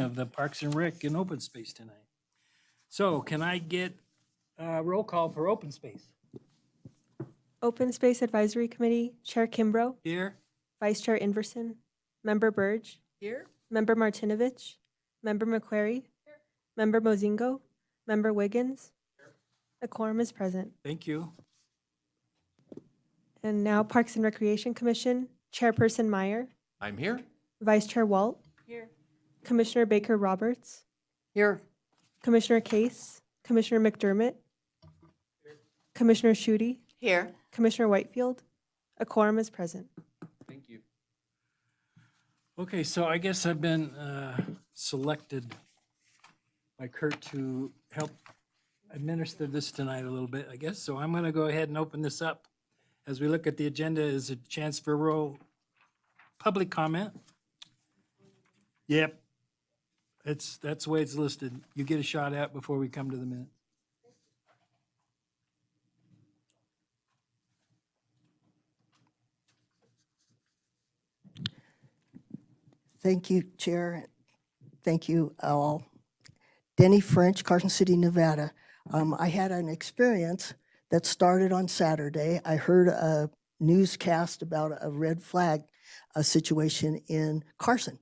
of the Parks and Rec in open space tonight. So can I get a roll call for open space? Open Space Advisory Committee, Chair Kimbrough, Here? Vice Chair Inverson, Member Burge, Here? Member Martinovich, Member McQuarrie, Member Mozingo, Member Wiggins. A quorum is present. Thank you. And now Parks and Recreation Commission, Chairperson Meyer, I'm here. Vice Chair Walt, Here. Commissioner Baker Roberts, Here. Commissioner Case, Commissioner McDermott, Commissioner Schutte, Here. Commissioner Whitefield. A quorum is present. Thank you. Okay, so I guess I've been selected by Kurt to help administer this tonight a little bit, I guess. So I'm going to go ahead and open this up. As we look at the agenda, is a chance for public comment. Yep. That's the way it's listed. You get a shot at before we come to the minute. Thank you, Chair. Thank you all. Denny French, Carson City, Nevada. I had an experience that started on Saturday. I heard a newscast about a red flag situation in Carson.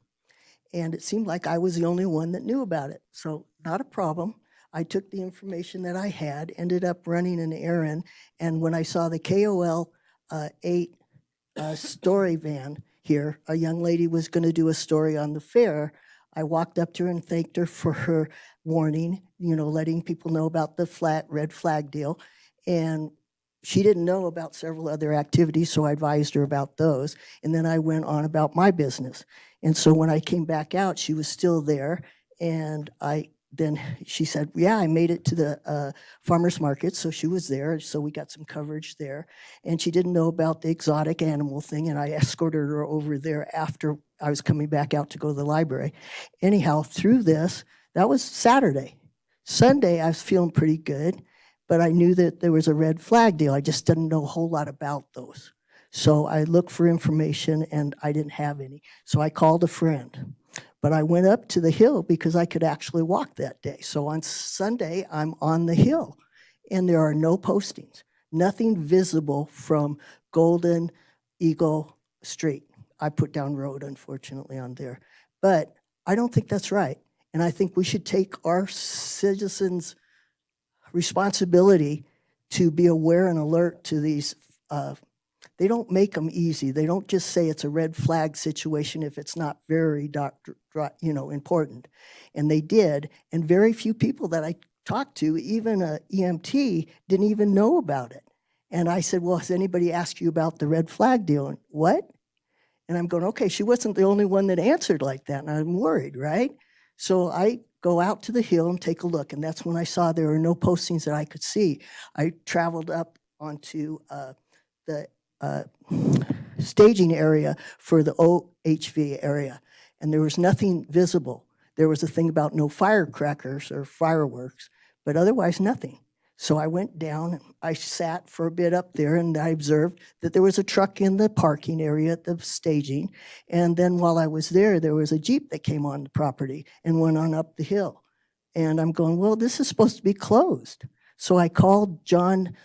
And it seemed like I was the only one that knew about it. So not a problem. I took the information that I had, ended up running an errand. And when I saw the KOL 8 story van here, a young lady was going to do a story on the fair. I walked up to her and thanked her for her warning, letting people know about the red flag deal. And she didn't know about several other activities, so I advised her about those. And then I went on about my business. And so when I came back out, she was still there. And then she said, yeah, I made it to the farmer's market. So she was there. So we got some coverage there. And she didn't know about the exotic animal thing. And I escorted her over there after I was coming back out to go to the library. Anyhow, through this, that was Saturday. Sunday, I was feeling pretty good, but I knew that there was a red flag deal. I just didn't know a whole lot about those. So I looked for information and I didn't have any. So I called a friend. But I went up to the hill because I could actually walk that day. So on Sunday, I'm on the hill, and there are no postings, nothing visible from Golden Eagle Street. I put down road, unfortunately, on there. But I don't think that's right. And I think we should take our citizens' responsibility to be aware and alert to these. They don't make them easy. They don't just say it's a red flag situation if it's not very important. And they did. And very few people that I talked to, even an EMT, didn't even know about it. And I said, well, has anybody asked you about the red flag deal? And what? And I'm going, okay, she wasn't the only one that answered like that. And I'm worried, right? So I go out to the hill and take a look. And that's when I saw there were no postings that I could see. I traveled up onto the staging area for the OHV area, and there was nothing visible. There was a thing about no firecrackers or fireworks, but otherwise nothing. So I went down, and I sat for a bit up there, and I observed that there was a truck in the parking area at the staging, and then while I was there, there was a Jeep that came on the property and went on up the hill. And I'm going, well, this is supposed to be closed. So I called John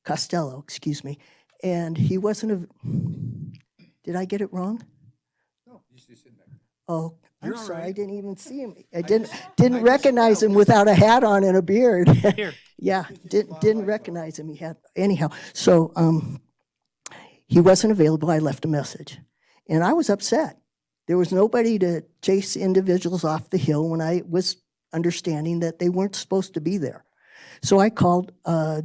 Costello, excuse me, and he wasn't did I get it wrong? No, you should sit back. Oh, You're I'm all sorry, I right. didn't even see him. I didn't recognize him without a hat on and a beard. Here. Yeah, didn't recognize him. He had, anyhow, so he wasn't available. I left a message, and I was upset. There was nobody to chase individuals off the hill when I was understanding that they weren't supposed to be there. So I called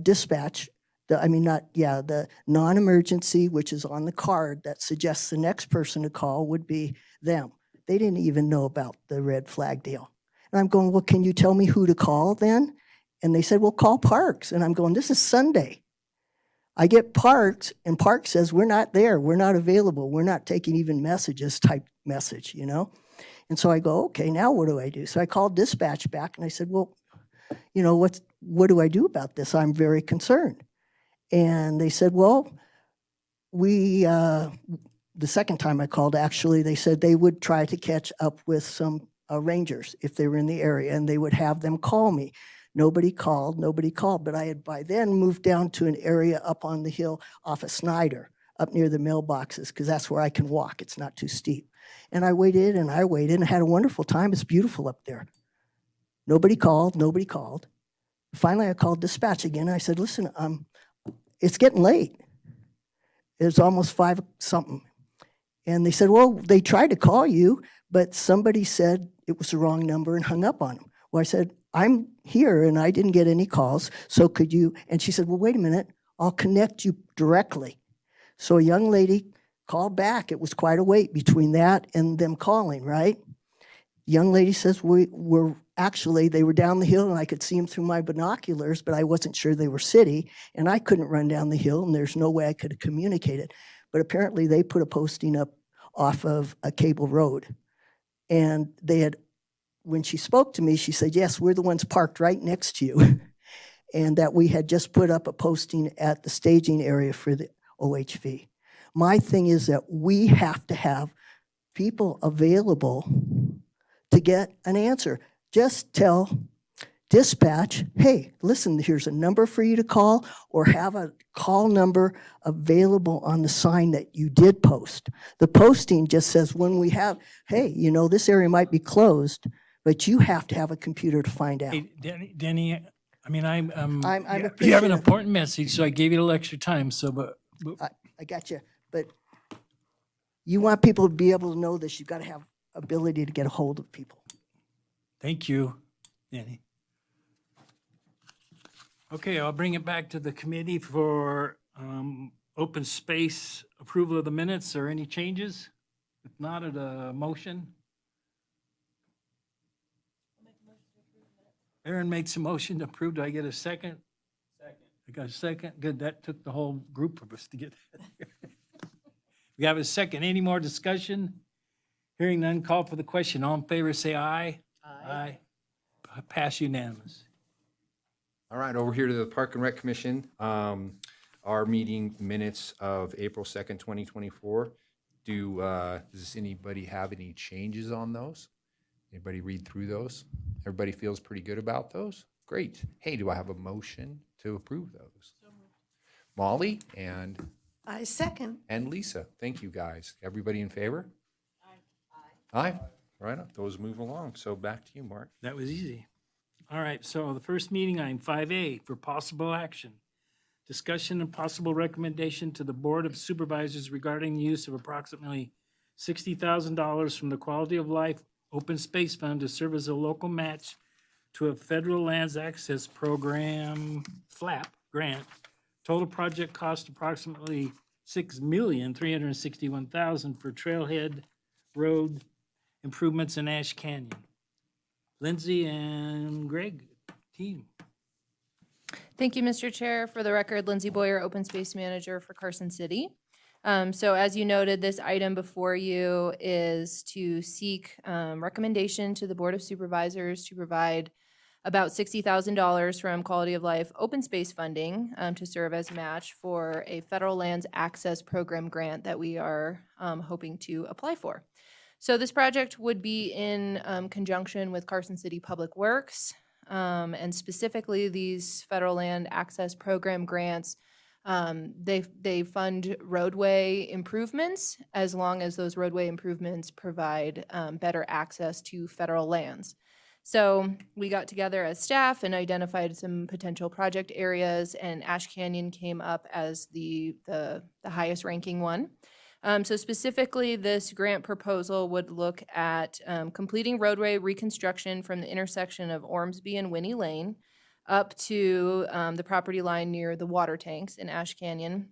dispatch, the non-emergency, which is on the card that suggests the next person to call would be them. They didn't even know about the red flag deal. And I'm going, well, can you tell me who to call then? And they said, well, call Parks. And I'm going, this is Sunday. I get Parks, and Parks says, we're not there. We're not available. We're not taking even messages type message, And so I go, okay, now what do I do? So I called dispatch back, and I said, well, what do I do about this? I'm very concerned. And they said, well, the second time I called, actually, they said they would try to catch up with some rangers if they were in the area, and they would have them call me. Nobody called, but I had by then moved down to an area up on the hill off of Snyder, up near the mailboxes, because that's where I can walk. It's not too steep. And I waited and had a wonderful time. It's beautiful up there. Nobody called. Finally, I called dispatch again. I said, listen, it's getting late. It's almost 5 something. And they said, well, they tried to call you, but somebody said it was the wrong number and hung up on them. Well, I said, I'm here and I didn't get any calls, so could you? And she said, well, wait a minute, I'll connect you directly. So a young lady called back. It was quite a wait between that and them calling, right? The young lady says, they were down the hill and I could see them through my binoculars, but I wasn't sure they were city, and I couldn't run down the hill, and there's no way I could have communicated. But apparently they put a posting up off of a cable road. And when she spoke to me, she said, yes, we're the ones parked right next to you. And that we had just put up a posting at the staging area for the OHV. My thing is that we have to have people available to get an answer. Just tell dispatch, hey, listen, here's a number for you to call, or have a call number available on the sign that you did post. The posting just says when we have, hey, this area might be closed, but you have to have a computer to find out. Hey, Denny, I mean, I'm you have an appreciative. important message, so I gave you a little extra time, so, but I got you, but you want people to be able to know this. You've got to have ability to get a hold of people. thank you, Denny. Okay, I'll bring it back to the committee for open space approval of the minutes. Or any changes? If not, at a motion? Aaron makes a motion to approve. Do I get a second? Second. I got a second. Good, that took the whole group of us to get that. We have a second. Any more discussion? Hearing none, call for the question. All in favor, say aye. Aye. Pass unanimous. All right, over here to the Park and Rec Commission, our meeting minutes of April 2nd, 2024. Does anybody have any changes on those? Anybody read through those? Everybody feels pretty good about those? Great. Hey, do I have a motion to approve those? Molly and I second. Lisa. Thank you, guys. Everybody in favor? Aye. Aye. Right up. Those move along. So back to you, Mark. That was easy. All right, so the first meeting item, 5A, for possible action. Discussion and possible recommendation to the Board of Supervisors regarding the use of approximately $60,000 from the Quality of Life Open Space Fund to serve as a local match to a Federal Lands Access Program, FLAP, grant. Total project cost approximately $6,361,000 for Trailhead Road improvements in Ash Canyon. Lindsay and Greg, team. Thank you, Mr. Chair. For the record, Lindsay Boyer, Open Space Manager for Carson City. So as you noted, this item before you is to seek recommendation to the Board of Supervisors to provide about $60,000 from Quality of Life Open Space funding to serve as match for a Federal Lands Access Program grant that we are hoping to apply for. So this project would be in conjunction with Carson City Public Works, and specifically these Federal Land Access Program grants. They fund roadway improvements as long as those roadway improvements provide better access to federal lands. So we got together as staff and identified some potential project areas, and Ash Canyon came up as the highest ranking one. So specifically, this grant proposal would look at completing roadway reconstruction from the intersection of Ormsby and Winnie Lane up to the property line near the water tanks in Ash Canyon.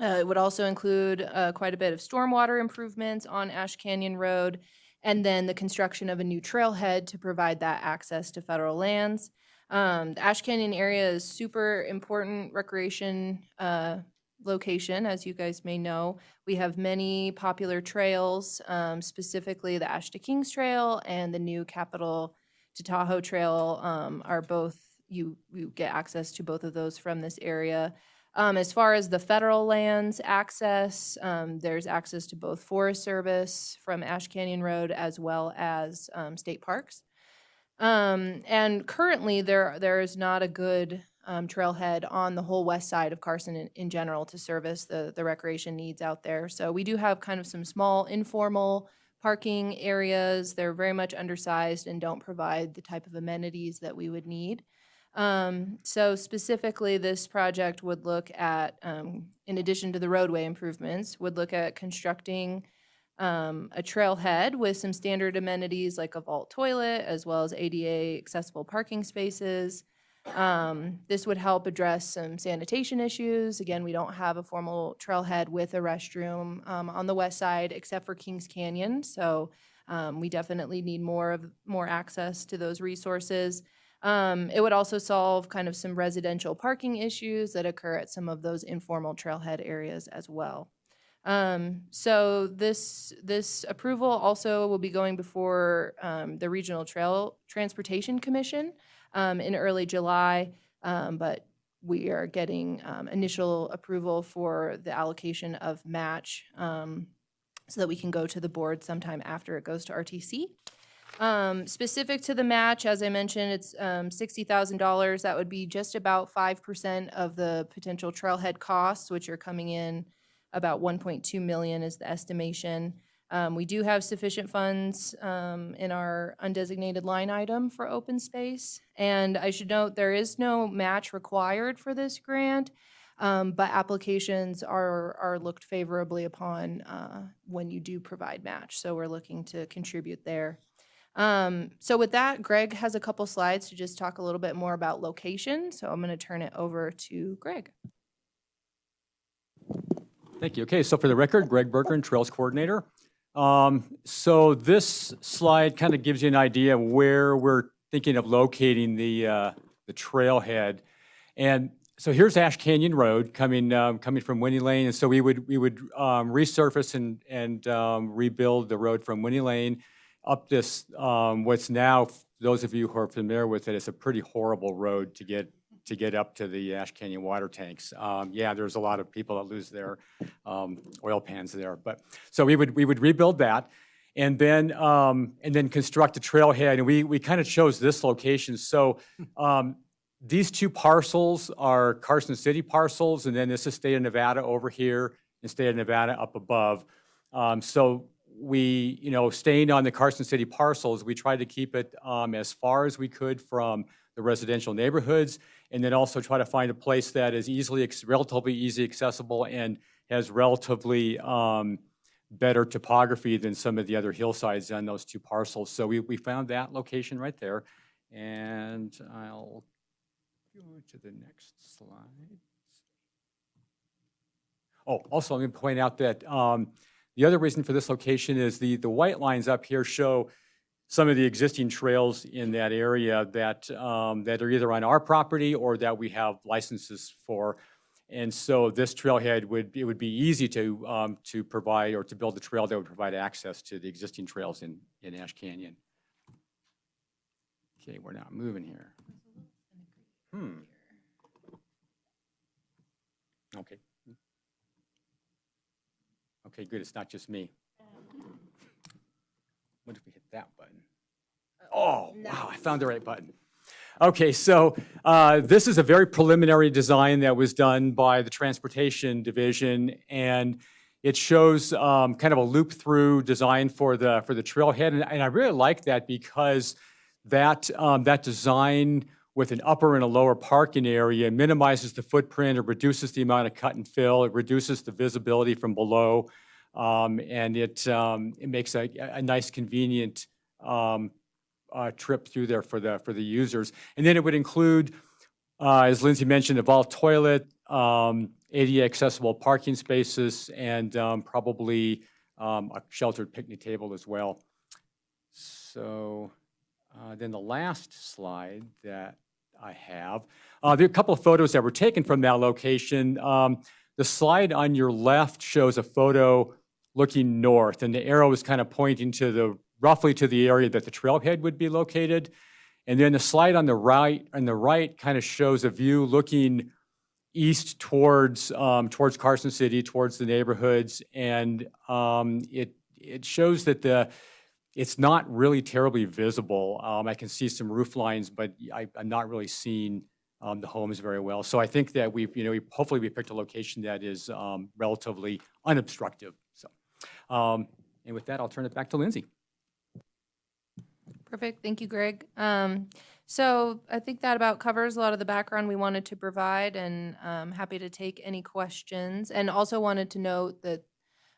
It would also include quite a bit of stormwater improvements on Ash Canyon Road, and then the construction of a new trailhead to provide that access to federal lands. The Ash Canyon area is super important recreation location, as you guys may know. We have many popular trails, specifically the Ash to Kings Trail and the new Capitol to Tahoe Trail are both, you get access to both of those from this area. As far as the federal lands access, there's access to both Forest Service from Ash Canyon Road as well as state parks. And currently, there is not a good trailhead on the whole west side of Carson in general to service the recreation needs out there. So we do have kind of some small informal parking areas. They're very much undersized and don't provide the type of amenities that we would need. So specifically, this project would look at, in addition to the roadway improvements, would look at constructing a trailhead with some standard amenities like a vault toilet, as well as ADA accessible parking spaces. This would help address some sanitation issues. Again, we don't have a formal trailhead with a restroom on the west side, except for Kings Canyon. So we definitely need more access to those resources. It would also solve kind of some residential parking issues that occur at some of those informal trailhead areas as well. So this approval also will be going before the Regional Transportation Commission in early July, but we are getting initial approval for the allocation of match so that we can go to the board sometime after it goes to RTC. Specific to the match, as I mentioned, it's $60,000. That would be just about 5% of the potential trailhead costs, which are coming in about 1.2 million is the estimation. We do have sufficient funds in our undesignated line item for open space. And I should note there is no match required for this grant, but applications are looked favorably upon when you do provide match. So we're looking to contribute there. So with that, Greg has a couple slides to just talk a little bit more about location. So I'm going to turn it over to Greg. Thank you. Okay, so for the record, Greg Bergeron, Trails Coordinator. So this slide kind of gives you an idea of where we're thinking of locating the trailhead. And so here's Ash Canyon Road coming from Winnie Lane, and so we would resurface and rebuild the road from Winnie Lane up this what's now, those of you who are familiar with it, it's a pretty horrible road to get up to the Ash Canyon water tanks. Yeah, there's a lot of people that lose their oil pans there. But so we would rebuild that, and then construct a trailhead. And we kind of chose this location. So these two parcels are Carson City parcels, and then this is state of Nevada over here, and state of Nevada up above. So we, staying on the Carson City parcels, we tried to keep it as far as we could from the residential neighborhoods, and then also try to find a place that is relatively easy accessible and has relatively better topography than some of the other hillsides on those two parcels. So we found that location right there, and I'll go to the next slide. Oh, also let me point out that the other reason for this location is the white lines up here show some of the existing trails in that area that are either on our property or that we have licenses for. And so this trailhead would be easy to provide, or to build a trail that would provide access to the existing trails in Ash Canyon. Okay, we're not moving here. Okay. Okay, good, it's not just me. What if we hit that button? Oh, wow, I found the right button. Okay, so this is a very preliminary design that was done by the Transportation Division, and it shows kind of a loop-through design for the trailhead, and I really like that because that design with an upper and a lower parking area minimizes the footprint, it reduces the amount of cut and fill, it reduces the visibility from below, and it makes a nice, convenient trip through there for the users. And then it would include, as Lindsay mentioned, a vault toilet, ADA accessible parking spaces, and probably a sheltered picnic table as well. So then the last slide that I have, there are a couple of photos that were taken from that location. The slide on your left shows a photo looking north, and the arrow is kind of pointing to roughly to the area that the trailhead would be located. And then the slide on the right kind of shows a view looking east towards Carson City, towards the neighborhoods, and it shows that it's not really terribly visible. I can see some roof lines, but I'm not really seeing the homes very well. So I think that hopefully we picked a location that is relatively unobstructive. So, and with that, I'll turn it back to Lindsay. Perfect. Thank you, Greg. So I think that about covers a lot of the background we wanted to provide, and happy to take any questions. And also wanted to note that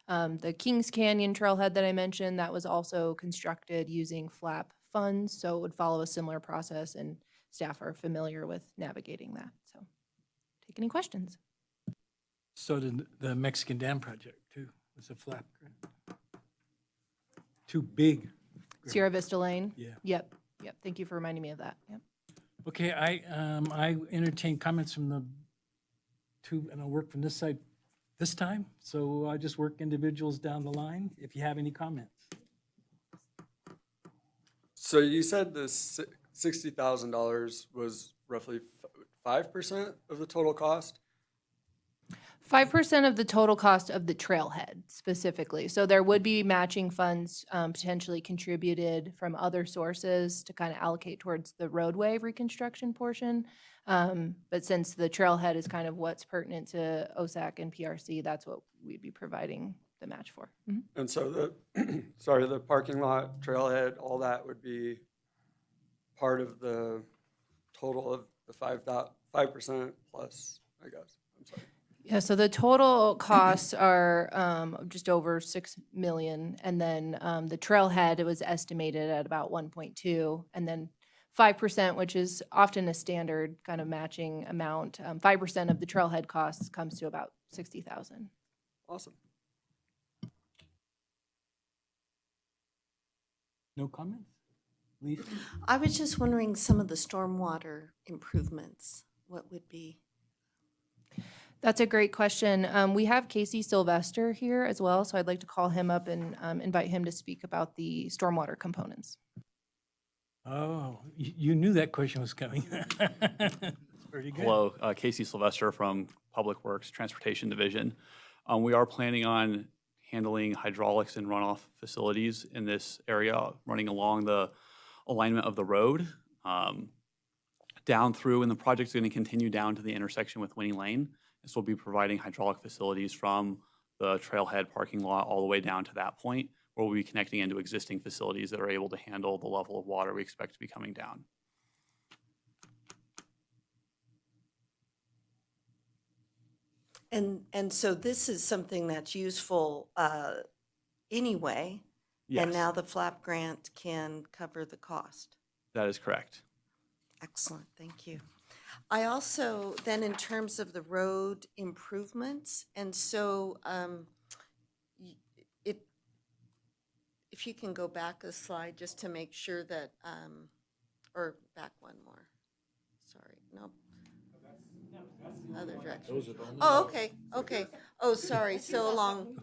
the Kings Canyon trailhead that I mentioned, that was also constructed using FLAP funds, so it would follow a similar process, and staff are familiar with navigating that. So take any questions. So did the Mexican Dam project too, was a flap grant. Too big. Sierra Vista Lane? Yeah. Yep. Thank you for reminding me of that. Yep. Okay, I entertain comments from the two, and I'll work from this side this time. So I just work individuals down the line if you have any comments. So you said the $60,000 was roughly 5% of the total cost? 5% of the total cost of the trailhead specifically. So there would be matching funds potentially contributed from other sources to kind of allocate towards the roadway reconstruction portion. But since the trailhead is kind of what's pertinent to OSAC and PRC, that's what we'd be providing the match for. Mhm. And so the parking lot, trailhead, all that would be part of the total of the 5% plus, I guess. I'm sorry. Yeah, so the total costs are just over 6 million, and then the trailhead, it was estimated at about 1.2, and then 5%, which is often a standard kind of matching amount. 5% of the trailhead costs comes to about 60,000. Awesome. No comments? Lisa? I was just wondering some of the stormwater improvements, what would be? That's a great question. We have Casey Sylvester here as well, so I'd like to call him up and invite him to speak about the stormwater components. Oh, you knew that question was coming. Pretty good. Hello, Casey Sylvester from Public Works Transportation Division. We are planning on handling hydraulics and runoff facilities in this area, running along the alignment of the road down through, and the project's going to continue down to the intersection with Winnie Lane. This will be providing hydraulic facilities from the trailhead parking lot all the way down to that point, where we'll be connecting into existing facilities that are able to handle the level of water we expect to be coming down. And so this is something that's useful anyway, Yes, and now the FLAP grant can cover the cost. that is correct. Excellent, thank you. I also, then in terms of the road improvements, and so if you can go back a slide just to make sure that, or back one more. Sorry, no. Other direction. Oh, okay. Oh, sorry, so along.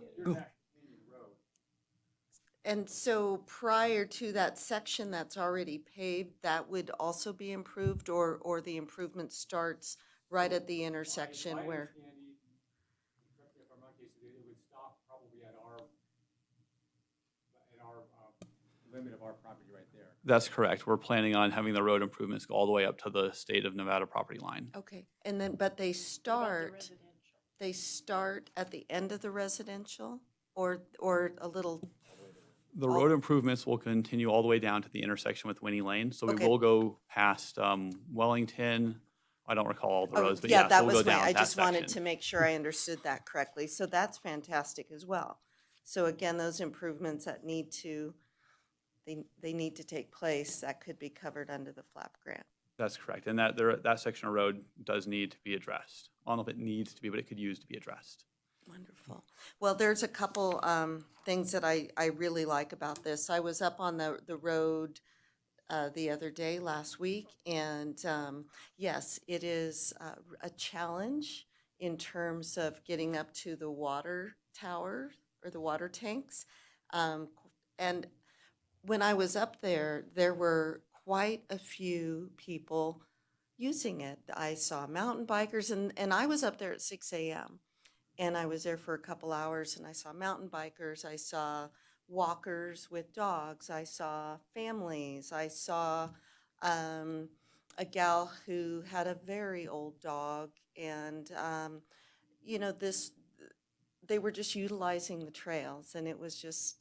And so prior to that section that's already paved, that would also be improved, or the improvement starts right at the intersection where? Correct me if I'm wrong, Casey, it would stop probably at our limit of our property right there. That's correct. We're planning on having the road improvements go all the way up to the state of Nevada property line. Okay, and then, but they start at the end of the residential, or a little? The road improvements will continue all the way down to the intersection with Winnie Lane. So we Okay. will go past Wellington. I don't recall all the Oh, roads, but yeah, yeah, that so we'll was go down I that just wanted section. to make sure I understood that correctly. So that's fantastic as well. So again, those improvements that need to, they need to take place, that could be covered under the FLAP grant. That's correct. And that section of road does need to be addressed. I don't know if it needs to be, but it could use to be addressed. Wonderful. Well, there's a couple things that I really like about this. I was up on the road the other day, last week, and yes, it is a challenge in terms of getting up to the water tower or the water tanks. And when I was up there, there were quite a few people using it. I saw mountain bikers, and I was up there at 6 a.m. And I was there for a couple hours, and I saw mountain bikers, I saw walkers with dogs, I saw families, I saw a gal who had a very old dog, and this they were just utilizing the trails, and it was just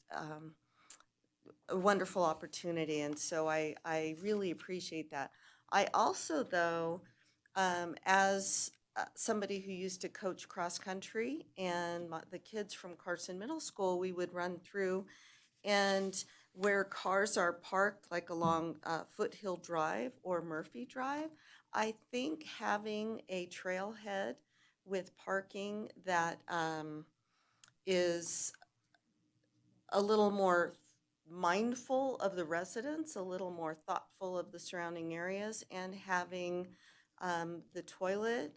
a wonderful opportunity, and so I really appreciate that. I also, though, as somebody who used to coach cross country, and the kids from Carson Middle School, we would run through, and where cars are parked, like along Foothill Drive or Murphy Drive, I think having a trailhead with parking that is a little more mindful of the residents, a little more thoughtful of the surrounding areas, and having the toilet,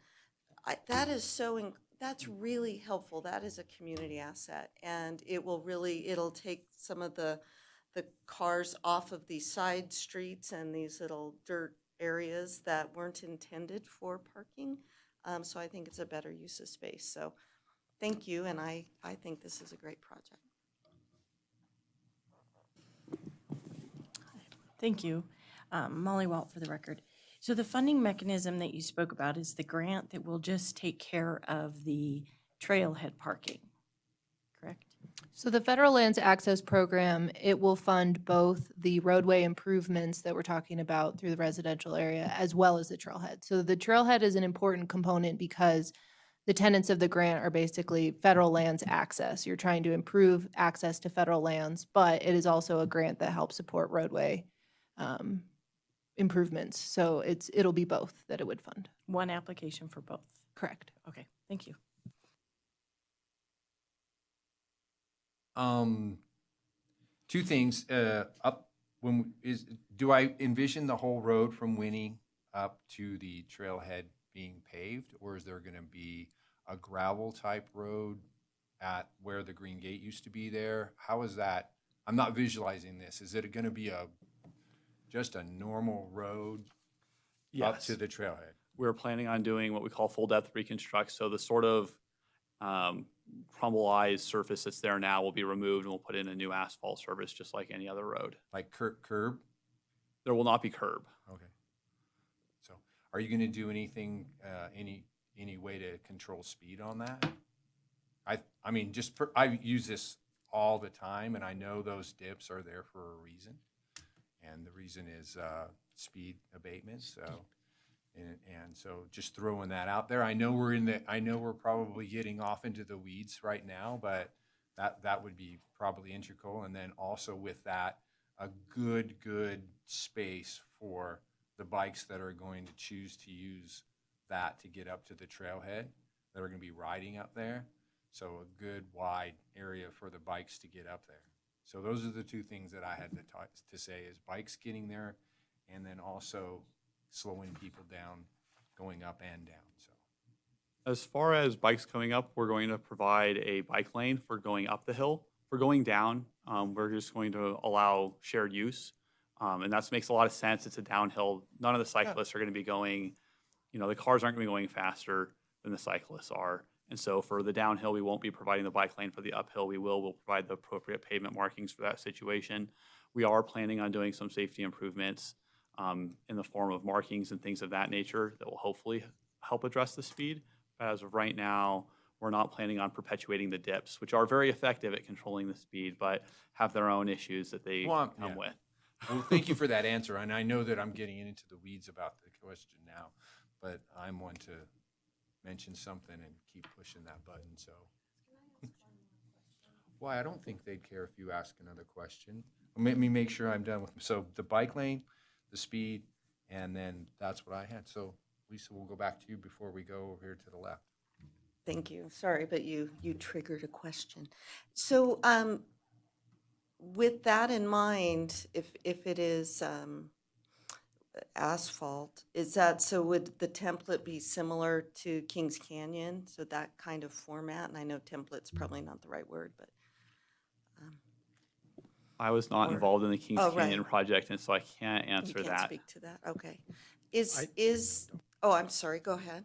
that's really helpful. That is a community asset, and it'll take some of the cars off of these side streets and these little dirt areas that weren't intended for parking. So I think it's a better use of space. So thank you, and I think this is a great project. Thank you. Molly Walt for the record. So the funding mechanism that you spoke about is the grant that will just take care of the trailhead parking, correct? So the Federal Lands Access Program, it will fund both the roadway improvements that we're talking about through the residential area as well as the trailhead. So the trailhead is an important component because the tenets of the grant are basically federal lands access. You're trying to improve access to federal lands, but it is also a grant that helps support roadway improvements. So it'll be both that it would fund. One application for both. Correct. Okay, thank you. Two things, do I envision the whole road from Winnie up to the trailhead being paved, or is there gonna be a gravel type road at where the Green Gate used to be there? How is that? I'm not visualizing this. Is it gonna be just a normal road up Yes. to the trailhead? We're planning on doing what we call full depth reconstruct. So the sort of crumbleized surface that's there now will be removed, and we'll put in a new asphalt surface just like any other road. Like curb? There will not be curb. Okay. So are you gonna do anything, any way to control speed on that? I mean, I use this all the time, and I know those dips are there for a reason. And the reason is speed abatement, so, and so just throwing that out there. I know we're probably getting off into the weeds right now, but that would be probably integral. And then also with that, a good space for the bikes that are going to choose to use that to get up to the trailhead, that are gonna be riding up there. So a good wide area for the bikes to get up there. So those are the two things that I had to say, is bikes getting there, and then also slowing people down, going up and down, so. As far as bikes coming up, we're going to provide a bike lane for going up the hill. For going down, we're just going to allow shared use. And that makes a lot of sense. It's a downhill. None of the cyclists are going to be going, the cars aren't going to be going faster than the cyclists are. And so for the downhill, we won't be providing the bike lane. For the uphill, we'll provide the appropriate pavement markings for that situation. We are planning on doing some safety improvements in the form of markings and things of that nature that will hopefully help address the speed. But as of right now, we're not planning on perpetuating the dips, which are very effective at controlling the speed, but have their own issues that they come Yeah. with. Well, thank you for that answer, and I know that I'm getting into the weeds about the question now, but I'm one to mention something and keep pushing that button, so. Why, I don't think they'd care if you ask another question. Let me make sure I'm done with, so the bike lane, the speed, and then that's what I had. So Lisa, we'll go back to you before we go over here to the left. Thank you. Sorry, but you triggered a question. So with that in mind, if it is asphalt, would the template be similar to Kings Canyon? So that kind of format, and I know template's probably not the right word, but. I was not involved in the Kings Oh, right. Canyon project, and so I can't answer You can't that. speak to that, okay. Oh, I'm sorry, go ahead.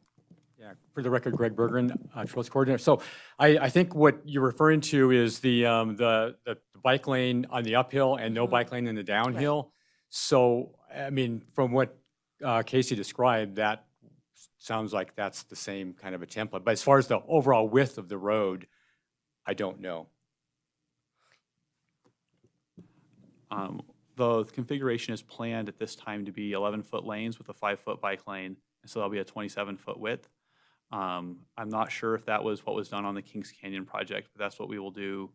Yeah, for the record, Greg Bergeron, Trails Coordinator. So I think what you're referring to is the bike lane on the uphill and no bike lane in the downhill. So, I mean, from what Casey described, that sounds like that's the same kind of a template. But as far as the overall width of the road, I don't know. The configuration is planned at this time to be 11-foot lanes with a 5-foot bike lane, and so that'll be a 27-foot width. I'm not sure if that was what was done on the Kings Canyon project, but that's what we will do,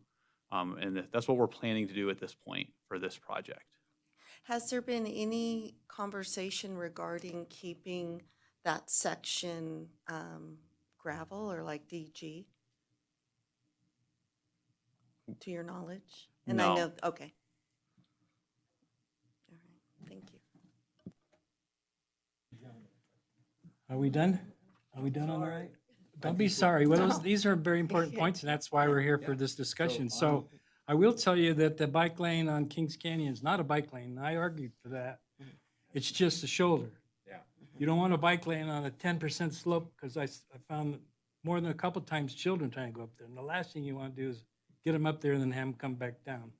and that's what we're planning to do at this point for this project. Has there been any conversation regarding keeping that section gravel or like DG? To your knowledge? And I No. know, okay. All right, thank you. Are we done? Are we done all right? Don't be sorry. Well, these are very important points, and that's why we're here for this discussion. So I will tell you that the bike lane on Kings Canyon is not a bike lane. I argued for that. It's just a shoulder. Yeah. You don't want a bike lane on a 10% slope, because I found more than a couple times children trying to go up there. And the last thing you want to do is get them up there and then have them come back down.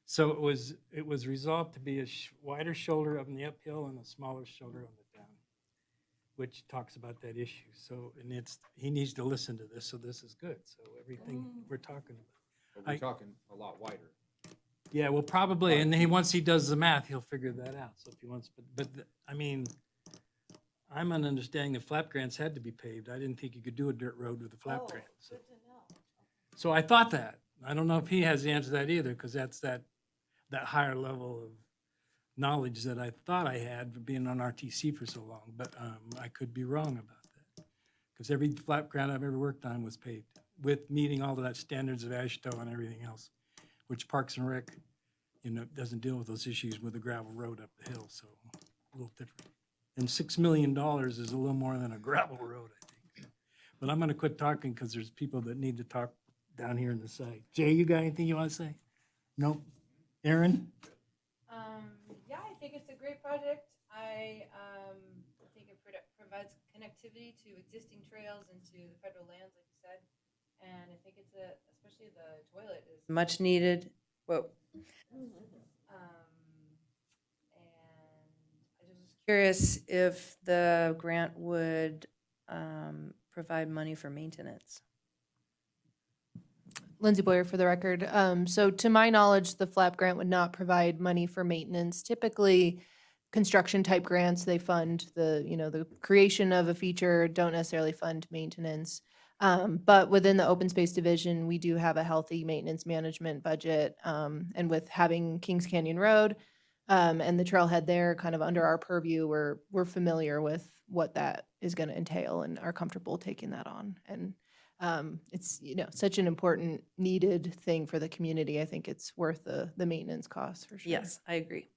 So it was resolved to be a wider shoulder up in the uphill and a smaller shoulder on the down, which talks about that issue. So, and he needs to listen to this, so this is good. So everything we're talking about. But we're talking a lot wider. Yeah, well, probably, and then once he does the math, he'll figure that out. So if he wants, I mean, I'm an understanding that flap grants had to be paved. I didn't think you could do a dirt road with a flap grant. So I thought that. I don't know if he has the answer to that either, because that's that higher level of knowledge that I thought I had for being on RTC for so long, but I could be wrong about that. Because every flap grant I've ever worked on was paved with meeting all of that standards of AASHTO and everything else, which Parks and Rec, doesn't deal with those issues with a gravel road up the hill, so a little different. And $6 million is a little more than a gravel road, I think. But I'm gonna quit talking because there's people that need to talk down here in the side. Jay, you got anything you want to say? Nope. Aaron? Yeah, I think it's a great project. I think it provides connectivity to existing trails and to the federal lands, like you said. And I think especially the toilet is much needed. Whoa. And I just was curious if the grant would provide money for maintenance. Lindsay Boyer for the record. So to my knowledge, the FLAP grant would not provide money for maintenance. Typically, construction type grants, they fund the creation of a feature, don't necessarily fund maintenance. But within the open space division, we do have a healthy maintenance management budget. And with having Kings Canyon Road and the trailhead there kind of under our purview, we're familiar with what that is going to entail and are comfortable taking that on. And it's such an important needed thing for the community. I think it's worth the maintenance costs for sure. Yes, I agree.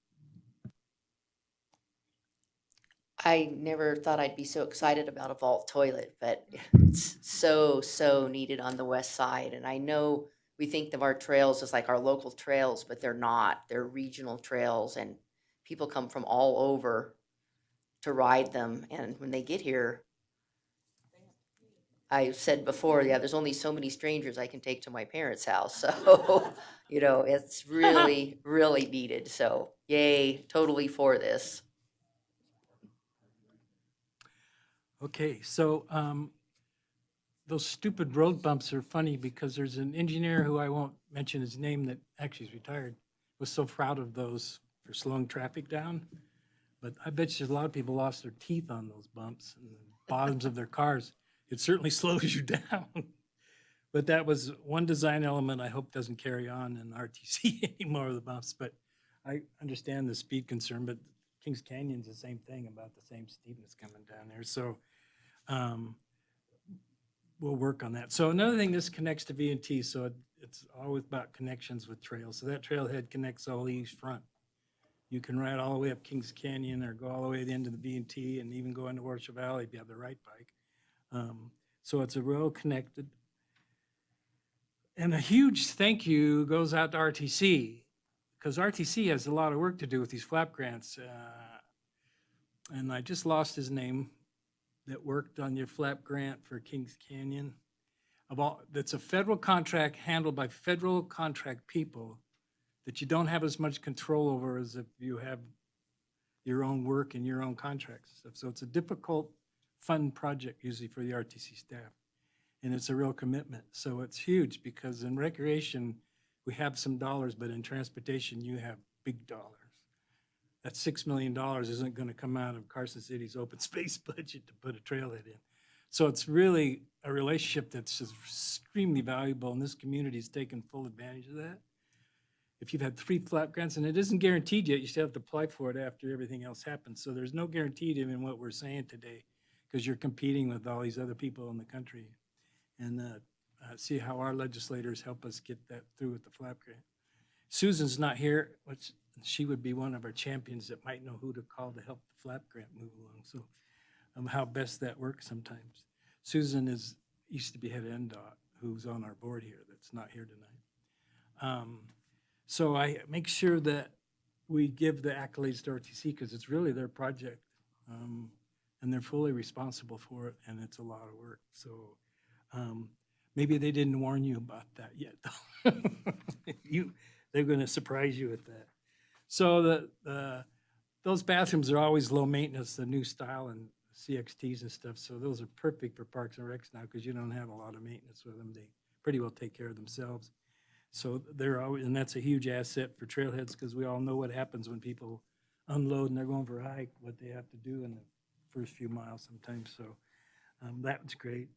I never thought I'd be so excited about a vault toilet, but it's so needed on the west side. And I know we think of our trails as like our local trails, but they're not. They're regional trails, and people come from all over to ride them. And when they get here, I've said before, there's only so many strangers I can take to my parents' house. So, it's really, really needed. So, yay, totally for this. Okay, so those stupid road bumps are funny because there's an engineer who I won't mention his name that actually is retired, was so proud of those for slowing traffic down. But I bet you a lot of people lost their teeth on those bumps and the bottoms of their cars. It certainly slows you down. But that was one design element I hope doesn't carry on in RTC anymore of the bumps. But I understand the speed concern, but Kings Canyon's the same thing, about the same steepness coming down there. So we'll work on that. So another thing, this connects to V&T, so it's always about connections with trails. So that trailhead connects all the east front. You can ride all the way up Kings Canyon or go all the way to the end of the V&T and even go into Washoe Valley if you have the right bike. So it's a well connected. And a huge thank you goes out to RTC, because RTC has a lot of work to do with these flap grants. and I just lost his name, that worked on your flap grant for Kings Canyon. That's a federal contract handled by federal contract people that you don't have as much control over as if you have your own work and your own contracts and stuff. So it's a difficult, fun project usually for the RTC staff. And it's a real commitment. So it's huge because in recreation, we have some dollars, but in transportation, you have big dollars. That $6 million isn't going to come out of Carson City's open space budget to put a trailhead in. So it's really a relationship that's just extremely valuable, and this community has taken full advantage of that. If you've had 3 flap grants, and it isn't guaranteed yet, you still have to apply for it after everything else happens. So there's no guarantee to in what we're saying today, because you're competing with all these other people in the country. And see how our legislators help us get that through with the flap grant. Susan's not here, which she would be one of our champions that might know who to call to help the flap grant move along. So how best that works sometimes. Susan used to be head of NDOT, who's on our board here, that's not here tonight. So I make sure that we give the accolades to RTC because it's really their project. And they're fully responsible for it, and it's a lot of work. So maybe they didn't warn you about that yet. They're going to surprise you with that. So those bathrooms are always low maintenance, the new style and CXTs and stuff. So those are perfect for Parks and Recs now because you don't have a lot of maintenance with them. They pretty well take care of themselves. So they're always, and that's a huge asset for trailheads because we all know what happens when people unload and they're going for a hike, what they have to do in the first few miles sometimes. So that was great.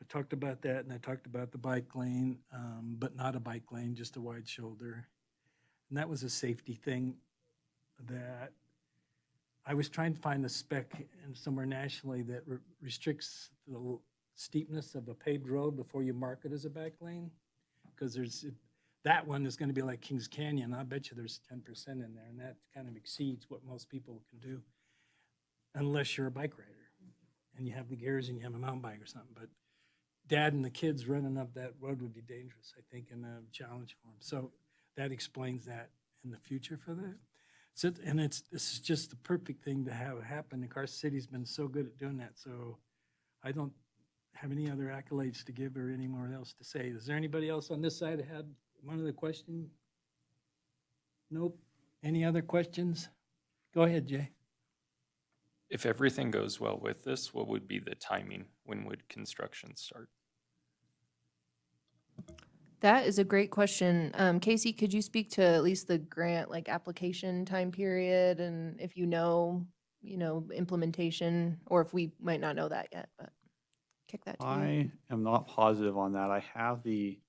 I talked about that, and I talked about the bike lane, but not a bike lane, just a wide shoulder. And that was a safety thing that I was trying to find a spec in somewhere nationally that restricts the steepness of a paved road before you mark it as a bike lane. Because that one is going to be like Kings Canyon. I bet you there's 10% in there, and that kind of exceeds what most people can do, unless you're a bike rider and you have the gears and you have a mountain bike or something. But Dad and the kids running up that road would be dangerous, I think, and a challenge for them. So that explains that in the future for that. So, and this is just the perfect thing to have happen. And Carson City's been so good at doing that. So I don't have any other accolades to give or any more else to say. Is there anybody else on this side that had one other question? Nope. Any other questions? Go ahead, Jay. If everything goes well with this, what would be the timing? When would construction start? That is a great question. Casey, could you speak to at least the grant like application time period and if you know, implementation, or if we might not know that yet, but kick that to you. I am not positive on that. I have the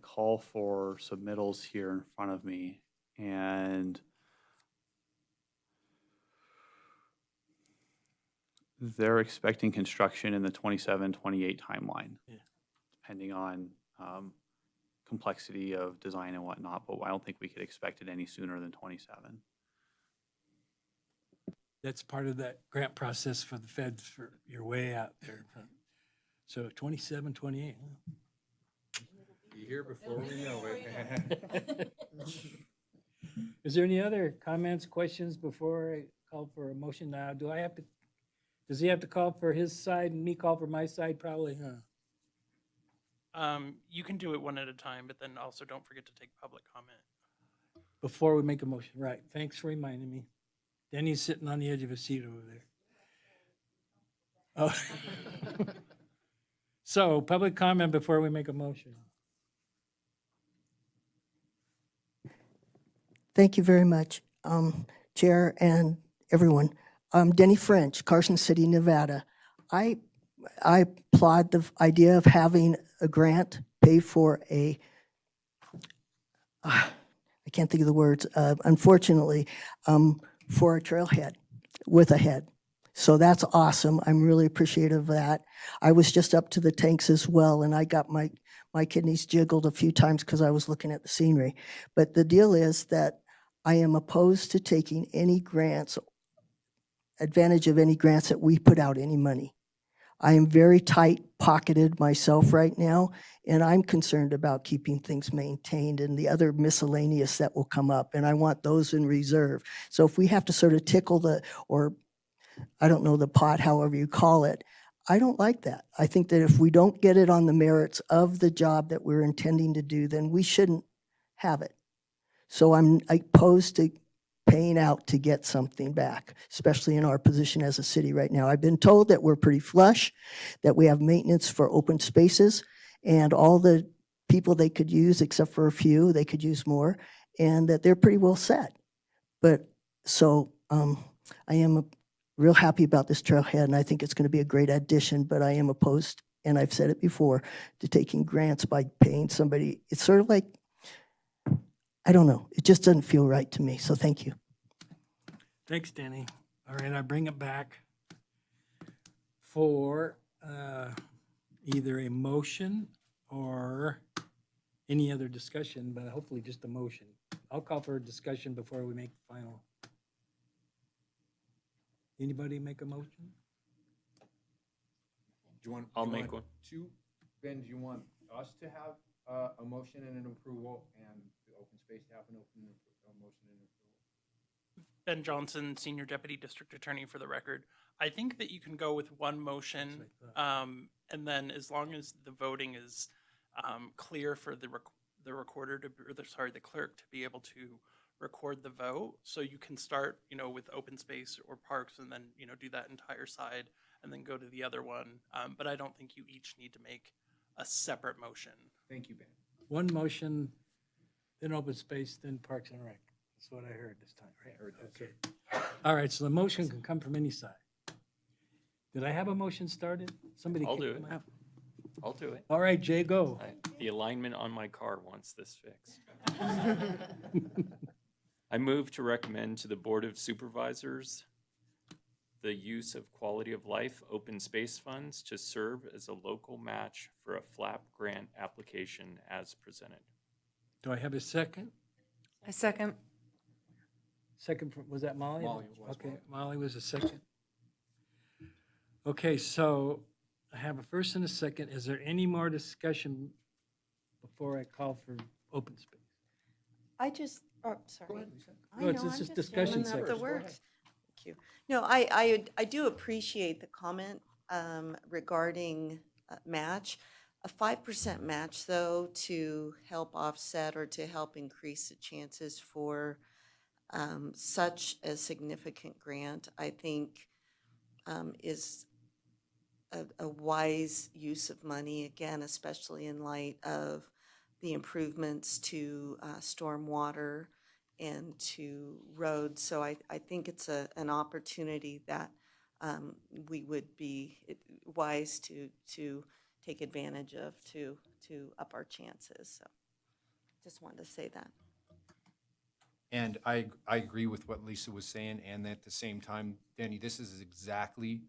call for submittals here in front of me, and they're expecting construction in the 27, 28 timeline, depending on complexity of design and whatnot, but I don't think we could expect it any sooner than 27. That's part of that grant process for the feds for your way out there. So 27, 28. Be here before we know it. Is there any other comments, questions before I call for a motion now? Does he have to call for his side and me call for my side? Probably, huh? You can do it one at a time, but then also don't forget to take public comment. Before we make a motion, right. Thanks for reminding me. Denny's sitting on the edge of a seat over there. Oh. So, public comment before we make a motion. Thank you very much, Chair and everyone. Denny French, Carson City, Nevada. I applaud the idea of having a grant pay for I can't think of the words, unfortunately, for a trailhead with a head. So that's awesome. I'm really appreciative of that. I was just up to the tanks as well, and I got my kidneys jiggled a few times because I was looking at the scenery. But the deal is that I am opposed to taking any grants, advantage of any grants that we put out any money. I am very tight-pocketed myself right now, and I'm concerned about keeping things maintained and the other miscellaneous that will come up, and I want those in reserve. So if we have to sort of tickle or I don't know, the pot, however you call it, I don't like that. I think that if we don't get it on the merits of the job that we're intending to do, then we shouldn't have it. So I'm opposed to paying out to get something back, especially in our position as a city right now. I've been told that we're pretty flush, that we have maintenance for open spaces, and all the people they could use, except for a few, they could use more, and that they're pretty well set. But, so, I am real happy about this trailhead, and I think it's going to be a great addition, but I am opposed, and I've said it before, to taking grants by paying somebody. It's sort of like, I don't know, it just doesn't feel right to me, so thank you. Thanks, Denny. All right, I bring it back for either a motion or any other discussion, but hopefully just a motion. I'll call for a discussion before we make the final. Anybody make a motion? Do you want? I'll do you make want one. Two, Ben, do you want us to have a motion and an approval and the open space to have a motion and approval? Ben Johnson, Senior Deputy District Attorney for the record. I think that you can go with one motion, and then as long as the voting is clear for the recorder to, or the clerk to be able to record the vote, so you can start, with open space or parks, and then, do that entire side, and then go to the other one. But I don't think you each need to make a separate motion. Thank you, Ben. One motion, then open space, then Parks and Rec. That's what I heard this time, right? I heard that, Okay. All right, so the motion can come from any side. Did I have a motion started? Somebody I'll kicked do it. them out? I'll do it. All right, Jay, go. The alignment on my car wants this fixed. I move to recommend to the Board of Supervisors the use of quality of life open space funds to serve as a local match for a FLAP grant application as presented. Do I have a second? A second. Second, was that Molly? Molly was Okay, Molly was a second. Okay, so I have a first and a second. Is there any more discussion before I call for open space? I just, oh, sorry. No, it's just discussion Filling out the section. words. Thank you. No, I do appreciate the comment regarding match. A 5% match, though, to help offset or to help increase the chances for such a significant grant, I think is a wise use of money, again, especially in light of the improvements to stormwater and to roads. So I think it's an opportunity that we would be wise to take advantage of to up our chances. So just wanted to say that. And I agree with what Lisa was saying, and at the same time, Denny, this is exactly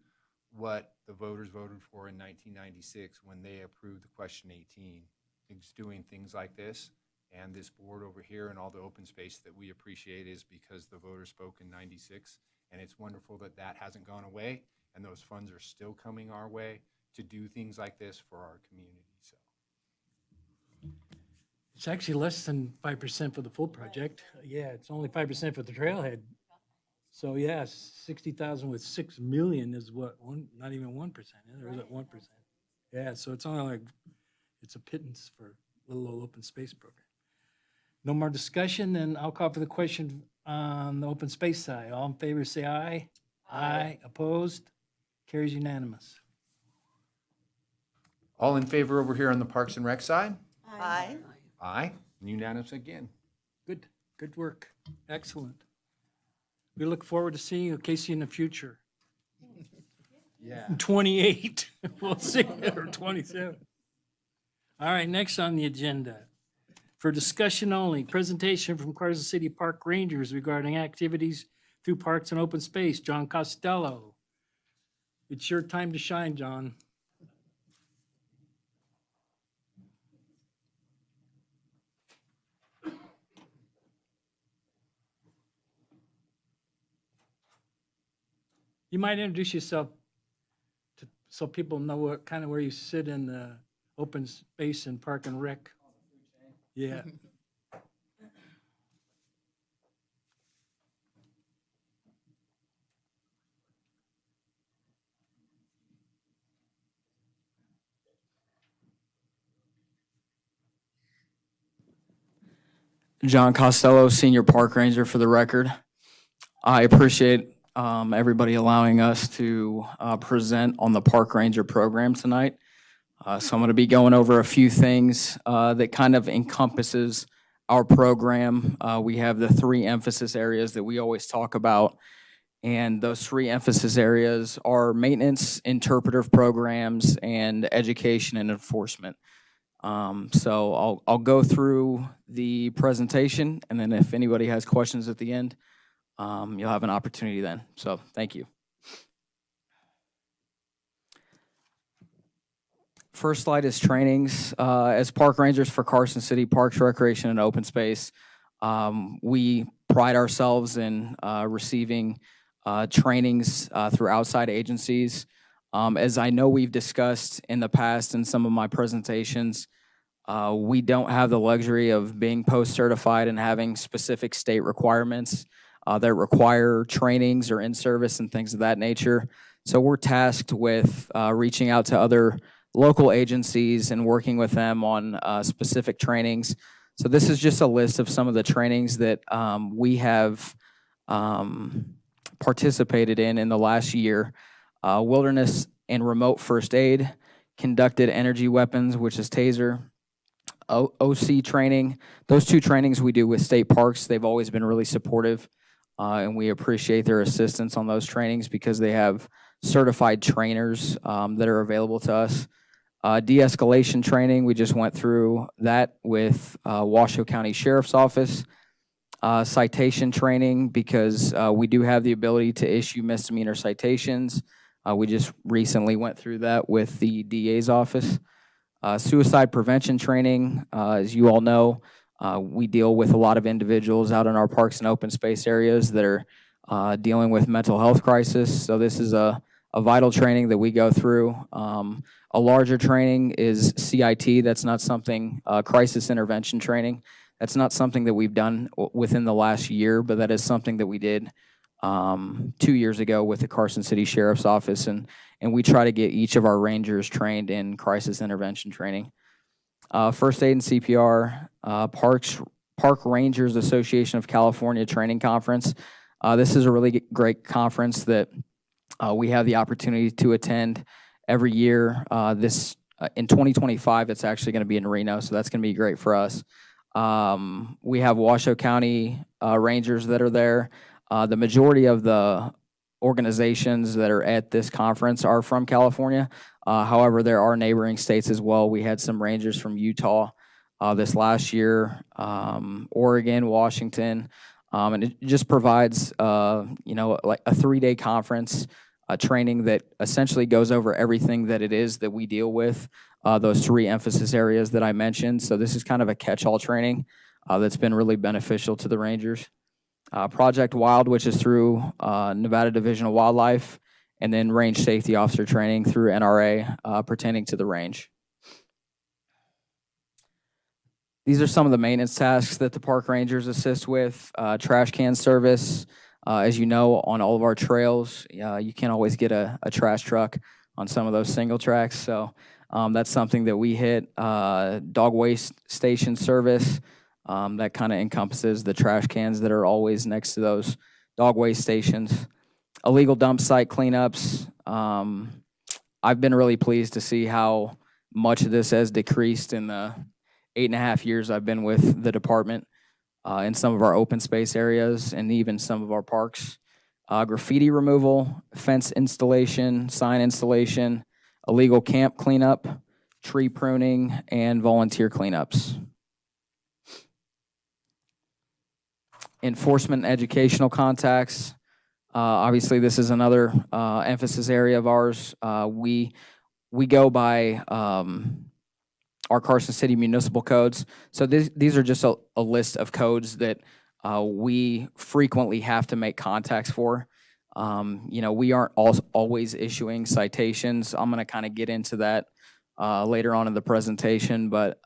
what the voters voted for in 1996 when they approved the Question 18. It's doing things like this, and this board over here and all the open space that we appreciate is because the voters spoke in 96, and it's wonderful that that hasn't gone away, and those funds are still coming our way to do things like this for our community, so. It's actually less than 5% for the full project. Yeah, it's only 5% for the trailhead. So yeah, 60,000 with 6 million is what, not even 1%, or is it 1%? Yeah, so it's only like, it's a pittance for a little old open space program. No more discussion, then I'll call for the question on the open space side. All in favor, say aye. Aye. Opposed? Carries unanimous. All in favor over here on the Parks and Rec side? Aye. Aye, unanimous again. Good, good work. Excellent. We look forward to seeing you, Casey, in the future. Yeah. 28, we'll see, or 27. All right, next on the agenda, for discussion only, presentation from Carson City Park Rangers regarding activities through parks and open space. John Costello. It's your time to shine, John. You might introduce yourself to so people know what, kind of where you sit in the open space and park and rec. Yeah. John Costello, Senior Park Ranger for the record. I appreciate everybody allowing us to present on the Park Ranger program tonight. So I'm going to be going over a few things that kind of encompasses our program. We have the 3 emphasis areas that we always talk about, and those 3 emphasis areas are maintenance, interpretive programs, and education and enforcement. So I'll go through the presentation, and then if anybody has questions at the end, you'll have an opportunity then. So thank you. First slide is trainings. As park rangers for Carson City Parks, Recreation, and Open Space, we pride ourselves in receiving trainings through outside agencies. As I know we've discussed in the past in some of my presentations, we don't have the luxury of being post-certified and having specific state requirements that require trainings or in-service and things of that nature. So we're tasked with reaching out to other local agencies and working with them on specific trainings. So this is just a list of some of the trainings that we have participated in the last year. Wilderness and remote first aid, conducted energy weapons, which is TASER, OC training. Those 2 trainings we do with state parks. They've always been really supportive, and we appreciate their assistance on those trainings because they have certified trainers that are available to us. De-escalation training, we just went through that with Washoe County Sheriff's Office. Citation training, because we do have the ability to issue misdemeanor citations. We just recently went through that with the DA's office. Suicide prevention training, as you all know, we deal with a lot of individuals out in our parks and open space areas that are dealing with mental health crisis. So this is a vital training that we go through. A larger training is CIT. That's not something, crisis intervention training. That's not something that we've done within the last year, but that is something that we did 2 years ago with the Carson City Sheriff's Office, and we try to get each of our rangers trained in crisis intervention training. First aid and CPR, Park Rangers Association of California Training Conference. This is a really great conference that we have the opportunity to attend every year. In 2025, it's actually going to be in Reno, so that's going to be great for us. We have Washoe County Rangers that are there. The majority of the organizations that are at this conference are from California. However, there are neighboring states as well. We had some Rangers from Utah this last year, Oregon, Washington, and it just provides, like a 3-day conference, training that essentially goes over everything that it is that we deal with, those 3 emphasis areas that I mentioned. So this is kind of a catch-all training that's been really beneficial to the Rangers. Project Wild, which is through Nevada Division of Wildlife, and then range safety officer training through NRA pertaining to the range. These are some of the maintenance tasks that the park rangers assist with. Trash can service. As you know, on all of our trails, you can't always get a trash truck on some of those single tracks. So that's something that we hit. Dog waste station service. That kind of encompasses the trash cans that are always next to those dog waste stations. Illegal dump site cleanups. I've been really pleased to see how much of this has decreased in the 8.5 years I've been with the department in some of our open space areas and even some of our parks. Graffiti removal, fence installation, sign installation, illegal camp cleanup, tree pruning, and volunteer cleanups. Enforcement and educational contacts. Obviously, this is another emphasis area of ours. We go by our Carson City municipal codes. So these are just a list of codes that we frequently have to make contacts for. We aren't always issuing citations. I'm going to kind of get into that later on in the presentation, but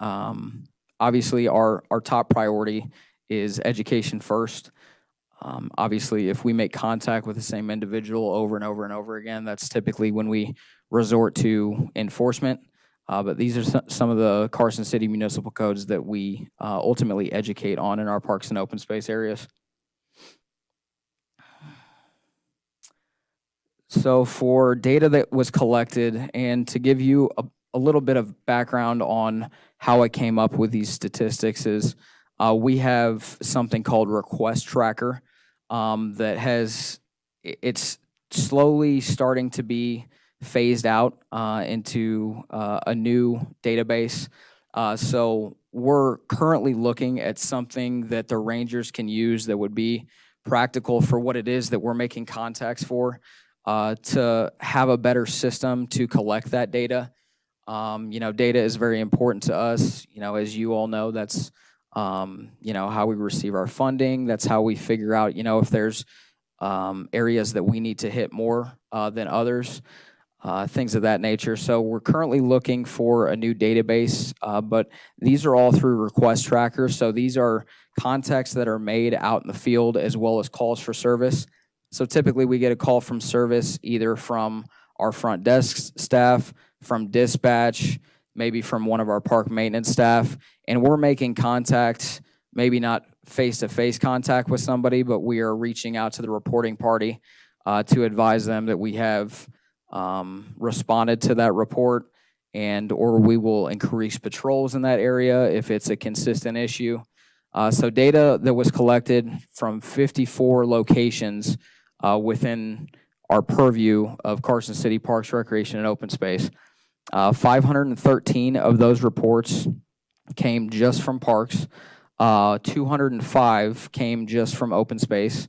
obviously our top priority is education first. Obviously, if we make contact with the same individual over and over and over again, that's typically when we resort to enforcement. But these are some of the Carson City municipal codes that we ultimately educate on in our parks and open space areas. So for data that was collected, and to give you a little bit of background on how I came up with these statistics is we have something called Request Tracker it's slowly starting to be phased out into a new database. So we're currently looking at something that the rangers can use that would be practical for what it is that we're making contacts for, to have a better system to collect that data. Data is very important to us. As you all know, that's how we receive our funding. That's how we figure out, if there's areas that we need to hit more than others, things of that nature. So we're currently looking for a new database, but these are all through Request Tracker. So these are contacts that are made out in the field as well as calls for service. So typically we get a call from service either from our front desk staff, from dispatch, maybe from one of our park maintenance staff, and we're making contact, maybe not face-to-face contact with somebody, but we are reaching out to the reporting party to advise them that we have responded to that report, or we will increase patrols in that area if it's a consistent issue. So data that was collected from 54 locations within our purview of Carson City Parks, Recreation, and Open Space. 513 of those reports came just from parks. 205 came just from open space.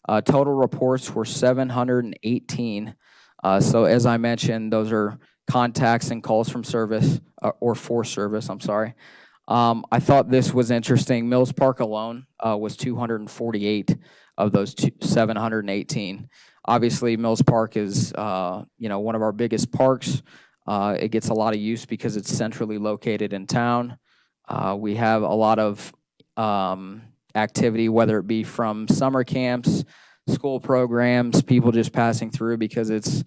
Total reports were 718. So as I mentioned, those are contacts and calls from service, or for service, I'm sorry. I thought this was interesting. Mills Park alone was 248 of those 718. Obviously, Mills Park is one of our biggest parks. It gets a lot of use because it's centrally located in town. We have a lot of activity, whether it be from summer camps, school programs, people just passing through because it's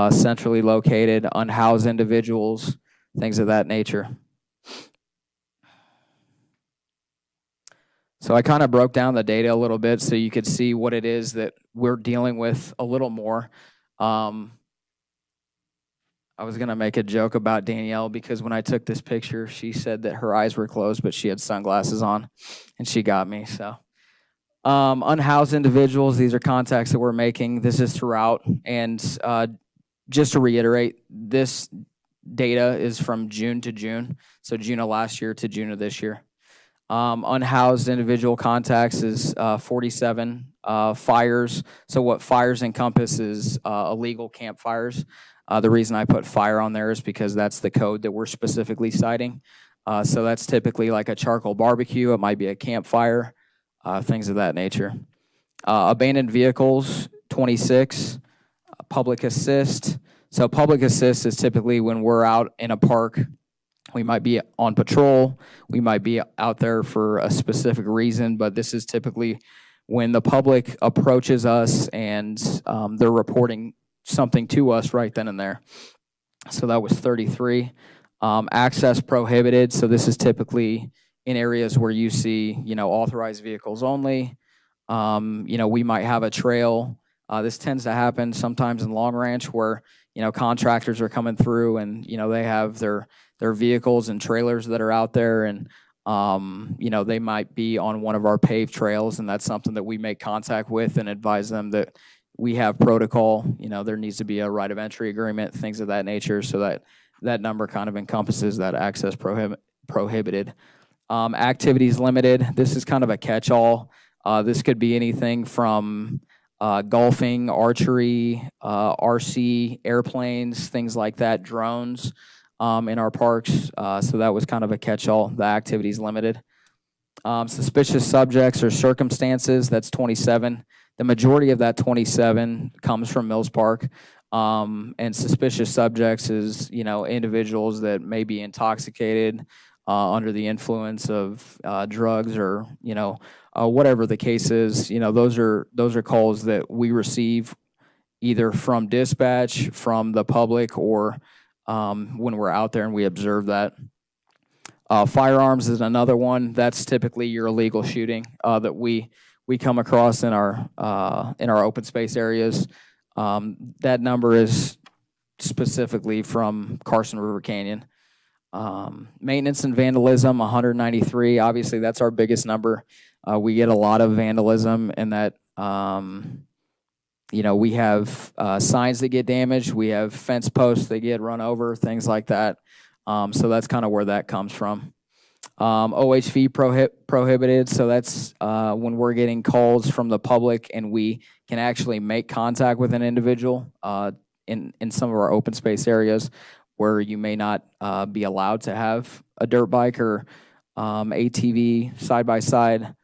centrally located, unhoused individuals, things of that nature. So I kind of broke down the data a little bit so you could see what it is that we're dealing with a little more. I was going to make a joke about Danielle because when I took this picture, she said that her eyes were closed, but she had sunglasses on, and she got me. So unhoused individuals, these are contacts that we're making. This is throughout. And just to reiterate, this data is from June to June. So June of last year to June of this year. Unhoused individual contacts is 47. Fires, so what fires encompass is illegal campfires. The reason I put fire on there is because that's the code that we're specifically citing. So that's typically like a charcoal barbecue. It might be a campfire, things of that nature. Abandoned vehicles, 26. Public assist. So public assist is typically when we're out in a park. We might be on patrol. We might be out there for a specific reason, but this is typically when the public approaches us and they're reporting something to us right then and there. So that was 33. Access prohibited. So this is typically in areas where you see, authorized vehicles only. We might have a trail. This tends to happen sometimes in Long Ranch where, contractors are coming through and, they have their vehicles and trailers that are out there and, they might be on one of our paved trails, and that's something that we make contact with and advise them that we have protocol. There needs to be a right of entry agreement, things of that nature, so that number kind of encompasses that access prohibited. Activities limited. This is kind of a catch-all. This could be anything from golfing, archery, RC, airplanes, things like that, drones in our parks. So that was kind of a catch-all. The activities limited. Suspicious subjects or circumstances, that's 27. The majority of that 27 comes from Mills Park. And suspicious subjects is, individuals that may be intoxicated, under the influence of drugs or, whatever the case is. Those are calls that we receive either from dispatch, from the public, or when we're out there and we observe that. Firearms is another one. That's typically your illegal shooting that we come across in our open space areas. That number is specifically from Carson River Canyon. Maintenance and vandalism, 193. Obviously, that's our biggest number. We get a lot of vandalism in that, we have signs that get damaged. We have fence posts that get run over, things like that. So that's kind of where that comes from. OHV prohibited. So that's when we're getting calls from the public and we can actually make contact with an individual in some of our open space areas where you may not be allowed to have a dirt bike or ATV side by side,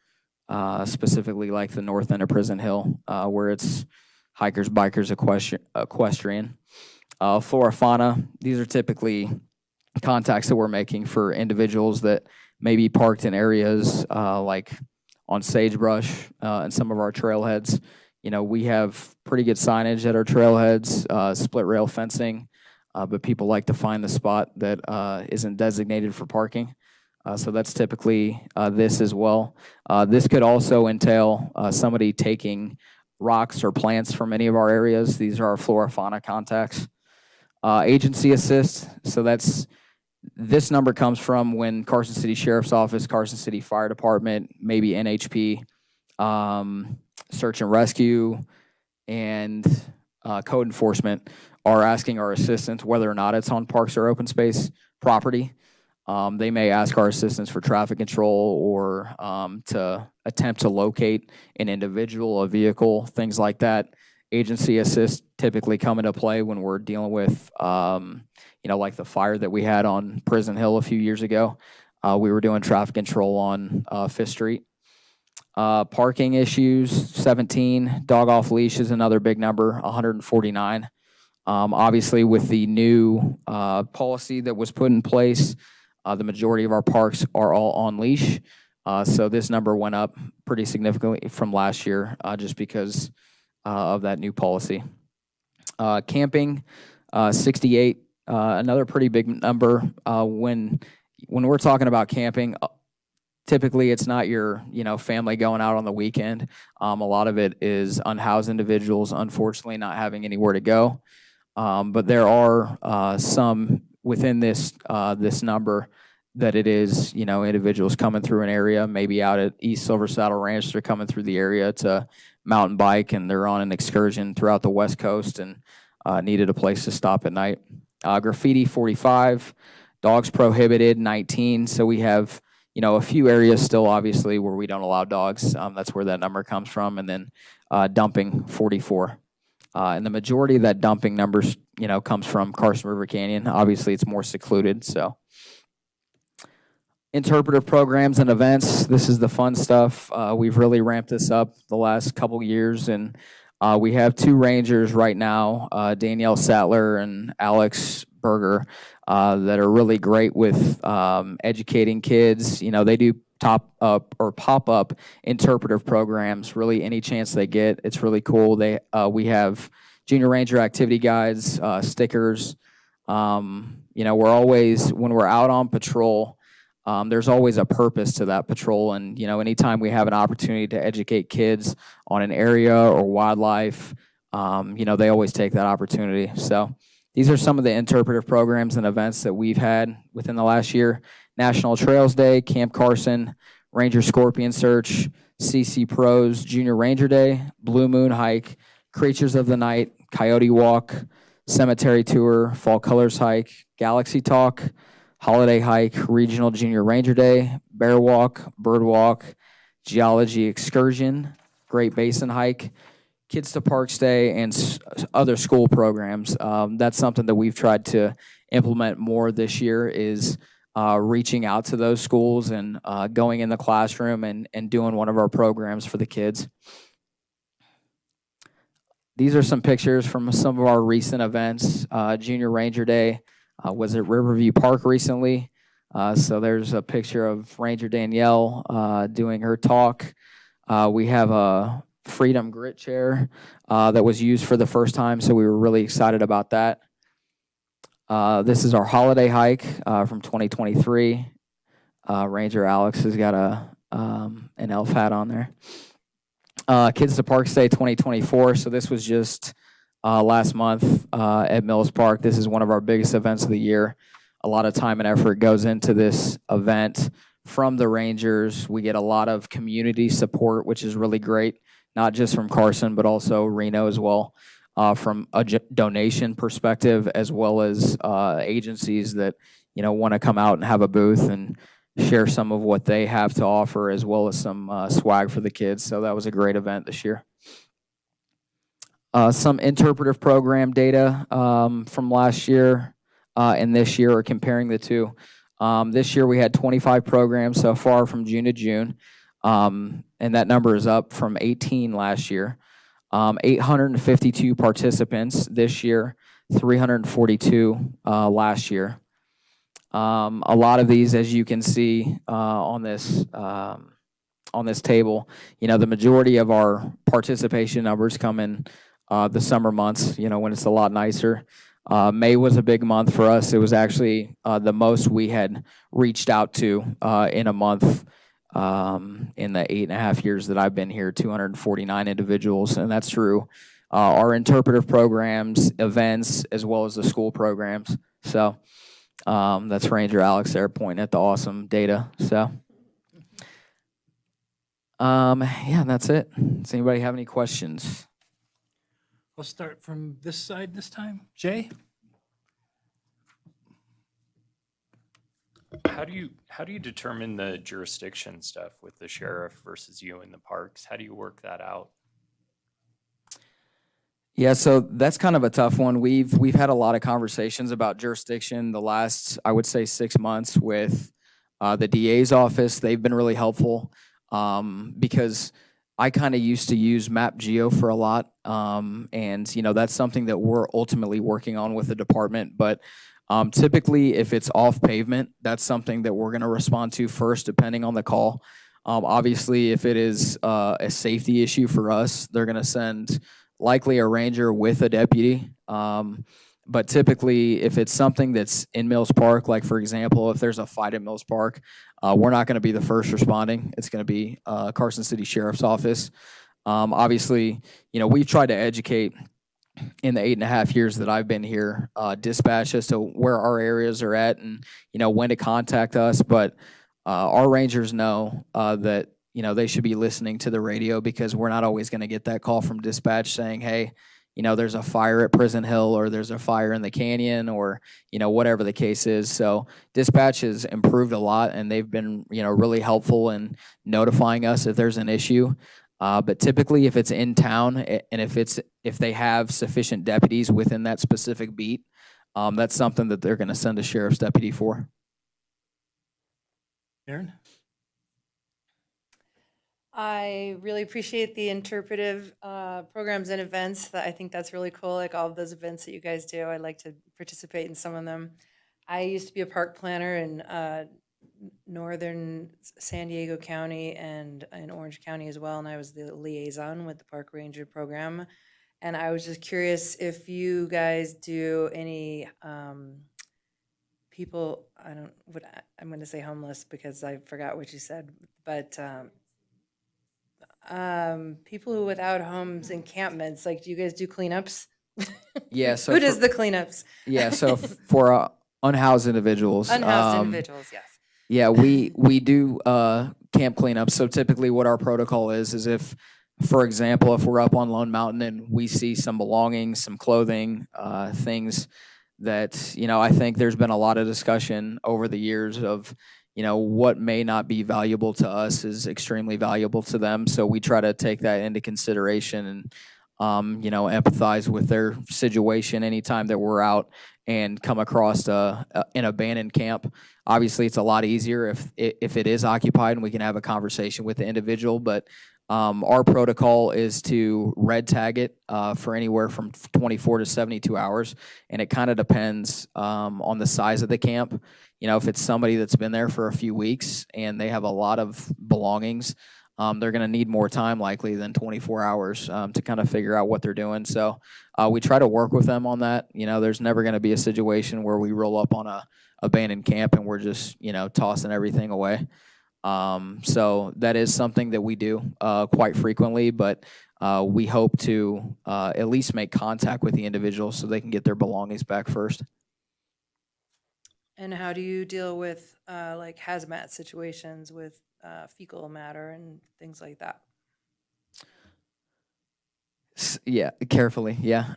specifically like the north end of Prison Hill, where it's hikers, bikers, equestrian. Flora fauna, these are typically contacts that we're making for individuals that may be parked in areas like on sagebrush and some of our trailheads. We have pretty good signage at our trailheads, split rail fencing, but people like to find the spot that isn't designated for parking. So that's typically this as well. This could also entail somebody taking rocks or plants from any of our areas. These are our flora fauna contacts. Agency assist, so this number comes from when Carson City Sheriff's Office, Carson City Fire Department, maybe NHP, search and rescue, and code enforcement are asking our assistance whether or not it's on parks or open space property. They may ask our assistance for traffic control or to attempt to locate an individual, a vehicle, things like that. Agency assist typically come into play when we're dealing with, like the fire that we had on Prison Hill a few years ago. We were doing traffic control on 5th Street. Parking issues, 17. Dog off leash is another big number, 149. Obviously, with the new policy that was put in place, the majority of our parks are all on leash. So this number went up pretty significantly from last year just because of that new policy. Camping, 68, another pretty big number. When we're talking about camping, typically it's not your family going out on the weekend. A lot of it is unhoused individuals, unfortunately not having anywhere to go. But there are some within this number that it is, individuals coming through an area, maybe out at East Silver Saddle Ranch, they're coming through the area to mountain bike and they're on an excursion throughout the West Coast and needed a place to stop at night. Graffiti, 45, dogs prohibited, 19. So we have, a few areas still obviously where we don't allow dogs. That's where that number comes from. And then dumping, 44. And the majority of that dumping numbers, comes from Carson River Canyon. Obviously, it's more secluded, so. Interpretive programs and events, this is the fun stuff. We've really ramped this up the last couple years, and we have 2 rangers right now, Danielle Sattler and Alex Berger, that are really great with educating kids. They do pop-up interpretive programs, really any chance they get. It's really cool. We have Junior Ranger activity guides, stickers. We're always, when we're out on patrol, there's always a purpose to that patrol. And, anytime we have an opportunity to educate kids on an area or wildlife, they always take that opportunity. So these are some of the interpretive programs and events that we've had within the last year. National Trails Day, Camp Carson, Ranger Scorpion Search, CC Pros, Junior Ranger Day, Blue Moon Hike, Creatures of the Night, Coyote Walk, Cemetery Tour, Fall Colors Hike, Galaxy Talk, Holiday Hike, Regional Junior Ranger Day, Bear Walk, Bird Walk, Geology Excursion, Great Basin Hike, Kids to Parks Day, and other school programs. That's something that we've tried to implement more this year is reaching out to those schools and going in the classroom and doing one of our programs for the kids. these are some pictures from some of our recent events. Junior Ranger Day was at Riverview Park recently. So there's a picture of Ranger Danielle doing her talk. We have a Freedom Grit chair that was used for the first time, so we were really excited about that. This is our holiday hike from 2023. Ranger Alex has got an elf hat on there. Kids to Parks Day 2024. So this was just last month at Mills Park. This is one of our biggest events of the year. A lot of time and effort goes into this event from the Rangers. We get a lot of community support, which is really great, not just from Carson, but also Reno as well, from a donation perspective, as well as agencies that, want to come out and have a booth and share some of what they have to offer, as well as some swag for the kids. So that was a great event this year. Some interpretive program data from last year and this year, or comparing the two. This year we had 25 programs so far from June to June, and that number is up from 18 last year. 852 participants this year, 342 last year. A lot of these, as you can see on this table, the majority of our participation numbers come in the summer months, when it's a lot nicer. May was a big month for us. It was actually the most we had reached out to in a month in the 8.5 years that I've been here, 249 individuals, and that's through our interpretive programs, events, as well as the school programs. So that's Ranger Alex there pointing at the awesome data. So yeah, that's it. Does anybody have any questions? I'll start from this side this time. Jay? How do you determine the jurisdiction stuff with the sheriff versus you in the parks? How do you work that out? Yeah, so that's kind of a tough one. We've had a lot of conversations about jurisdiction the last, I would say, 6 months with the DA's office. They've been really helpful because I kind of used to use MapGeo for a lot, and that's something that we're ultimately working on with the department. But typically, if it's off pavement, that's something that we're going to respond to first, depending on the call. Obviously, if it is a safety issue for us, they're going to send likely a ranger with a deputy. But typically, if it's something that's in Mills Park, like for example, if there's a fight at Mills Park, we're not going to be the first responding. It's going to be Carson City Sheriff's Office. Obviously, we've tried to educate in the 8.5 years that I've been here, dispatch as to where our areas are at and, when to contact us. But our rangers know that, they should be listening to the radio, because we're not always going to get that call from dispatch saying, hey, there's a fire at Prison Hill, or there's a fire in the canyon, or, whatever the case is. So dispatch has improved a lot, and they've been, really helpful in notifying us if there's an issue. But typically, if it's in town and if they have sufficient deputies within that specific beat, that's something that they're going to send a sheriff's deputy for. Aaron? I really appreciate the interpretive programs and events. I think that's really cool, like all of those events that you guys do. I'd like to participate in some of them. I used to be a park planner in northern San Diego County and in Orange County as well, and I was the liaison with the Park Ranger program. And I was just curious if you guys do any people, I'm going to say homeless because I forgot what you said, but people who without homes, encampments, like do you guys do cleanups? Yeah. So who does the cleanups? Yeah. So for unhoused individuals. Unhoused individuals, yes. Yeah, we do camp cleanups. So typically what our protocol is if, for example, if we're up on Lone Mountain and we see some belongings, some clothing, things that, I think there's been a lot of discussion over the years of, what may not be valuable to us is extremely valuable to them. So we try to take that into consideration and, empathize with their situation anytime that we're out and come across an abandoned camp. Obviously, it's a lot easier if it is occupied and we can have a conversation with the individual. But Our protocol is to red tag it for anywhere from 24 to 72 hours, and it kind of depends on the size of the camp. You know, if it's somebody that's been there for a few weeks and they have a lot of belongings, they're going to need more time likely than 24 hours to kind of figure out what they're doing. So we try to work with them on that. You know, there's never going to be a situation where we roll up on a abandoned camp and we're just, you know, tossing everything away. So that is something that we do quite frequently, but we hope to at least make contact with the individual so they can get their belongings back first. And how do you deal with like hazmat situations with fecal matter and things like that? Yeah, carefully. Yeah.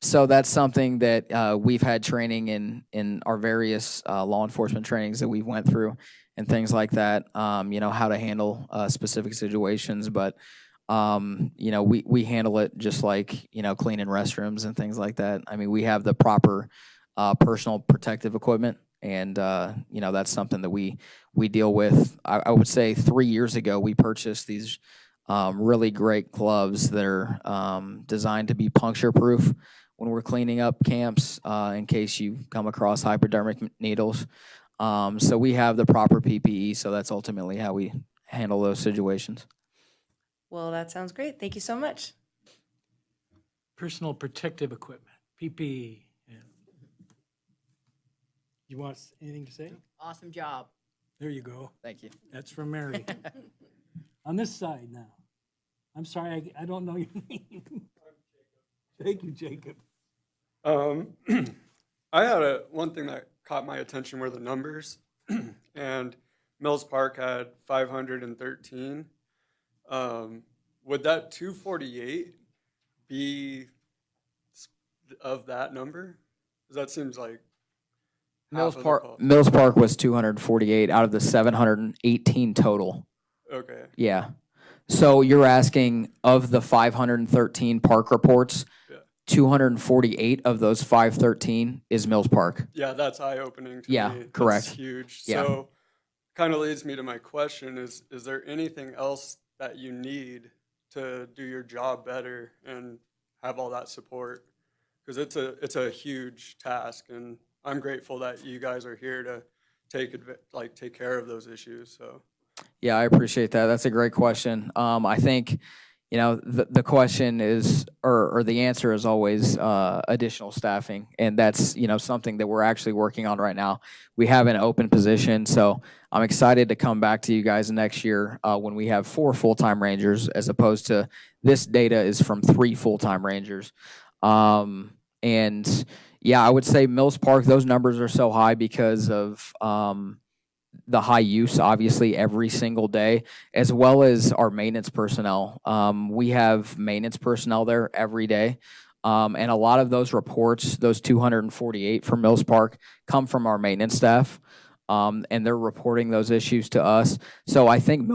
So that's something that we've had training in our various law enforcement trainings that we went through and things like that. You know, how to handle specific situations, but you know, we handle it just like, you know, cleaning restrooms and things like that. I mean, we have the proper personal protective equipment, and you know, that's something that we deal with. I would say 3 years ago we purchased these really great gloves that are designed to be puncture proof when we're cleaning up camps in case you come across hypodermic needles. So we have the proper PPE, so that's ultimately how we handle those situations. Well, that sounds great. Thank you so much. Personal protective equipment, PPE. Yeah. You want anything to say? Awesome job. There you go. Thank you. That's from Mary. On this side now. I'm sorry, I don't know your name. Thank you, Jacob. I had one thing that caught my attention were the numbers, and Mills Park had 513. Would that 248 be of that number? 'Cause that seems like half of the call. Mills Park was 248 out of the 718 total. Okay. Yeah. So you're asking of the 513 park reports, Yeah. 248 of those 513 is Mills Park. Yeah, that's eye-opening to Yeah, me. That's correct. huge. Yeah. So kind of leads me to my question is there anything else that you need to do your job better and have all that support? Because it's a huge task, and I'm grateful that you guys are here to take care of those issues. So Yeah, I appreciate that. That's a great question. I think, you know, the question is, or the answer is always additional staffing. And that's, you know, something that we're actually working on right now. We have an open position. So I'm excited to come back to you guys next year when we have 4 full-time rangers, as opposed to this data is from 3 full-time rangers. And yeah, I would say Mills Park, those numbers are so high because of the high use, obviously, every single day, as well as our maintenance personnel. We have maintenance personnel there every day. And a lot of those reports, those 248 from Mills Park, come from our maintenance staff. And they're reporting those issues to us. So I think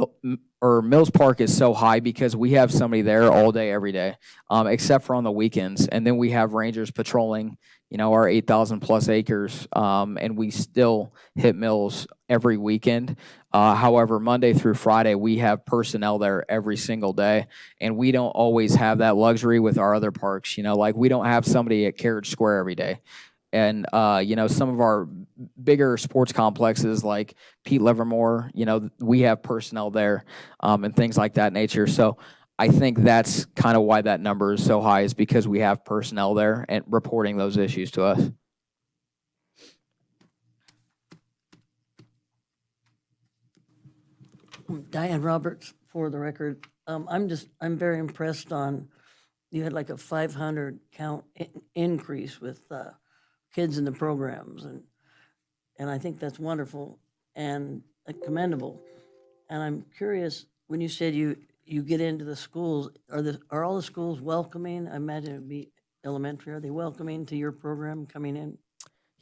Mills Park is so high because we have somebody there all day, every day, except for on the weekends. And then we have rangers patrolling, you know, our 8,000 plus acres, and we still hit mills every weekend. However, Monday through Friday, we have personnel there every single day, and we don't always have that luxury with our other parks. You know, like we don't have somebody at Carriage Square every day. And, you know, some of our bigger sports complexes like Pete Livermore, you know, we have personnel there and things like that nature. So I think that's kind of why that number is so high, is because we have personnel there and reporting those issues to us. Diane Roberts, for the record. I'm very impressed on, you had like a 500 count increase with kids in the programs, and I think that's wonderful and commendable. And I'm curious, when you said you get into the schools, are all the schools welcoming? I imagine it'd be elementary. Are they welcoming to your program coming in?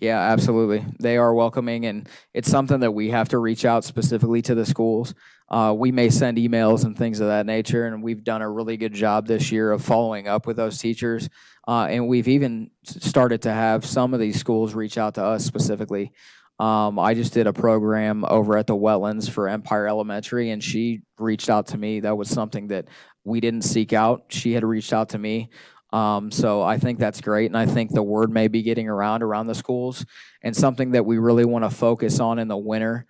Yeah, absolutely. They are welcoming, and it's something that we have to reach out specifically to the schools. We may send emails and things of that nature, and we've done a really good job this year of following up with those teachers. And we've even started to have some of these schools reach out to us specifically. I just did a program over at the wetlands for Empire Elementary, and she reached out to me. That was something that we didn't seek out. She had reached out to me. So I think that's great, and I think the word may be getting around the schools, and something that we really want to focus on in the winter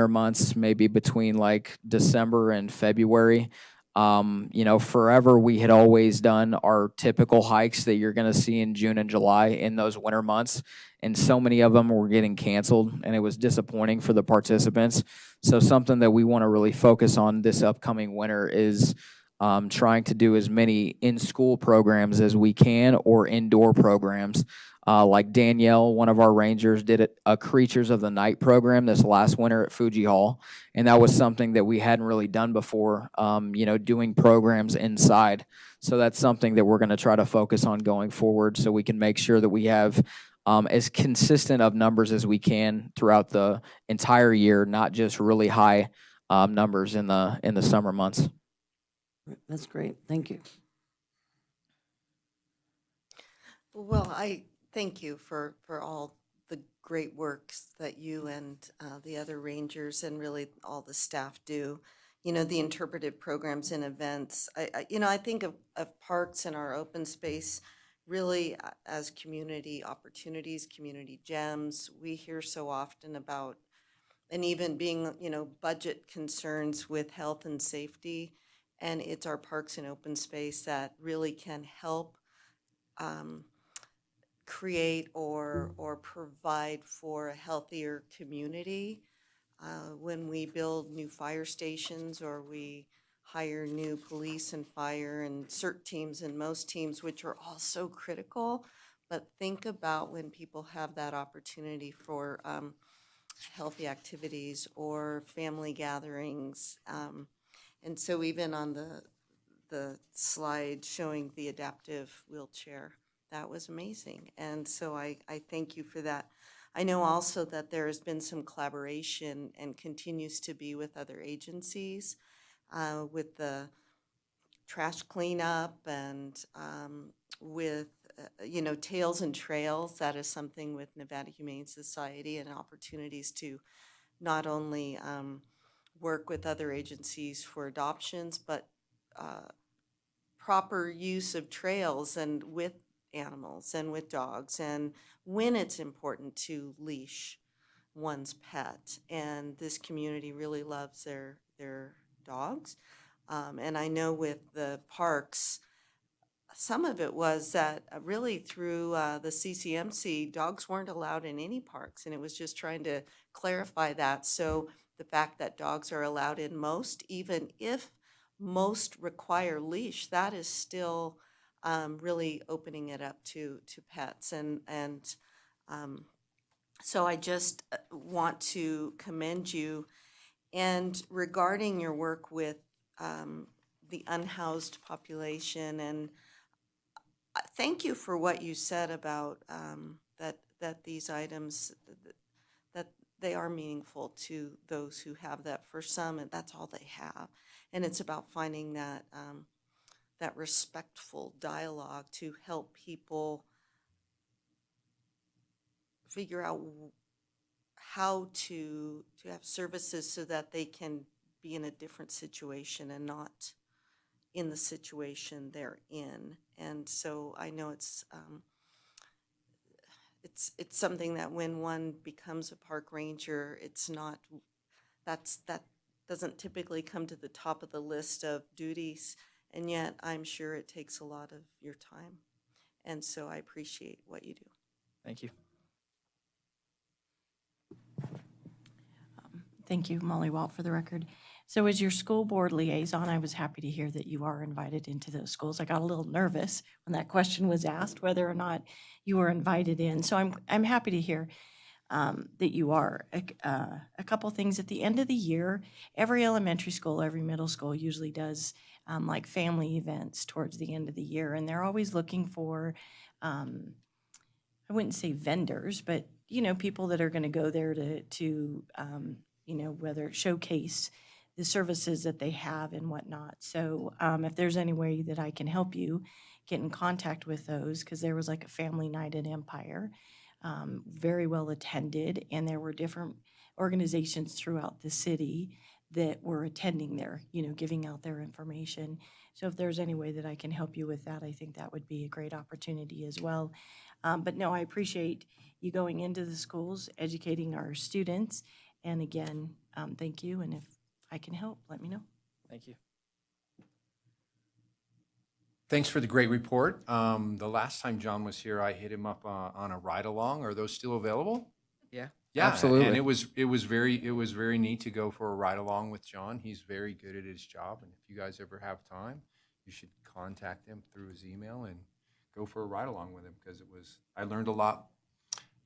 months, maybe between like December and February. Forever we had always done our typical hikes that you're going to see in June and July in those winter months. And so many of them were getting canceled, and it was disappointing for the participants. So something that we want to really focus on this upcoming winter is trying to do as many in-school programs as we can, or indoor programs. Like Danielle, one of our rangers, did a Creatures of the Night program this last winter at Fuji Hall, and that was something that we hadn't really done before, doing programs inside. So that's something that we're going to try to focus on going forward, so we can make sure that we have as consistent of numbers as we can throughout the entire year, not just really high numbers in the summer months. That's great. Thank you. Well, I thank you for all the great works that you and the other rangers and really all the staff do. The interpretive programs and events. I think of parks and our open space really as community opportunities, community gems. We hear so often about, and even being, budget concerns with health and safety. And it's our parks and open space that really can help create or provide for a healthier community. When we build new fire stations, or we hire new police and fire and CERT teams and most teams, which are all so critical. But think about when people have that opportunity for healthy activities or family gatherings. And so even on the slide showing the adaptive wheelchair, that was amazing. And so I thank you for that. I know also that there has been some collaboration and continues to be with other agencies, with the trash cleanup and with, Tails and Trails. That is something with Nevada Humane Society, and opportunities to not only work with other agencies for adoptions, but proper use of trails and with animals and with dogs, and when it's important to leash one's pet. And this community really loves their dogs. And I know with the parks, some of it was that really through the CCMC, dogs weren't allowed in any parks, and it was just trying to clarify that. So the fact that dogs are allowed in most, even if most require leash, that is still really opening it up to pets. And so I just want to commend you. And regarding your work with the unhoused population, and thank you for what you said about that these items, that they are meaningful to those who have that. For some, and that's all they have. And it's about finding that that respectful dialogue to help people figure out how to have services so that they can be in a different situation and not in the situation they're in. And so I know it's something that when one becomes a park ranger, it's not, that doesn't typically come to the top of the list of duties, and yet I'm sure it takes a lot of your time. And so I appreciate what you do. Thank you. Thank you, Molly Walt, for the record. So as your school board liaison, I was happy to hear that you are invited into those schools. I got a little nervous when that question was asked, whether or not you were invited in. So I'm happy to hear that you are. A couple things at the end of the year, every elementary school, every middle school usually does like family events towards the end of the year, and they're always looking for, I wouldn't say vendors, but people that are going to go there to whether showcase the services that they have and whatnot. So if there's any way that I can help you get in contact with those, because there was like a family night at Empire. very well attended, and there were different organizations throughout the city that were attending there, giving out their information. So if there's any way that I can help you with that, I think that would be a great opportunity as well. But no, I appreciate you going into the schools, educating our students. And again, thank you. And if I can help, let me know. Thank you. Thanks for the great report. The last time John was here, I hit him up on a ride-along. Are those still available? Yeah. Yeah, Absolutely. and it was very neat to go for a ride-along with John. He's very good at his job, and if you guys ever have time, you should contact him through his email and go for a ride-along with him, because I learned a lot.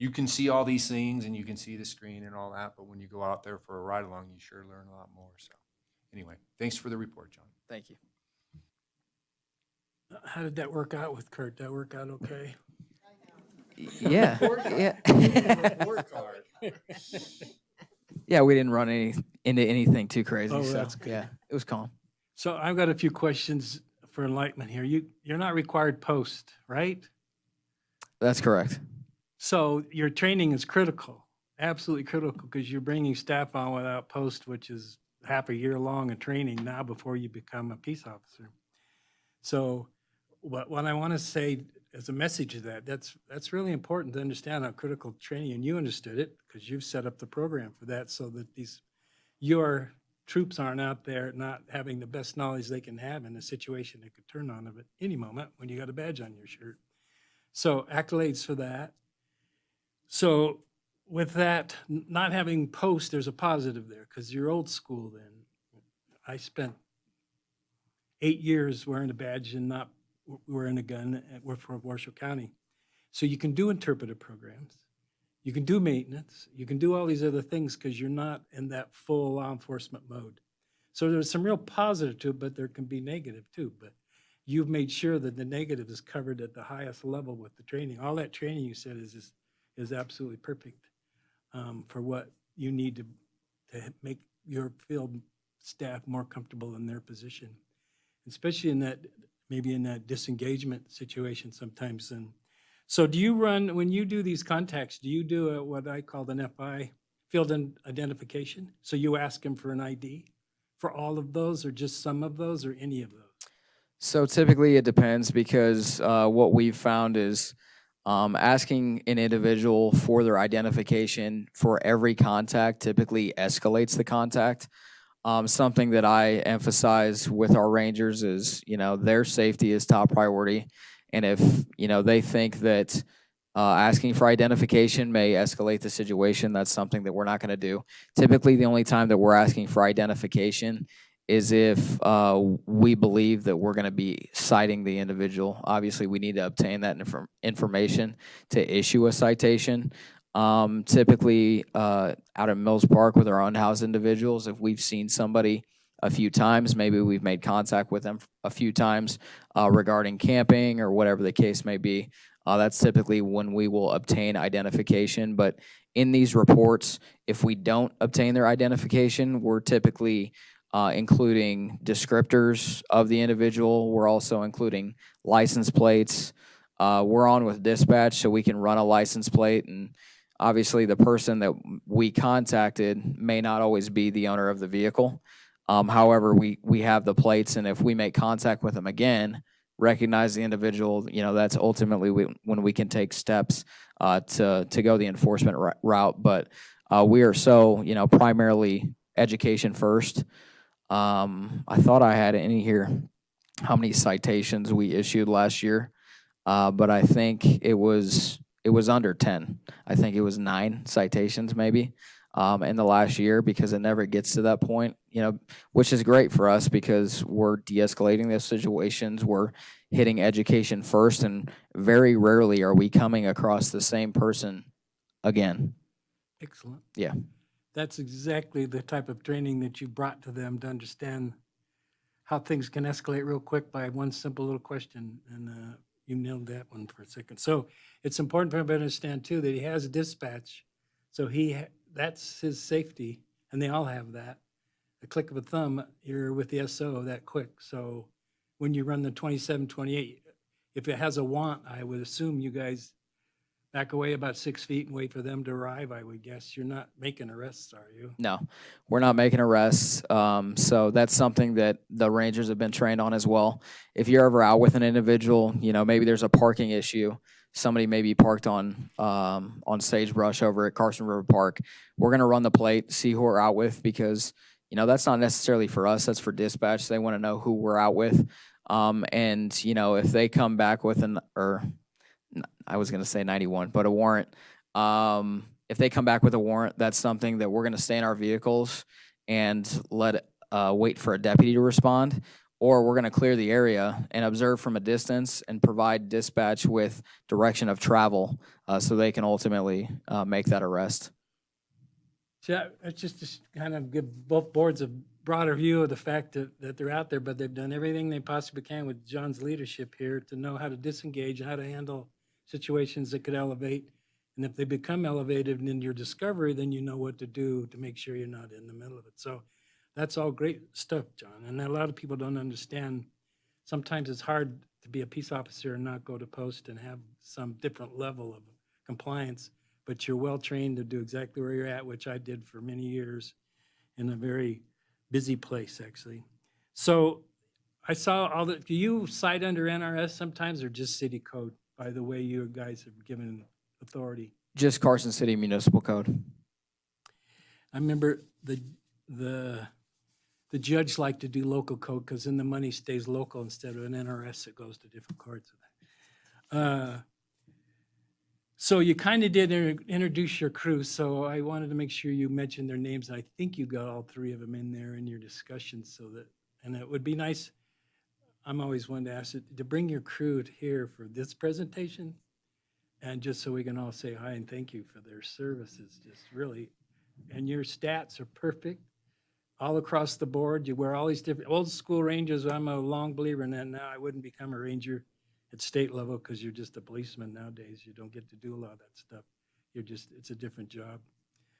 You can see all these things and you can see the screen and all that, but when you go out there for a ride-along, you sure learn a lot more. So anyway, thanks for the report, John. Thank you. How did that work out with Kurt? Did that work out okay? Yeah. Yeah, we didn't run into anything too crazy. Oh, so, that's good. Yeah, it was calm. So I've got a few questions for enlightenment here. You're not required post, right? That's correct. So your training is critical, absolutely critical, because you're bringing staff on without post, which is half a year long of training now before you become a peace officer. So what I want to say as a message of that's really important to understand how critical training, and you understood it because you've set up the program for that, so that your troops aren't out there not having the best knowledge they can have in a situation that could turn on them at any moment when you got a badge on your shirt. So accolades for that. So with that, not having post, there's a positive there, because you're old school then. I spent 8 years wearing a badge and not wearing a gun for Washoe County. So you can do interpretive programs, you can do maintenance, you can do all these other things because you're not in that full law enforcement mode. So there's some real positive to it, but there can be negative too. But you've made sure that the negative is covered at the highest level with the training. All that training you said is absolutely perfect for what you need to make your field staff more comfortable in their position, especially in that, maybe in that disengagement situation sometimes. And so do you run, when you do these contacts, do you do what I call an FI, field identification? So you ask them for an ID for all of those, or just some of those, or any of those? So typically it depends, because what we've found is asking an individual for their identification for every contact typically escalates the contact. Something that I emphasize with our Rangers is, their safety is top priority. And if, they think that asking for identification may escalate the situation, that's something that we're not going to do. Typically, the only time that we're asking for identification is if we believe that we're going to be citing the individual. Obviously, we need to obtain that information to issue a citation. Typically, out at Mills Park with our unhoused individuals, if we've seen somebody a few times, maybe we've made contact with them a few times regarding camping or whatever the case may be, that's typically when we will obtain identification. But in these reports, if we don't obtain their identification, we're typically including descriptors of the individual. We're also including license plates. We're on with dispatch, so we can run a license plate, and obviously the person that we contacted may not always be the owner of the vehicle. However, we have the plates, and if we make contact with them again, recognize the individual, that's ultimately when we can take steps to go the enforcement route. But we are so, primarily education first. I thought I had any here, how many citations we issued last year, but I think it was under 10. I think it was 9 citations maybe in the last year, because it never gets to that point, which is great for us because we're de-escalating those situations. We're hitting education first, and very rarely are we coming across the same person again. Excellent. Yeah. That's exactly the type of training that you brought to them to understand how things can escalate real quick by one simple little question. And you nailed that one for a second. So it's important for everybody to understand too that he has a dispatch. So that's his safety, and they all have that. A click of a thumb, you're with the SO that quick. So when you run the 2728, if it has a want, I would assume you guys back away about 6 feet and wait for them to arrive, I would guess. You're not making arrests, are you? No, we're not making arrests. So that's something that the Rangers have been trained on as well. If you're ever out with an individual, maybe there's a parking issue. Somebody may be parked on sagebrush over at Carson River Park. We're going to run the plate, see who we're out with, because, that's not necessarily for us. That's for dispatch. They want to know who we're out with. And, if they come back with I was going to say 91, but a warrant. If they come back with a warrant, that's something that we're going to stay in our vehicles and wait for a deputy to respond, or we're going to clear the area and observe from a distance and provide dispatch with direction of travel so they can ultimately make that arrest. So it's just to kind of give both boards a broader view of the fact that they're out there, but they've done everything they possibly can with John's leadership here to know how to disengage and how to handle situations that could elevate. And if they become elevated in your discovery, then you know what to do to make sure you're not in the middle of it. So that's all great stuff, John. And a lot of people don't understand. Sometimes it's hard to be a peace officer and not go to post and have some different level of compliance, but you're well trained to do exactly where you're at, which I did for many years in a very busy place, actually. So I saw all the, do you cite under NRS sometimes or just city code, by the way you guys have given authority? Just Carson City Municipal Code. I remember the judge liked to do local code because then the money stays local instead of an NRS that goes to different courts. So you kind of did introduce your crew, so I wanted to make sure you mentioned their names. I think you got all three of them in there in your discussion, and it would be nice, I'm always one to ask it, to bring your crew here for this presentation, and just so we can all say hi and thank you for their services, just really. And your stats are perfect, all across the board. You wear all these different, old school Rangers, I'm a long believer in that now. I wouldn't become a Ranger at state level because you're just a policeman nowadays. You don't get to do a lot of that stuff. It's a different job.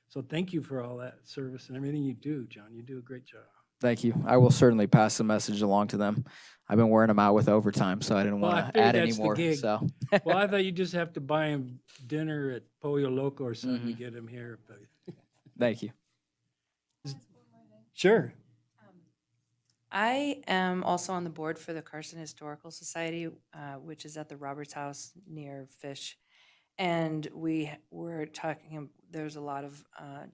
So thank you for all that service and everything you do, John. You do a great job. Thank you. I will certainly pass the message along to them. I've been wearing them out with overtime, so I didn't want to add any more. So. Well, I thought you just have to buy them dinner at Pollo Loco or something to get them here. But thank you. Sure. I am also on the board for the Carson Historical Society, which is at the Roberts House near Fish. And we were talking, there's a lot of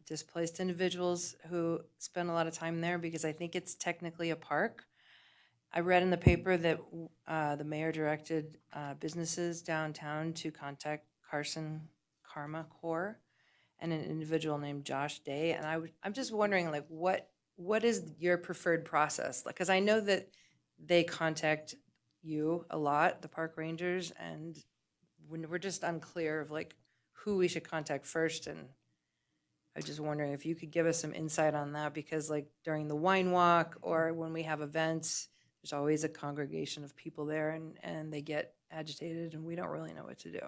displaced individuals who spend a lot of time there because I think it's technically a park. I read in the paper that the mayor directed businesses downtown to contact Carson Karma Corps and an individual named Josh Day. And I'm just wondering, like, what is your preferred process? Like, because I know that they contact you a lot, the park rangers, and when we're just unclear of like who we should contact first. And I was just wondering if you could give us some insight on that, because like during the wine walk or when we have events, there's always a congregation of people there and they get agitated and we don't really know what to do.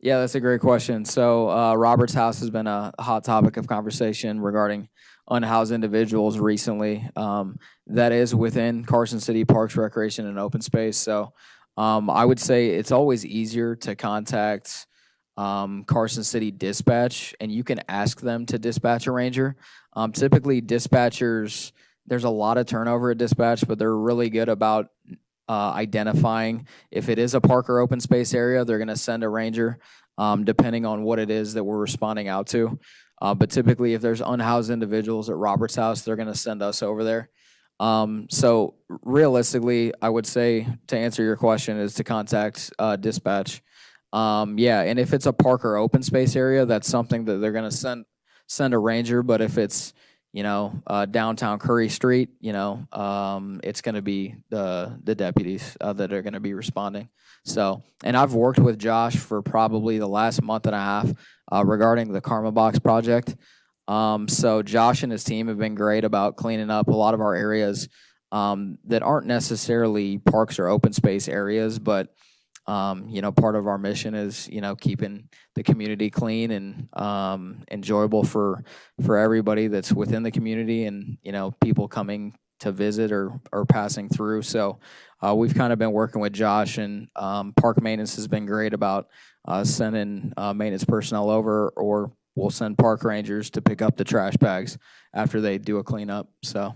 Yeah, that's a great question. So Roberts House has been a hot topic of conversation regarding unhoused individuals recently. That is within Carson City Parks, Recreation, and Open Space. So I would say it's always easier to contact Carson City Dispatch, and you can ask them to dispatch a ranger. Typically, dispatchers, there's a lot of turnover at dispatch, but they're really good about identifying if it is a park or open space area. They're going to send a ranger depending on what it is that we're responding out to. But typically, if there's unhoused individuals at Roberts House, they're going to send us over there. So realistically, I would say, to answer your question, is to contact dispatch. Yeah, and if it's a park or open space area, that's something that they're going to send a ranger. But if it's downtown Curry Street, it's going to be the deputies that are going to be responding. So, and I've worked with Josh for probably the last month and a half regarding the Karma Box project. So Josh and his team have been great about cleaning up a lot of our areas that aren't necessarily parks or open space areas, but part of our mission is, keeping the community clean and enjoyable for everybody that's within the community and, people coming to visit or passing through. So we've kind of been working with Josh, and park maintenance has been great about sending maintenance personnel over, or we'll send park rangers to pick up the trash bags after they do a cleanup. So.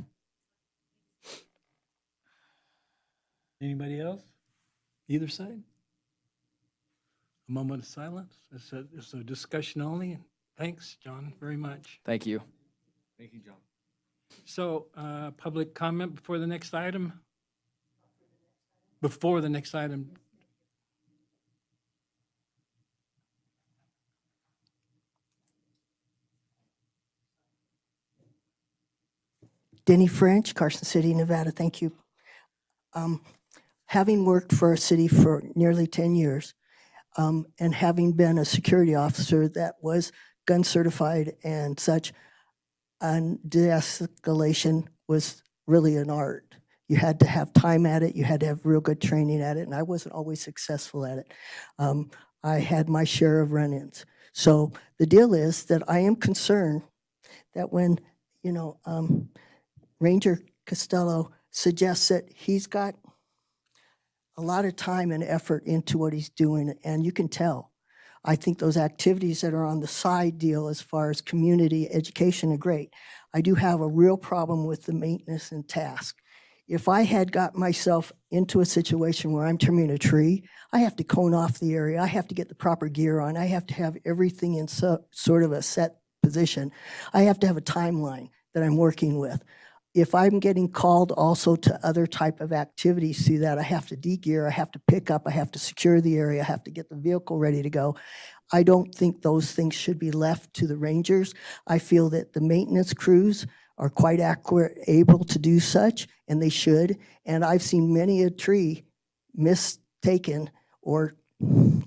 Anybody else? Either side? A moment of silence. It's a discussion only. Thanks, John, very much. Thank you. Thank you, John. So, public comment before the next item? Before the next item. Denny French, Carson City, Nevada. Thank you. Having worked for a city for nearly 10 years, and having been a security officer that was gun certified and such, and de-escalation was really an art. You had to have time at it. You had to have real good training at it, and I wasn't always successful at it. I had my share of run-ins. So the deal is that I am concerned that when, Ranger Costello suggests that he's got a lot of time and effort into what he's doing, and you can tell. I think those activities that are on the side deal as far as community education are great. I do have a real problem with the maintenance and task. If I had got myself into a situation where I'm trimming a tree, I have to cone off the area, I have to get the proper gear on, I have to have everything in sort of a set position. I have to have a timeline that I'm working with. If I'm getting called also to other type of activities through that, I have to de-gear, I have to pick up, I have to secure the area, I have to get the vehicle ready to go. I don't think those things should be left to the rangers. I feel that the maintenance crews are quite able to do such, and they should. And I've seen many a tree mistaken or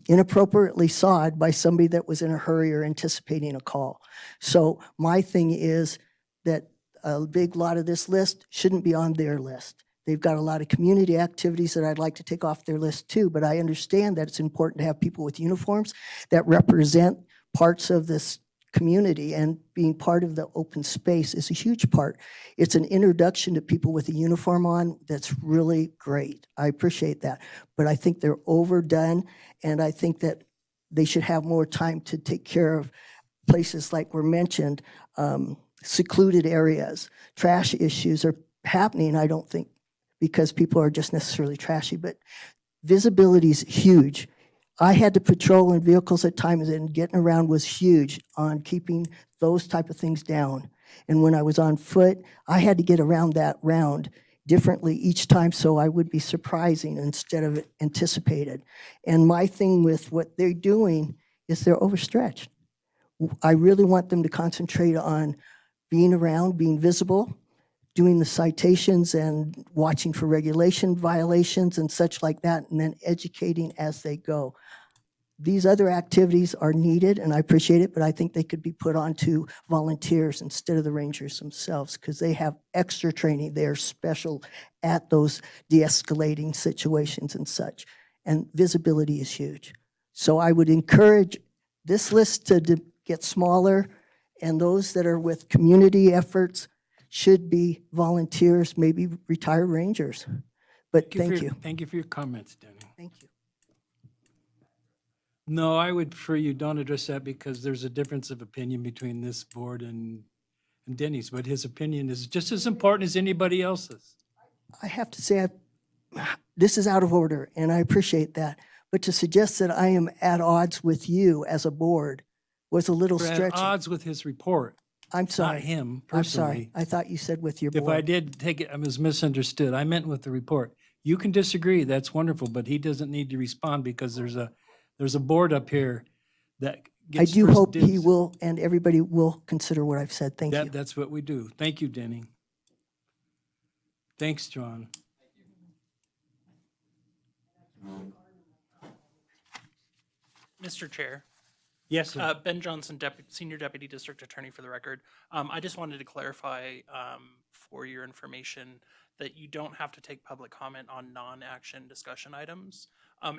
inappropriately sawed by somebody that was in a hurry or anticipating a call. So my thing is that a big lot of this list shouldn't be on their list. They've got a lot of community activities that I'd like to take off their list too, but I understand that it's important to have people with uniforms that represent parts of this community, and being part of the open space is a huge part. It's an introduction to people with a uniform on that's really great. I appreciate that, but I think they're overdone, and I think that they should have more time to take care of places like were mentioned, secluded areas. Trash issues are happening, I don't think, because people are just necessarily trashy, but visibility is huge. I had to patrol in vehicles at times, and getting around was huge on keeping those type of things down. And when I was on foot, I had to get around that round differently each time, so I would be surprising instead of anticipated. And my thing with what they're doing is they're overstretched. I really want them to concentrate on being around, being visible, doing the citations and watching for regulation violations and such like that, and then educating as they go. These other activities are needed, and I appreciate it, but I think they could be put on to volunteers instead of the rangers themselves, because they have extra training. They are special at those de-escalating situations and such, and visibility is huge. So I would encourage this list to get smaller, and those that are with community efforts should be volunteers, maybe retired rangers. But thank you. Thank you for your comments, Denny. Thank you. No, I would prefer you don't address that, because there's a difference of opinion between this board and Denny's, but his opinion is just as important as anybody else's. I have to say, this is out of order, and I appreciate that. But to suggest that I am at odds with you as a board was a little We're at stretching. odds with his report, I'm sorry. not him I'm sorry. personally. I thought you said with your board. If I did take it, I was misunderstood. I meant with the report. You can disagree, that's wonderful, but he doesn't need to respond, because there's a board up here that I gets do first hope he dibs. will, and everybody will consider what I've said. Thank you. That's what we do. Thank you, Denny. Thanks, John. Mr. Chair. Yes, sir. Ben Johnson, Senior Deputy District Attorney for the record. I just wanted to clarify for your information that you don't have to take public comment on non-action discussion items.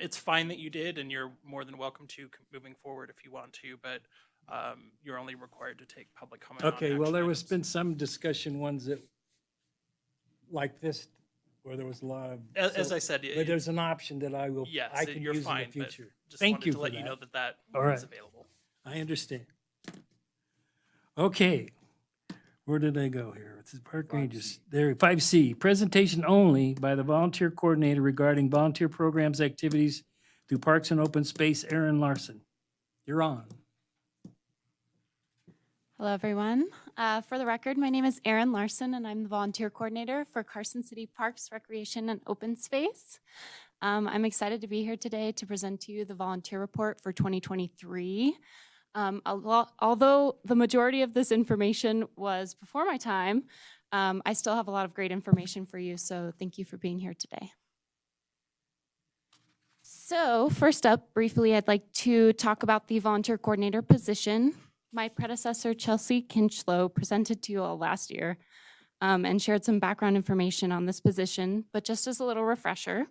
It's fine that you did, and you're more than welcome to moving forward if you want to, but you're only required to take public comment on Okay, well, action there was items. been some discussion ones that like this, where there was a lot of. As so- I said, But there's an option that I will, yes, I can you're use in fine, the but future. just Thank wanted you to for let you know that. that All is right. available. I understand. Okay. Where did I go here? This is Park Rangers. There, 5C, presentation only by the volunteer coordinator regarding volunteer programs, activities through Parks and Open Space, Aaron Larson. You're on. Hello, everyone. For the record, my name is Erin Larson, and I'm the volunteer coordinator for Carson City Parks, Recreation, and Open Space. I'm excited to be here today to present to you the volunteer report for 2023. Although the majority of this information was before my time, I still have a lot of great information for you, so thank you for being here today. So first up, briefly, I'd like to talk about the volunteer coordinator position. My predecessor, Chelsea Kinchlow, presented to you all last year and shared some background information on this position, but just as a little refresher,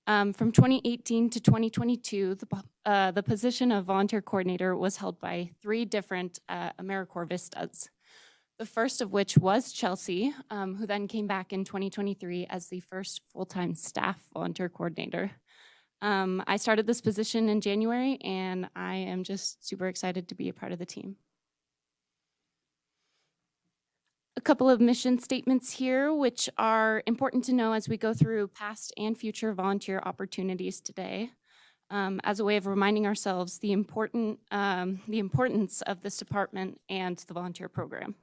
from 2018 to 2022, the position of volunteer coordinator was held by 3 different AmeriCorps Vistas. The first of which was Chelsea, who then came back in 2023 as the first full-time staff volunteer coordinator. I started this position in January, and I am just super excited to be a part of the team. A couple of mission statements here, which are important to know as we go through past and future volunteer opportunities today, as a way of reminding ourselves the importance of this department and the volunteer program.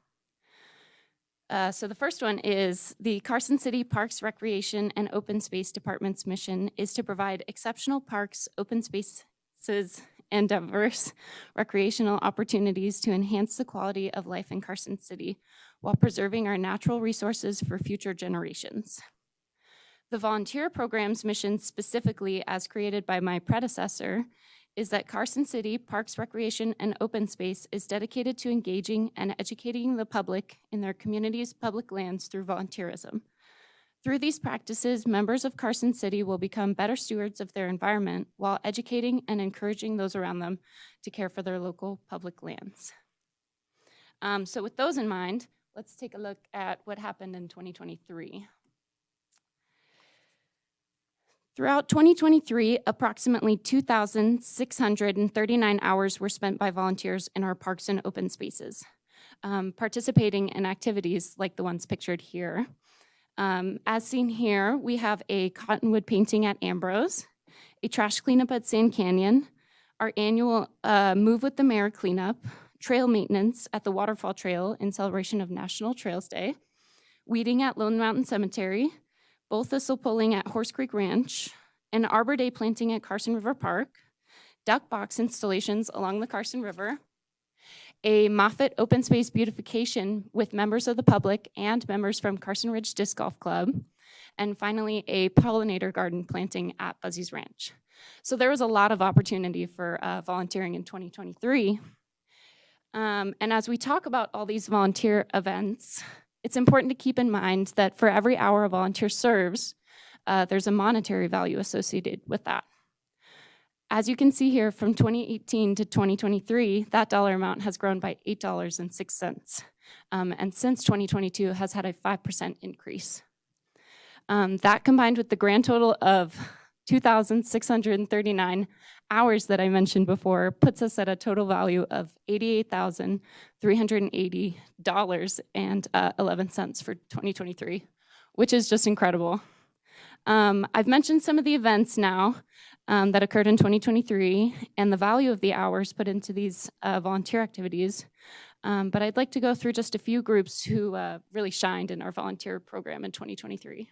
So the first one is the Carson City Parks, Recreation, and Open Space Department's mission is to provide exceptional parks, open spaces, and diverse recreational opportunities to enhance the quality of life in Carson City while preserving our natural resources for future generations. The volunteer program's mission, specifically as created by my predecessor, is that Carson City Parks, Recreation, and Open Space is dedicated to engaging and educating the public in their community's public lands through volunteerism. Through these practices, members of Carson City will become better stewards of their environment while educating and encouraging those around them to care for their local public lands. So with those in mind, let's take a look at what happened in 2023. Throughout 2023, approximately 2,639 hours were spent by volunteers in our parks and open spaces, participating in activities like the ones pictured here. As seen here, we have a cottonwood painting at Ambrose, a trash cleanup at Sand Canyon, our annual Move with the Mayor cleanup, trail maintenance at the Waterfall Trail in celebration of National Trails Day, weeding at Lone Mountain Cemetery, bull thistle pulling at Horse Creek Ranch, an Arbor Day planting at Carson River Park, duck box installations along the Carson River, a Moffett open space beautification with members of the public and members from Carson Ridge Disc Golf Club, and finally a pollinator garden planting at Buzzy's Ranch. So there was a lot of opportunity for volunteering in 2023. And as we talk about all these volunteer events, it's important to keep in mind that for every hour a volunteer serves, there's a monetary value associated with that. As you can see here, from 2018 to 2023, that dollar amount has grown by $8.06, and since 2022 has had a 5% increase. That combined with the grand total of 2,639 hours that I mentioned before puts us at a total value of $88,380.11 for 2023, which is just incredible. I've mentioned some of the events now that occurred in 2023 and the value of the hours put into these volunteer activities, but I'd like to go through just a few groups who really shined in our volunteer program in 2023.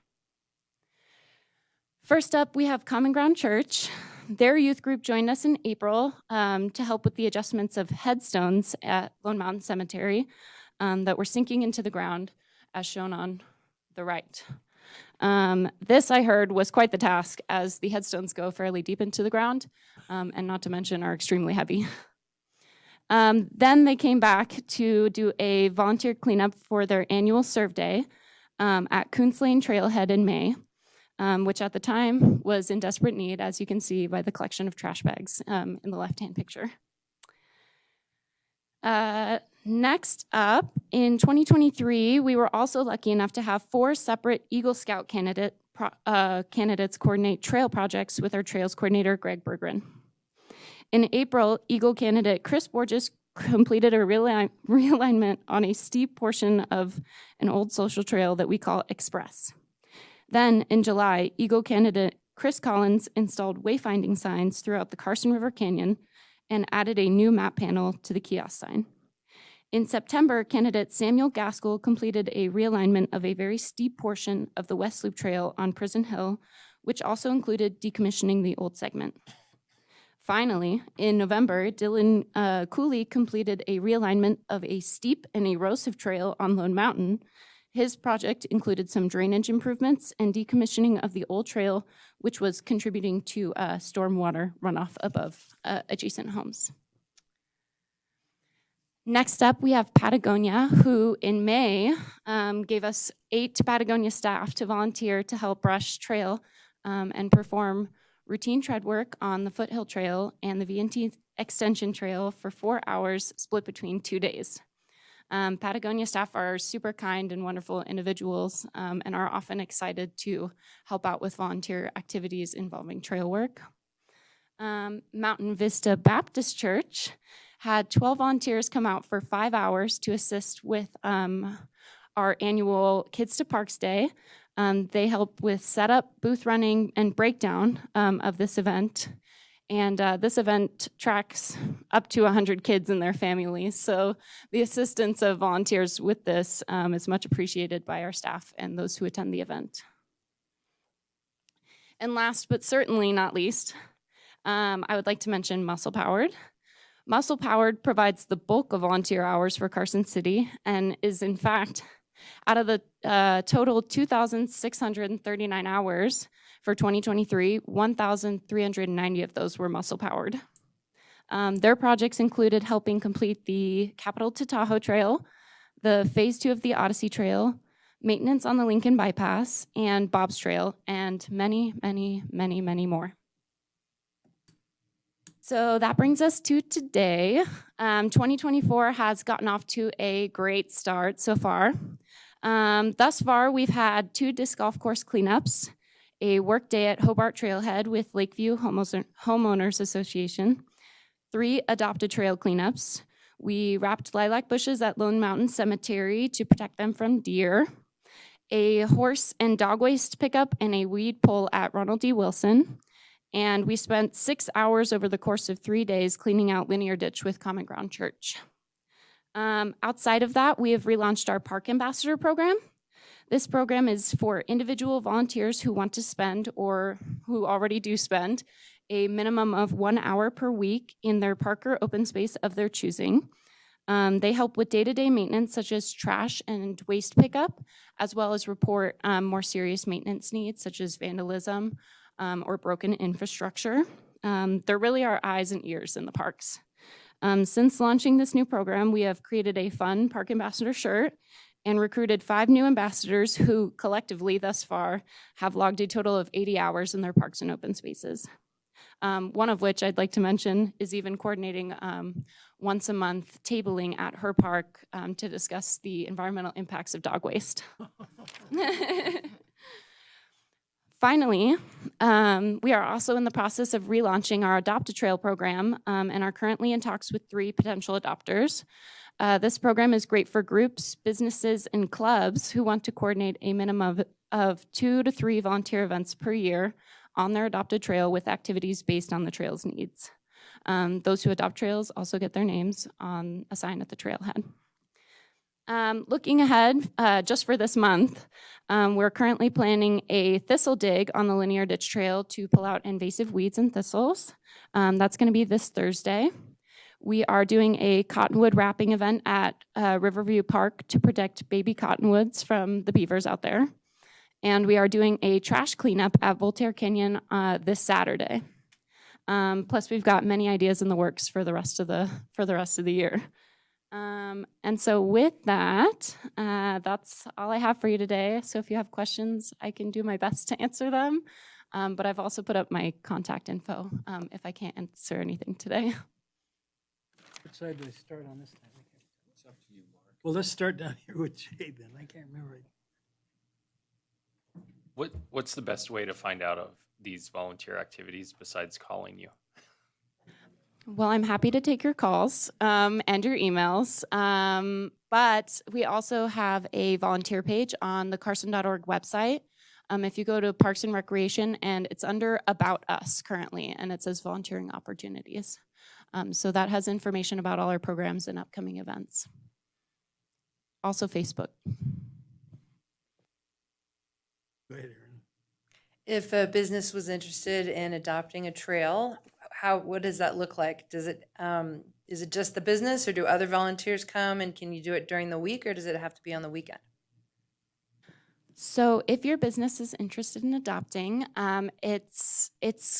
First up, we have Common Ground Church. Their youth group joined us in April to help with the adjustments of headstones at Lone Mountain Cemetery that were sinking into the ground, as shown on the right. This, I heard, was quite the task, as the headstones go fairly deep into the ground, and not to mention are extremely heavy. Then they came back to do a volunteer cleanup for their annual Serve Day at Coons Lane Trailhead in May, which at the time was in desperate need, as you can see by the collection of trash bags in the left-hand picture. Next up, in 2023, we were also lucky enough to have 4 separate Eagle Scout candidates coordinate trail projects with our Trails Coordinator, Greg Berggren. In April, Eagle candidate Chris Borges completed a realignment on a steep portion of an old social trail that we call Express. Then, in July, Eagle candidate Chris Collins installed wayfinding signs throughout the Carson River Canyon and added a new map panel to the kiosk sign. In September, candidate Samuel Gaskell completed a realignment of a very steep portion of the West Loop Trail on Prison Hill, which also included decommissioning the old segment. Finally, in November, Dylan Cooley completed a realignment of a steep and erosive trail on Lone Mountain. His project included some drainage improvements and decommissioning of the old trail, which was contributing to stormwater runoff above adjacent homes. Next up, we have Patagonia, who in May gave us 8 Patagonia staff to volunteer to help brush trail and perform routine tread work on the Foothill Trail and the V&T Extension Trail for 4 hours, split between 2 days. Patagonia staff are super kind and wonderful individuals and are often excited to help out with volunteer activities involving trail work. Mountain Vista Baptist Church had 12 volunteers come out for 5 hours to assist with our annual Kids to Parks Day. They help with setup, booth running, and breakdown of this event. And this event tracks up to 100 kids and their families. So the assistance of volunteers with this is much appreciated by our staff and those who attend the event. And last but certainly not least, I would like to mention Muscle Powered. Muscle Powered provides the bulk of volunteer hours for Carson City and is in fact, out of the total 2,639 hours for 2023, 1,390 of those were muscle powered. Their projects included helping complete the Capital to Tahoe Trail, the Phase 2 of the Odyssey Trail, maintenance on the Lincoln Bypass, and Bob's Trail, and many, many, many, many more. So that brings us to today. 2024 has gotten off to a great start so far. Thus far, we've had 2 disc golf course cleanups, a work day at Hobart Trailhead with Lakeview Homeowners Association, 3 adopted trail cleanups. We wrapped lilac bushes at Lone Mountain Cemetery to protect them from deer, a horse and dog waste pickup, and a weed pull at Ronald D. Wilson. And we spent 6 hours over the course of 3 days cleaning out Linear Ditch with Common Ground Church. Outside of that, we have relaunched our Park Ambassador program. This program is for individual volunteers who want to spend, or who already do spend, a minimum of 1 hour per week in their park or open space of their choosing. They help with day-to-day maintenance such as trash and waste pickup, as well as report more serious maintenance needs such as vandalism or broken infrastructure. They're really our eyes and ears in the parks. Since launching this new program, we have created a fun Park Ambassador shirt and recruited 5 new ambassadors who collectively thus far have logged a total of 80 hours in their parks and open spaces. One of which I'd like to mention is even coordinating once a month tabling at her park to discuss the environmental impacts of dog waste. Finally, we are also in the process of relaunching our Adopt a Trail program and are currently in talks with 3 potential adopters. This program is great for groups, businesses, and clubs who want to coordinate a minimum of 2 to 3 volunteer events per year on their adopted trail with activities based on the trail's needs. Those who adopt trails also get their names on a sign at the trailhead. Looking ahead, just for this month, we're currently planning a thistle dig on the Linear Ditch Trail to pull out invasive weeds and thistles. That's going to be this Thursday. We are doing a cottonwood wrapping event at Riverview Park to protect baby cottonwoods from the beavers out there. And we are doing a trash cleanup at Voltaire Canyon this Saturday. Plus, we've got many ideas in the works for the rest of the year. And so with that, that's all I have for you today. So if you have questions, I can do my best to answer them. But I've also put up my contact info if I can't answer anything today. Which side do I start on this time? Well, let's start down here with Jay then. I can't remember. What's the best way to find out of these volunteer activities besides calling you? Well, I'm happy to take your calls and your emails. But we also have a volunteer page on the carson.org website. If you go to Parks and Recreation, and it's under About Us currently, and it says volunteering opportunities. So that has information about all our programs and upcoming events. Also Facebook. Go ahead, Aaron. If a business was interested in adopting a trail, what does that look like? Does it, is it just the business, or do other volunteers come, and can you do it during the week, or does it have to be on the weekend? So if your business is interested in adopting, it's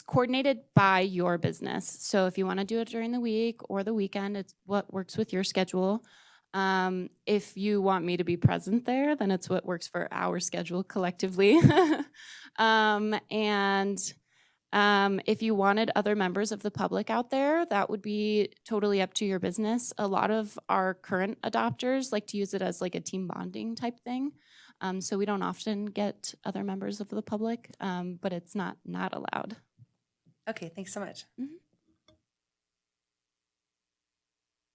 coordinated by your business. So if you want to do it during the week or the weekend, it's what works with your schedule. If you want me to be present there, then it's what works for our schedule collectively. If you wanted other members of the public out there, that would be totally up to your business. A lot of our current adopters like to use it as like a team bonding type thing. So we don't often get other members of the public, but it's not allowed. Okay, thanks so much.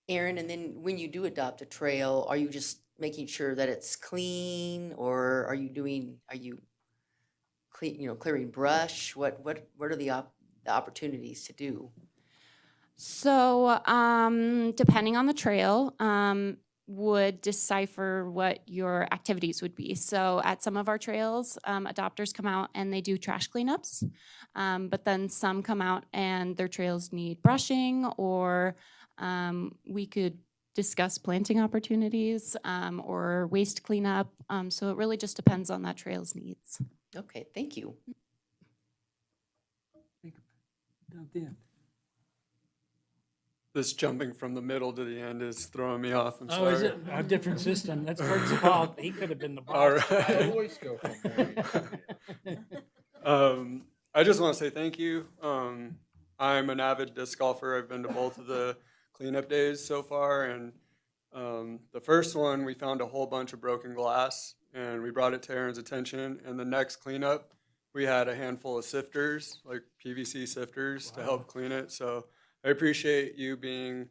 Aaron, and then when you do adopt a trail, are you just making sure that it's clean, or are you clearing brush? What are the opportunities to do? So depending on the trail, would decipher what your activities would be. So at some of our trails, adopters come out and they do trash cleanups, but then some come out and their trails need brushing, or we could discuss planting opportunities or waste cleanup. So it really just depends on that trail's needs. Okay, thank you. Down at the end. This jumping from the middle to the end is throwing me off. I'm Oh, sorry. is it a different system? That's Kurt's fault. He could have been the boss. All right. I just want to say thank you. I'm an avid disc golfer. I've been to both of the cleanup days so far, and the first one we found a whole bunch of broken glass, and we brought it to Aaron's attention. And the next cleanup, we had a handful of sifters, like PVC sifters, to help clean it. So I appreciate you being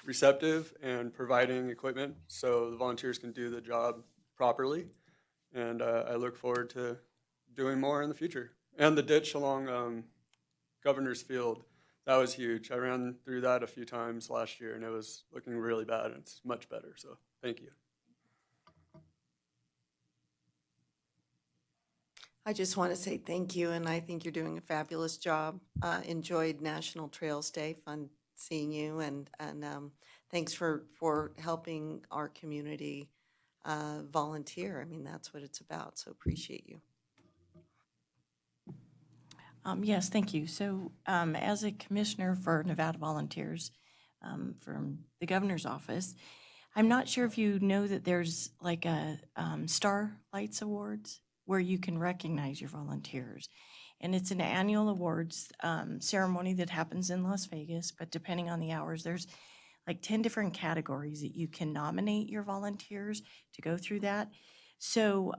receptive and providing equipment so the volunteers can do the job properly. And I look forward to doing more in the future. And the ditch along Governor's Field, that was huge. I ran through that a few times last year, and it was looking really bad, and it's much better. So thank you. I just want to say thank you, and I think you're doing a fabulous job. Enjoyed National Trails Day, fun seeing you, and thanks for helping our community volunteer. I mean, that's what it's about, so appreciate you. Yes, thank you. So as a commissioner for Nevada Volunteers from the governor's office, I'm not sure if you know that there's like a Star Lights Awards where you can recognize your volunteers. And it's an annual awards ceremony that happens in Las Vegas, but depending on the hours, there's like 10 different categories that you can nominate your volunteers to go through that. So,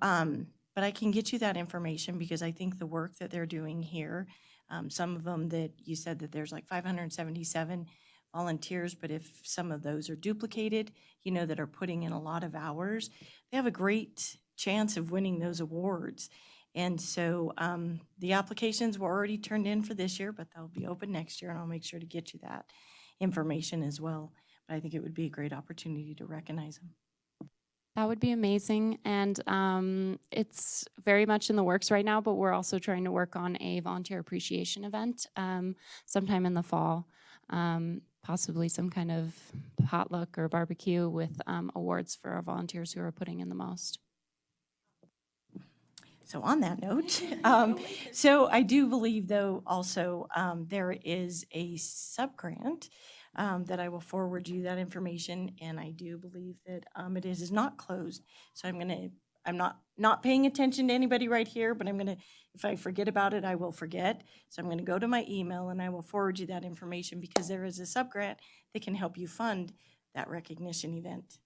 but I can get you that information because I think the work that they're doing here, some of them that you said that there's like 577 volunteers, but if some of those are duplicated, that are putting in a lot of hours, they have a great chance of winning those awards. And so the applications were already turned in for this year, but they'll be open next year, and I'll make sure to get you that information as well. But I think it would be a great opportunity to recognize them. That would be amazing. And it's very much in the works right now, but we're also trying to work on a volunteer appreciation event sometime in the fall, possibly some kind of potluck or barbecue with awards for our volunteers who are putting in the most. So on that note, so I do believe, though, also there is a sub-grant that I will forward you that information, and I do believe that it is not closed. So I'm not paying attention to anybody right here, but if I forget about it, I will forget. So I'm gonna go to my email and I will forward you that information because there is a sub-grant that can help you fund that recognition event.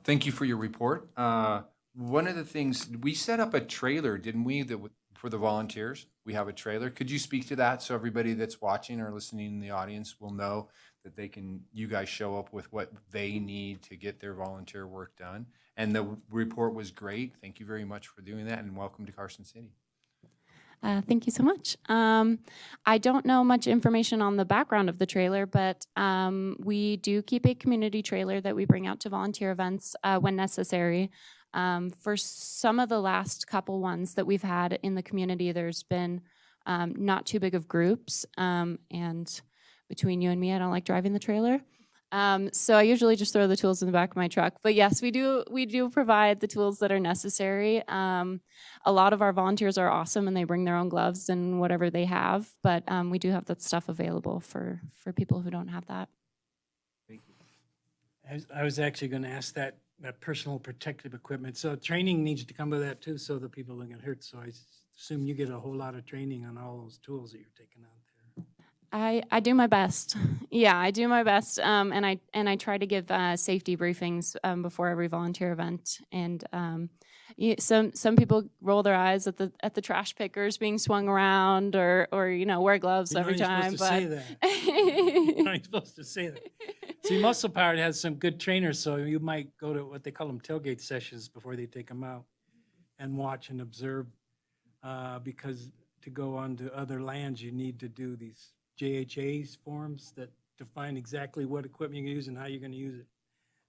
Thank you for your report. One of the things, we set up a trailer, didn't we, for the volunteers? We have a trailer. Could you speak to that so everybody that's watching or listening in the audience will know that you guys show up with what they need to get their volunteer work done? And the report was great. Thank you very much for doing that, and welcome to Carson City. Thank you so much. I don't know much information on the background of the trailer, but we do keep a community trailer that we bring out to volunteer events when necessary. For some of the last couple ones that we've had in the community, there's been not too big of groups. And between you and me, I don't like driving the trailer. So I usually just throw the tools in the back of my truck. But yes, we do provide the tools that are necessary. A lot of our volunteers are awesome and they bring their own gloves and whatever they have. But we do have that stuff available for people who don't have that. I was actually going to ask that personal protective equipment. So training needs to come with that too, so the people don't get hurt. So I assume you get a whole lot of training on all those tools that you're taking out there. I do my best. Yeah, I do my best, and I try to give safety briefings before every volunteer event. And some people roll their eyes at the trash pickers being swung around, or wear gloves every time. You're not supposed to say that. See, Muscle Power has some good trainers, so you might go to what they call them tailgate sessions before they take them out, and watch and observe, because to go on to other lands, you need to do these JHA's forms that define exactly what equipment you're going to use and how you're going to use it.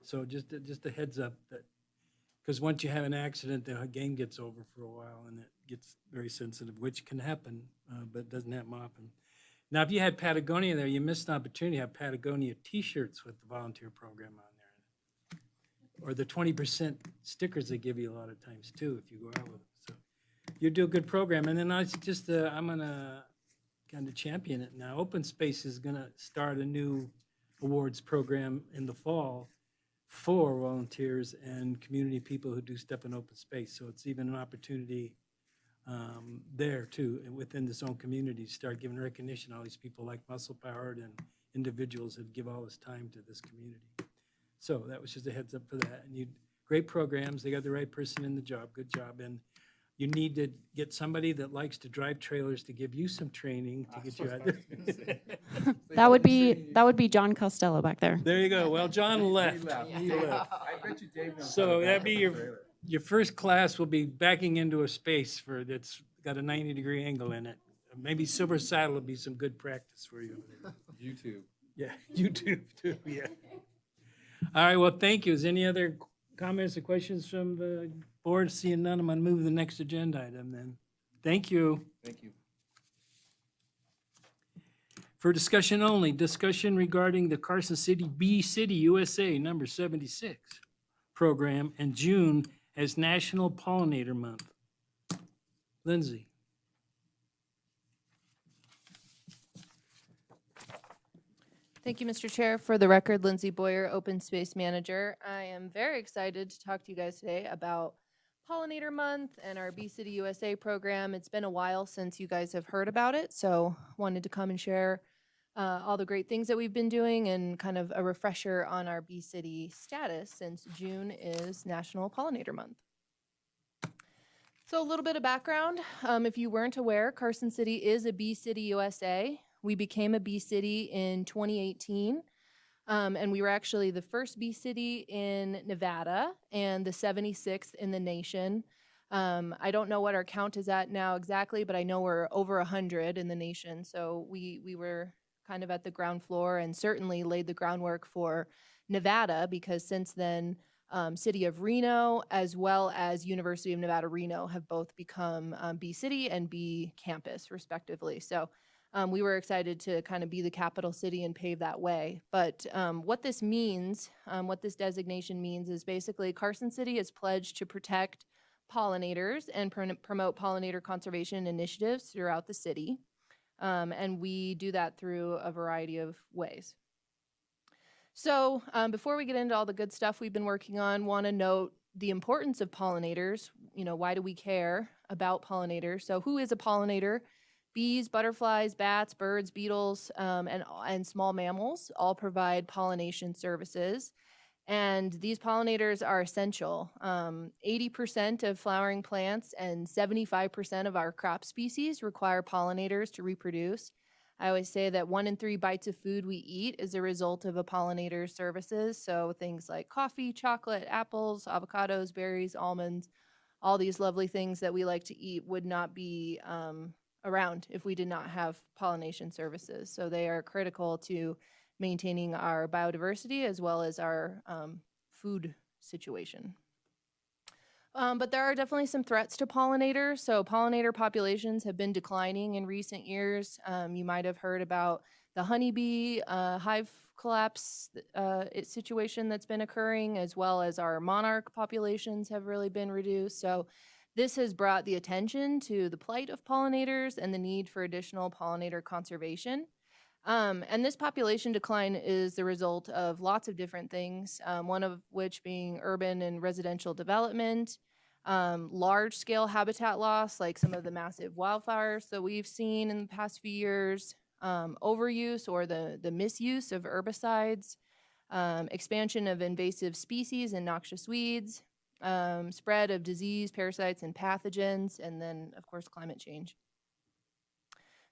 So just a heads up, that because once you have an accident, the game gets over for a while and it gets very sensitive, which can happen, but doesn't happen often. Now, if you had Patagonia there, you missed an opportunity to have Patagonia T-shirts with the volunteer program on there, or the 20% stickers they give you a lot of times too if you go out with them. So you do a good program, and then I'm gonna kind of champion it now. Open Space is going to start a new awards program in the fall for volunteers and community people who do stuff in open space. So it's even an opportunity there too, within this own community, to start giving recognition to all these people like Muscle Powered and individuals that give all this time to this community. So that was just a heads up for that. And great programs. They got the right person in the job. Good job. And you need to get somebody that likes to drive trailers to give you some training to get you out there. That would be John Costello back there. There you go. Well, John left. He left. I bet you Dave knows. So that'd be your first class will be backing into a space that's got a 90-degree angle in it. Maybe Silver Saddle would be some good practice for you. YouTube. Yeah, YouTube too. Yeah. All right. Well, thank you. Is any other comments or questions from the board? Seeing none, I'm going to move to the next agenda item then. Thank you. Thank you. For discussion only, discussion regarding the Carson City Bee City USA number 76 program and June as National Pollinator Month. Lindsay. Thank you, Mr. Chair. For the record, Lindsay Boyer, Open Space Manager. I am very excited to talk to you guys today about Pollinator Month and our Bee City USA program. It's been a while since you guys have heard about it, so wanted to come and share all the great things that we've been doing and kind of a refresher on our Bee City status since June is National Pollinator Month. So a little bit of background. If you weren't aware, Carson City is a Bee City USA. We became a Bee City in 2018, and we were actually the first Bee City in Nevada and the 76th in the nation. I don't know what our count is at now exactly, but I know we're over 100 in the nation. So we were kind of at the ground floor and certainly laid the groundwork for Nevada, because since then, City of Reno as well as University of Nevada, Reno have both become Bee City and Bee Campus respectively. So we were excited to kind of be the capital city and pave that way. But what this means, what this designation means is basically Carson City is pledged to protect pollinators and promote pollinator conservation initiatives throughout the city. And we do that through a variety of ways. So before we get into all the good stuff we've been working on, want to note the importance of pollinators. Why do we care about pollinators? So who is a pollinator? Bees, butterflies, bats, birds, beetles, and small mammals all provide pollination services. And these pollinators are essential. 80% of flowering plants and 75% of our crop species require pollinators to reproduce. I always say that 1 in 3 bites of food we eat is a result of a pollinator's services. So things like coffee, chocolate, apples, avocados, berries, almonds, all these lovely things that we like to eat would not be around if we did not have pollination services. So they are critical to maintaining our biodiversity as well as our food situation. But there are definitely some threats to pollinators. So pollinator populations have been declining in recent years. You might have heard about the honeybee hive collapse situation that's been occurring, as well as our monarch populations have really been reduced. So this has brought the attention to the plight of pollinators and the need for additional pollinator conservation. And this population decline is the result of lots of different things, one of which being urban and residential development, large-scale habitat loss, like some of the massive wildfires that we've seen in the past few years, overuse or the misuse of herbicides, expansion of invasive species and noxious weeds, spread of disease, parasites, and pathogens, and then, of course, climate change.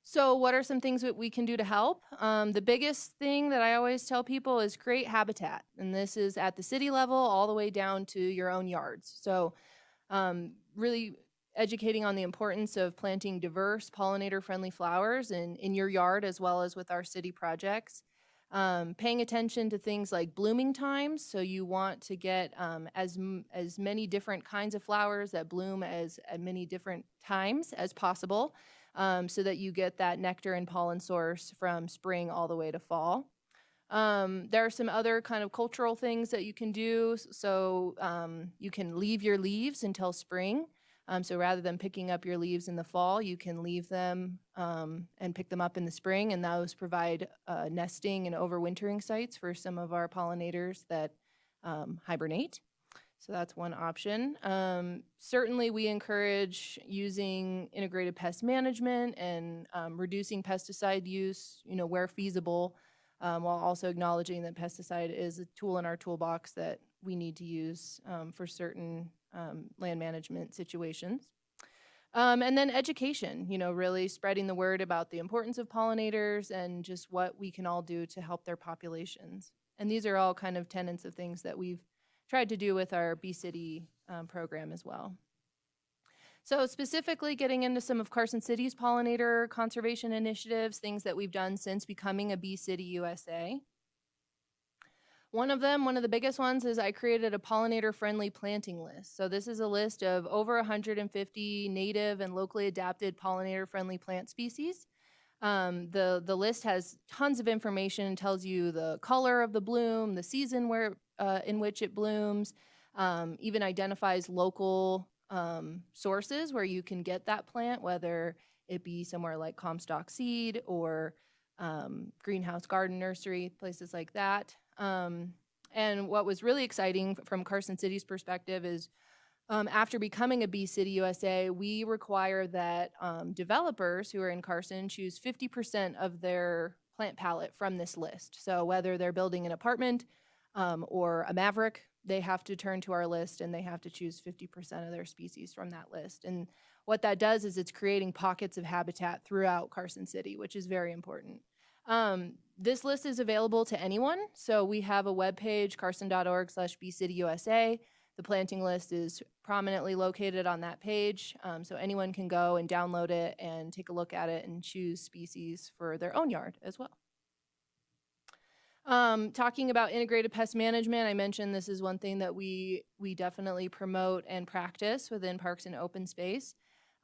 So what are some things that we can do to help? The biggest thing that I always tell people is create habitat. And this is at the city level all the way down to your own yards. So really educating on the importance of planting diverse pollinator-friendly flowers in your yard as well as with our city projects. Paying attention to things like blooming times. So you want to get as many different kinds of flowers that bloom as many different times as possible. So that you get that nectar and pollen source from spring all the way to fall. There are some other kind of cultural things that you can do. So you can leave your leaves until spring. So rather than picking up your leaves in the fall, you can leave them and pick them up in the spring. And those provide nesting and overwintering sites for some of our pollinators that hibernate. So that's one option. Certainly, we encourage using integrated pest management and reducing pesticide use, where feasible, while also acknowledging that pesticide is a tool in our toolbox that we need to use for certain land management situations. And then education, really spreading the word about the importance of pollinators and just what we can all do to help their populations. And these are all kind of tenets of things that we've tried to do with our Bee City program as well. So specifically getting into some of Carson City's pollinator conservation initiatives, things that we've done since becoming a Bee City USA. One of the biggest ones is I created a pollinator-friendly planting list. So this is a list of over 150 native and locally adapted pollinator-friendly plant species. The list has tons of information, tells you the color of the bloom, the season in which it blooms, even identifies local sources where you can get that plant, whether it be somewhere like Comstock Seed or Greenhouse Garden Nursery, places like that. And what was really exciting from Carson City's perspective is after becoming a Bee City USA, we require that developers who are in Carson choose 50% of their plant palette from this list. So whether they're building an apartment or a Maverick, they have to turn to our list and they have to choose 50% of their species from that list. And what that does is it's creating pockets of habitat throughout Carson City, which is very important. This list is available to anyone. So we have a webpage, carson.org/BeeCityUSA. The planting list is prominently located on that page. So anyone can go and download it and take a look at it and choose species for their own yard as well. Talking about integrated pest management, I mentioned this is one thing that we definitely promote and practice within Parks and Open Space.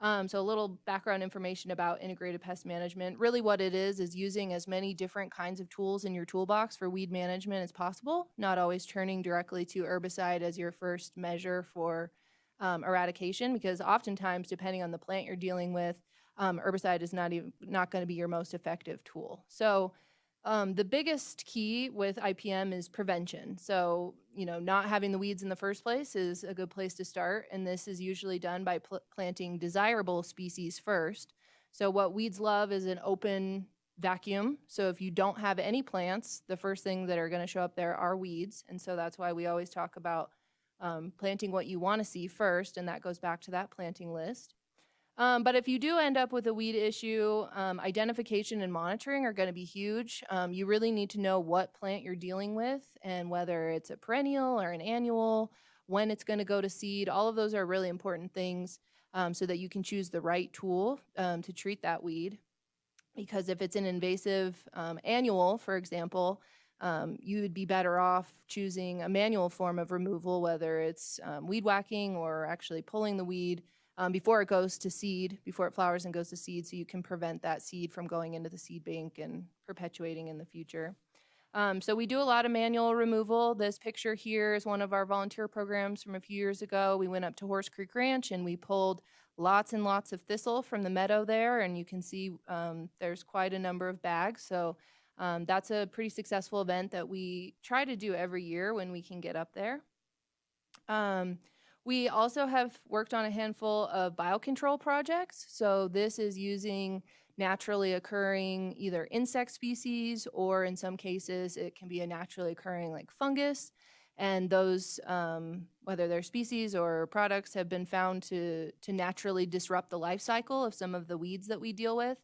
So a little background information about integrated pest management. Really what it is using as many different kinds of tools in your toolbox for weed management as possible, not always turning directly to herbicide as your first measure for eradication, because oftentimes, depending on the plant you're dealing with, herbicide is not going to be your most effective tool. So the biggest key with IPM is prevention. So, not having the weeds in the first place is a good place to start. And this is usually done by planting desirable species first. So what weeds love is an open vacuum. So if you don't have any plants, the first thing that are going to show up there are weeds. And so that's why we always talk about planting what you want to see first, and that goes back to that planting list. But if you do end up with a weed issue, identification and monitoring are going to be huge. You really need to know what plant you're dealing with and whether it's a perennial or an annual, when it's going to go to seed. All of those are really important things so that you can choose the right tool to treat that weed. Because if it's an invasive annual, for example, you would be better off choosing a manual form of removal, whether it's weed whacking or actually pulling the weed before it goes to seed, before it flowers and goes to seed, so you can prevent that seed from going into the seed bank and perpetuating in the future. So we do a lot of manual removal. This picture here is one of our volunteer programs from a few years ago. We went up to Horse Creek Ranch and we pulled lots and lots of thistle from the meadow there, and you can see there's quite a number of bags. So that's a pretty successful event that we try to do every year when we can get up there. We also have worked on a handful of biocontrol projects. So this is using naturally occurring either insect species, or in some cases it can be a naturally occurring like fungus. And those, whether they're species or products, have been found to naturally disrupt the life cycle of some of the weeds that we deal with.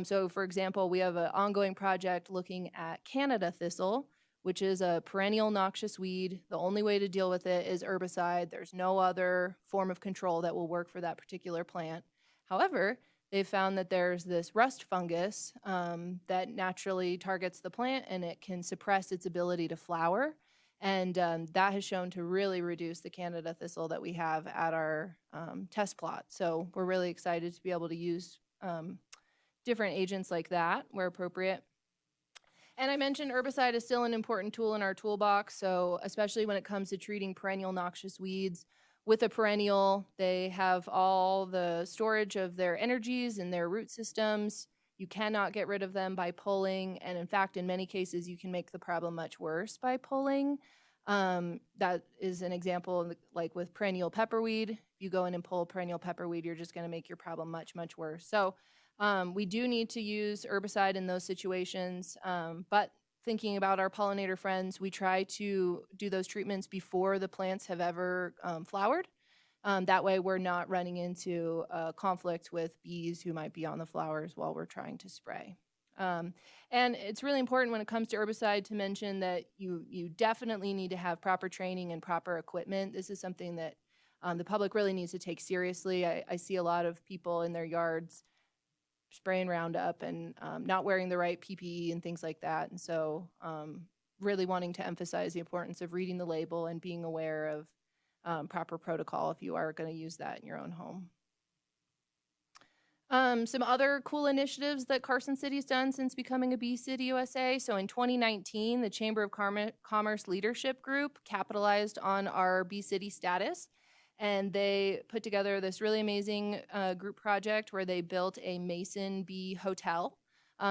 So for example, we have an ongoing project looking at Canada thistle, which is a perennial noxious weed. The only way to deal with it is herbicide. There's no other form of control that will work for that particular plant. However, they found that there's this rust fungus that naturally targets the plant, and it can suppress its ability to flower. And that has shown to really reduce the Canada thistle that we have at our test plot. So we're really excited to be able to use different agents like that where appropriate. And I mentioned herbicide is still an important tool in our toolbox. So especially when it comes to treating perennial noxious weeds. With a perennial, they have all the storage of their energies in their root systems. You cannot get rid of them by pulling. And in fact, in many cases, you can make the problem much worse by pulling. That is an example, like with perennial pepperweed. If you go in and pull perennial pepperweed, you're just going to make your problem much, much worse. So we do need to use herbicide in those situations, but thinking about our pollinator friends, we try to do those treatments before the plants have ever flowered. That way we're not running into conflict with bees who might be on the flowers while we're trying to spray. And it's really important when it comes to herbicide to mention that you definitely need to have proper training and proper equipment. This is something that the public really needs to take seriously. I see a lot of people in their yards spraying Roundup and not wearing the right PPE and things like that. And so really wanting to emphasize the importance of reading the label and being aware of proper protocol if you are going to use that in your own home. Some other cool initiatives that Carson City's done since becoming a Bee City USA. So in 2019, the Chamber of Commerce Leadership Group capitalized on our Bee City status. And they put together this really amazing group project where they built a Mason Bee Hotel.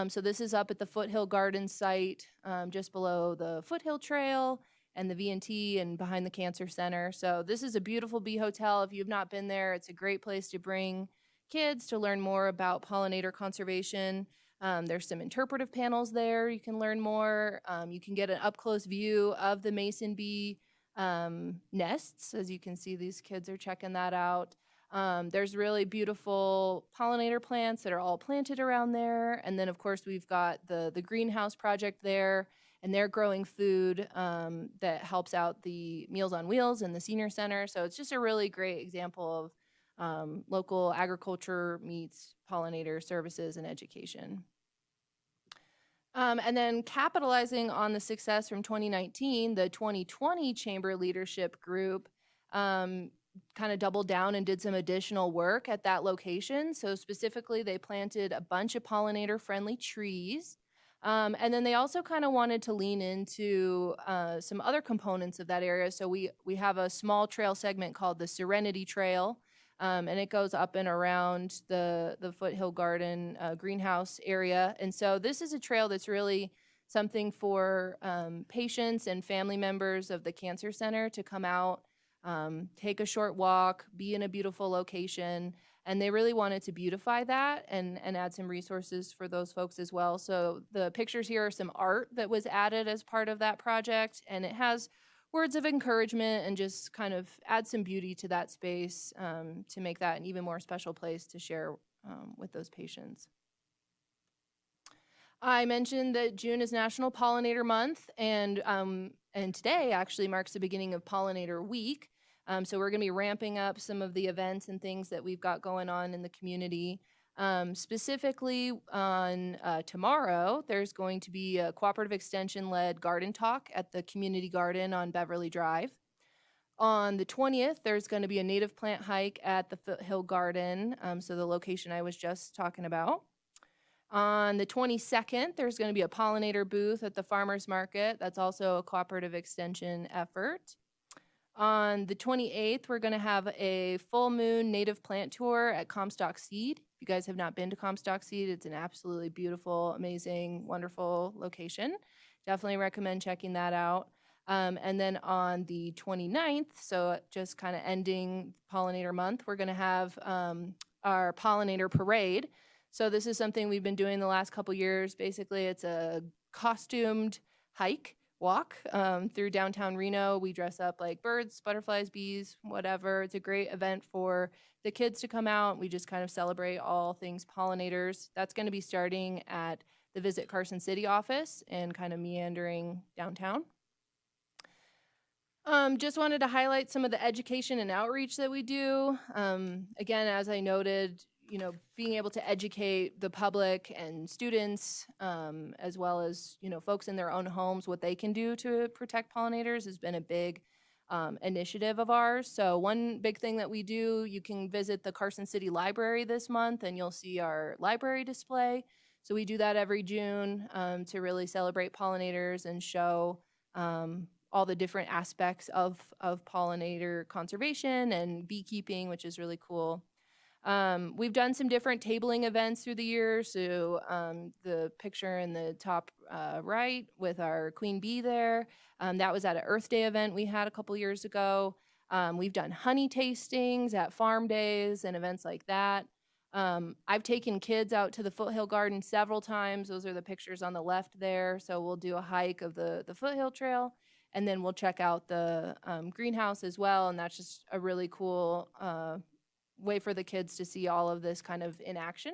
So this is up at the Foothill Gardens site, just below the Foothill Trail and the V&T and behind the Cancer Center. So this is a beautiful bee hotel. If you've not been there, it's a great place to bring kids to learn more about pollinator conservation. There's some interpretive panels there. You can learn more. You can get an up-close view of the Mason bee nests. As you can see, these kids are checking that out. There's really beautiful pollinator plants that are all planted around there. And then of course we've got the greenhouse project there, and they're growing food that helps out the Meals on Wheels and the senior center. So it's just a really great example of local agriculture meets pollinator services and education. And then capitalizing on the success from 2019, the 2020 Chamber Leadership Group kind of doubled down and did some additional work at that location. So specifically, they planted a bunch of pollinator-friendly trees. And then they also kind of wanted to lean into some other components of that area. So we have a small trail segment called the Serenity Trail. And it goes up and around the Foothill Garden greenhouse area. And so this is a trail that's really something for patients and family members of the Cancer Center to come out, take a short walk, be in a beautiful location. And they really wanted to beautify that and add some resources for those folks as well. So the pictures here are some art that was added as part of that project, and it has words of encouragement and just kind of add some beauty to that space to make that an even more special place to share with those patients. I mentioned that June is National Pollinator Month, and today actually marks the beginning of Pollinator Week. So we're going to be ramping up some of the events and things that we've got going on in the community. Specifically on tomorrow, there's going to be a cooperative extension-led garden talk at the community garden on Beverly Drive. On the 20th, there's going to be a native plant hike at the Foothill Garden, so the location I was just talking about. On the 22nd, there's going to be a pollinator booth at the farmers market. That's also a cooperative extension effort. On the 28th, we're going to have a full moon native plant tour at Comstock Seed. If you guys have not been to Comstock Seed, it's an absolutely beautiful, amazing, wonderful location. Definitely recommend checking that out. And then on the 29th, so just kind of ending Pollinator Month, we're going to have our Pollinator Parade. So this is something we've been doing the last couple years. Basically, it's a costumed walk through downtown Reno. We dress up like birds, butterflies, bees, whatever. It's a great event for the kids to come out. We just kind of celebrate all things pollinators. That's going to be starting at the Visit Carson City office and kind of meandering downtown. Just wanted to highlight some of the education and outreach that we do. Again, as I noted, being able to educate the public and students, as well as, folks in their own homes, what they can do to protect pollinators has been a big initiative of ours. So one big thing that we do, you can visit the Carson City Library this month and you'll see our library display. So we do that every June to really celebrate pollinators and show all the different aspects of pollinator conservation and beekeeping, which is really cool. We've done some different tabling events through the years. So the picture in the top right with our queen bee there, that was at an Earth Day event we had a couple years ago. We've done honey tastings at farm days and events like that. I've taken kids out to the Foothill Garden several times. Those are the pictures on the left there. So we'll do a hike of the Foothill Trail, and then we'll check out the greenhouse as well. And that's just a really cool way for the kids to see all of this kind of in action.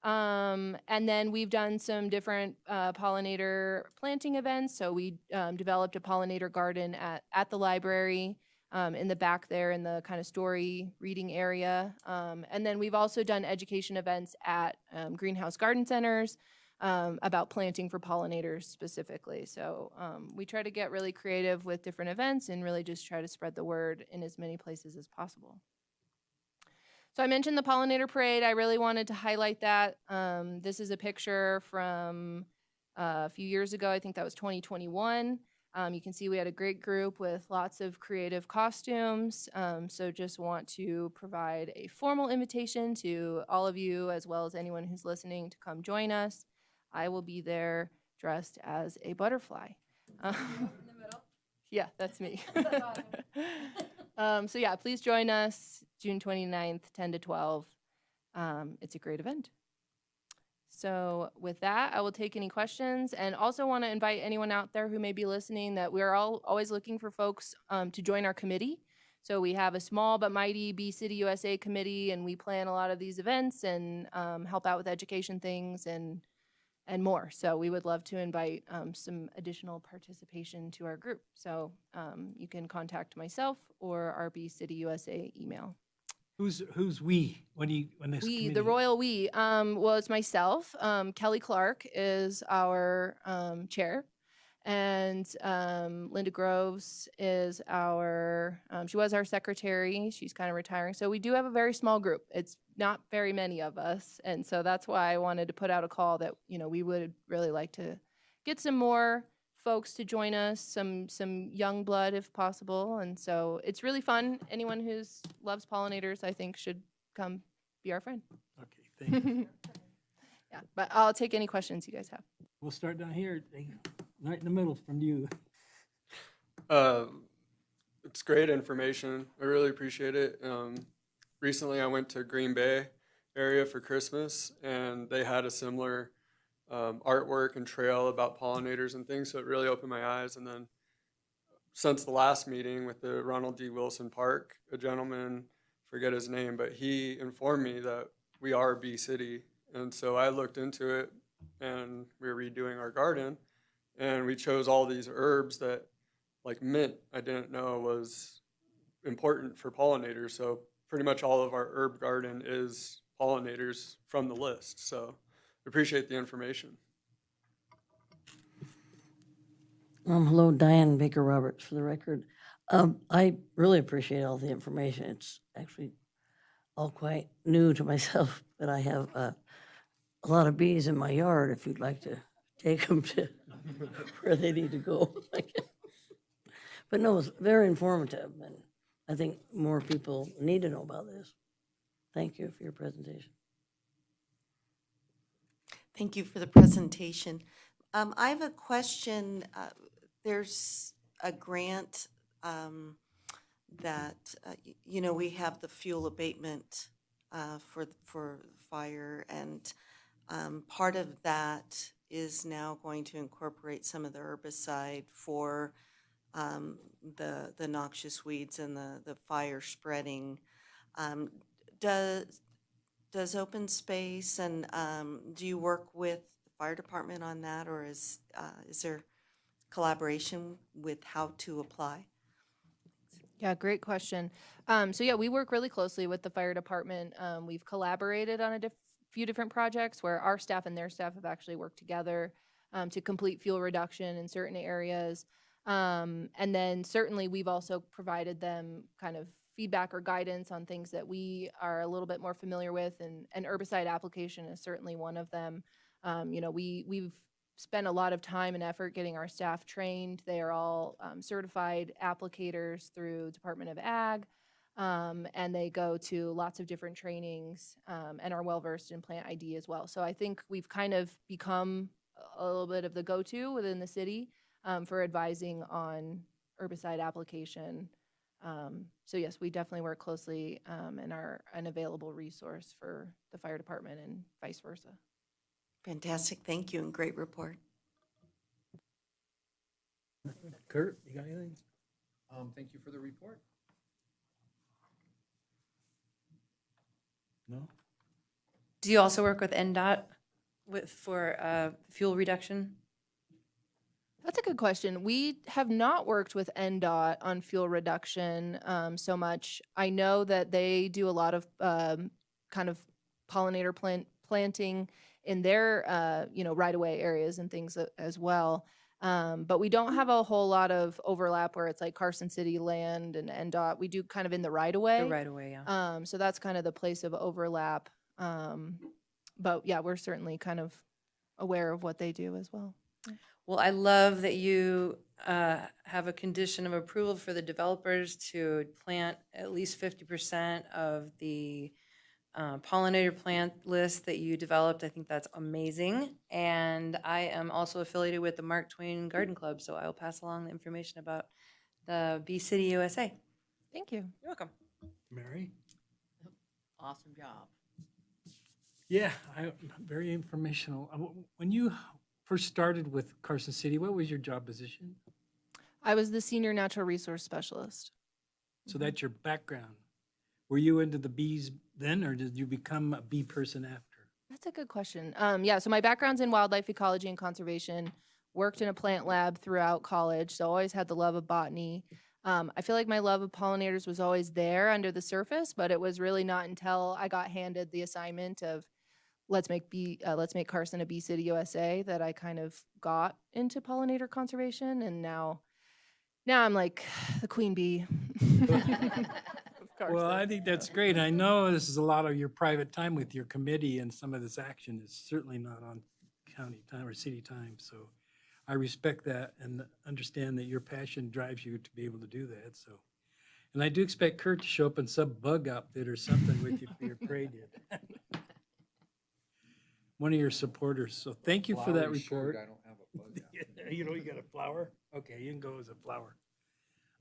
And then we've done some different pollinator planting events. So we developed a pollinator garden at the library in the back there in the kind of story reading area. And then we've also done education events at greenhouse garden centers about planting for pollinators specifically. So we try to get really creative with different events and really just try to spread the word in as many places as possible. So I mentioned the Pollinator Parade. I really wanted to highlight that. This is a picture from a few years ago. I think that was 2021. You can see we had a great group with lots of creative costumes. So just want to provide a formal invitation to all of you, as well as anyone who's listening, to come join us. I will be there dressed as a butterfly. In the middle? Yeah, that's me. So yeah, please join us June 29th, 10 to 12. It's a great event. So with that, I will take any questions, and also want to invite anyone out there who may be listening that we're always looking for folks to join our committee. So we have a small but mighty Bee City USA committee, and we plan a lot of these events and help out with education things and more. So we would love to invite some additional participation to our group. So you can contact myself or our Bee City USA email. Who's we? When this We, committee? the royal we. Well, it's myself. Kelly Clark is our chair, and Linda Groves is our. She was our secretary. She's kind of retiring. So we do have a very small group. It's not very many of us, and so that's why I wanted to put out a call that we would really like to get some more folks to join us, some young blood if possible. And so it's really fun. Anyone who loves pollinators, I think, should come be our friend. Okay, thank you. Yeah, but I'll take any questions you guys have. We'll start down here, right in the middle from you. It's great information. I really appreciate it. recently I went to Green Bay area for Christmas, and they had a similar artwork and trail about pollinators and things, so it really opened my eyes. And then since the last meeting with the Ronald D. Wilson Park, a gentleman, forget his name, but he informed me that we are a bee city. And so I looked into it, and we were redoing our garden, and we chose all these herbs that, like mint, I didn't know was important for pollinators. So pretty much all of our herb garden is pollinators from the list. So appreciate the information. Hello, Diane Baker Roberts for the record. I really appreciate all the information. It's actually all quite new to myself, but I have a lot of bees in my yard if you'd like to take them to where they need to go. But no, it's very informative, and I think more people need to know about this. Thank you for your presentation. Thank you for the presentation. I have a question. There's a grant that, we have the fuel abatement for fire, and part of that is now going to incorporate some of the herbicide for the noxious weeds and the fire spreading. Does open space and do you work with the fire department on that, or is there collaboration with how to apply? Yeah, great question. So yeah, we work really closely with the fire department. We've collaborated on a few different projects where our staff and their staff have actually worked together to complete fuel reduction in certain areas. And then certainly we've also provided them kind of feedback or guidance on things that we are a little bit more familiar with, and herbicide application is certainly one of them. We've spent a lot of time and effort getting our staff trained. They are all certified applicators through Department of Ag, and they go to lots of different trainings and are well-versed in plant ID as well. So I think we've kind of become a little bit of the go-to within the city for advising on herbicide application. So yes, we definitely work closely and are an available resource for the fire department and vice versa. Fantastic. Thank you, and great report. Kurt, you got anything? Thank you for the report. No? Do you also work with NDOT for fuel reduction? That's a good question. We have not worked with NDOT on fuel reduction so much. I know that they do a lot of kind of pollinator planting in their right-of-way areas and things as well. But we don't have a whole lot of overlap where it's like Carson City land and NDOT. We do kind of in the right-of-way. The right-of-way, yeah. So that's kind of the place of overlap. But yeah, we're certainly kind of aware of what they do as well. Well, I love that you have a condition of approval for the developers to plant at least 50% of the pollinator plant list that you developed. I think that's amazing. And I am also affiliated with the Mark Twain Garden Club, so I will pass along the information about the Bee City USA. Thank you. You're welcome. Mary? Awesome job. Yeah, very informational. When you first started with Carson City, what was your job position? I was the senior natural resource specialist. So that's your background. Were you into the bees then, or did you become a bee person after? That's a good question. Yeah, so my background's in wildlife ecology and conservation, worked in a plant lab throughout college, so always had the love of botany. I feel like my love of pollinators was always there under the surface, but it was really not until I got handed the assignment of let's make Carson a Bee City USA that I kind of got into pollinator conservation, and now I'm like the queen bee. Well, I think that's great. I know this is a lot of your private time with your committee, and some of this action is certainly not on county time or city time. So I respect that and understand that your passion drives you to be able to do that. So, and I do expect Kurt to show up in some bug outfit or something with you for your parade. One of your supporters. So thank you for that report. I don't have a bug out. You got a flower? Okay, you can go as a flower.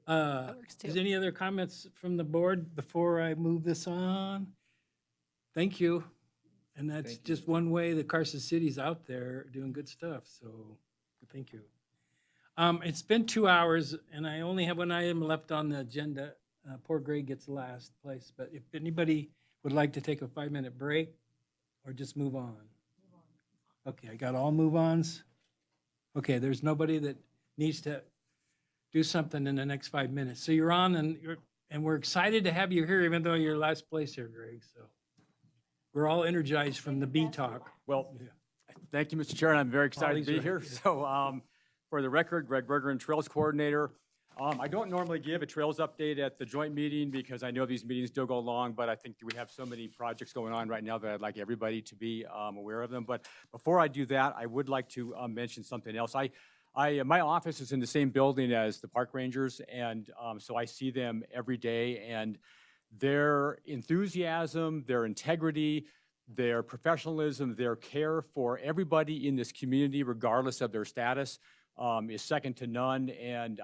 works too. Is any other comments from the board before I move this on? Thank you. And that's Thank you. just one way that Carson City's out there doing good stuff, so thank you. It's been 2 hours and I only have one item left on the agenda. Poor Greg gets last place, but if anybody would like to take a 5-minute break or just move on. Okay, I got all move-ons. Okay, there's nobody that needs to do something in the next 5 minutes. So you're on and we're excited to have you here, even though you're last place here, Greg, so. We're all energized from the B talk. Well, thank you, Mr. Chair, and I'm very excited these to be are- here. So for the record, Greg Berger, Trails Coordinator. I don't normally give a Trails update at the joint meeting because I know these meetings do go long, but I think we have so many projects going on right now that I'd like everybody to be aware of them. But before I do that, I would like to mention something else. My office is in the same building as the park rangers, and so I see them every day, and their enthusiasm, their integrity, their professionalism, their care for everybody in this community, regardless of their status, is second to none. And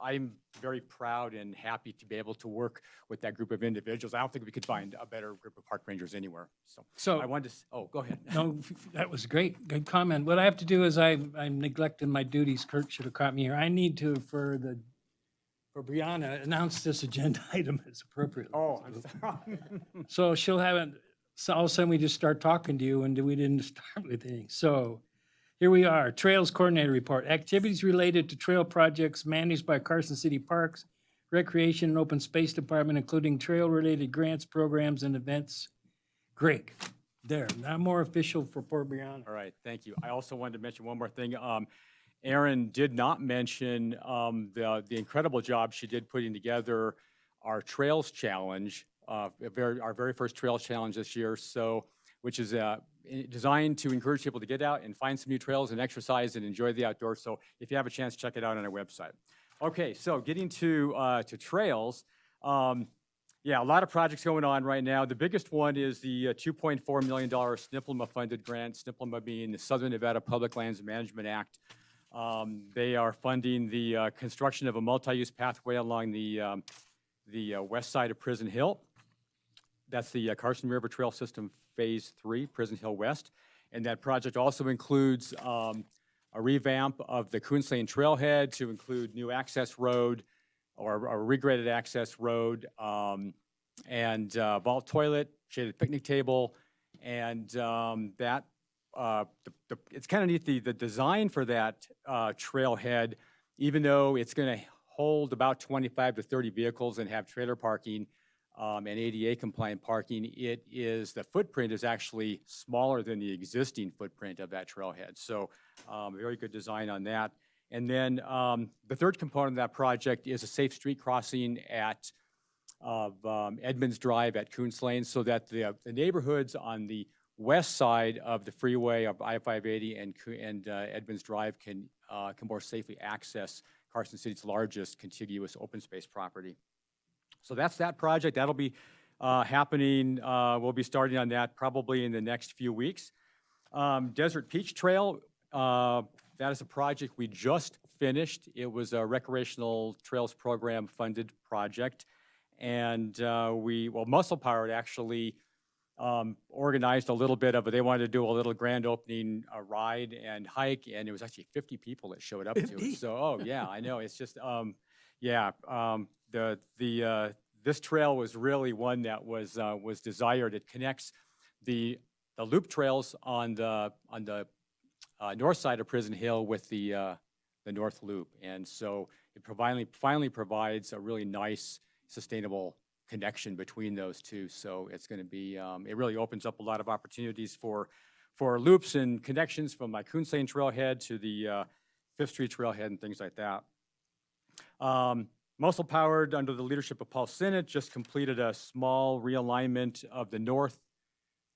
I'm very proud and happy to be able to work with that group of individuals. I don't think we could find a better group of park rangers anywhere. So I wanted to, go ahead. No, that was great, good comment. What I have to do is I'm neglecting my duties. Kurt should have caught me here. I need to, for Brianna, announce this agenda item as appropriately. Oh, I'm sorry. So she'll have it, so all of a sudden we just start talking to you and we didn't start with anything. So here we are, Trails Coordinator Report. Activities related to trail projects managed by Carson City Parks, Recreation and Open Space Department, including trail-related grants, programs, and events. Greg, there, now more official for poor Brianna. All right, thank you. I also wanted to mention one more thing. Aaron did not mention the incredible job she did putting together our Trails Challenge, our very first Trails Challenge this year, which is designed to encourage people to get out and find some new trails and exercise and enjoy the outdoors. So if you have a chance, check it out on our website. Okay, so getting to trails. Yeah, a lot of projects going on right now. The biggest one is the $2.4 million SNPLMA funded grant, SNPLMA being the Southern Nevada Public Lands Management Act. They are funding the construction of a multi-use pathway along the west side of Prison Hill. That's the Carson River Trail System Phase 3, Prison Hill West. And that project also includes a revamp of the Coons Lane Trailhead to include new access road or a regraded access road, and vault toilet, shaded picnic table, and it's kind of neat, the design for that trailhead, even though it's going to hold about 25 to 30 vehicles and have trailer parking and ADA compliant parking, the footprint is actually smaller than the existing footprint of that trailhead. So very good design on that. And then the third component of that project is a safe street crossing of Edmonds Drive at Coons Lane, so that the neighborhoods on the west side of the freeway of I-580 and Edmonds Drive can more safely access Carson City's largest contiguous open space property. So that's that project. That'll be happening. We'll be starting on that probably in the next few weeks. Desert Peach Trail, that is a project we just finished. It was a recreational trails program funded project. And Muscle Powered actually organized a little bit of it. They wanted to do a little grand opening ride and hike, and it was actually 50 people that showed up to it. So, yeah, I know. It's just, this trail was really one that was desired. It connects the loop trails on the north side of Prison Hill with the North Loop, and so it finally provides a really nice, sustainable connection between those two. So it's going to be, it really opens up a lot of opportunities for loops and connections from my Coons Lane Trailhead to the Fifth Street Trailhead and things like that. Muscle Powered, under the leadership of Paul Sinnott, just completed a small realignment of the north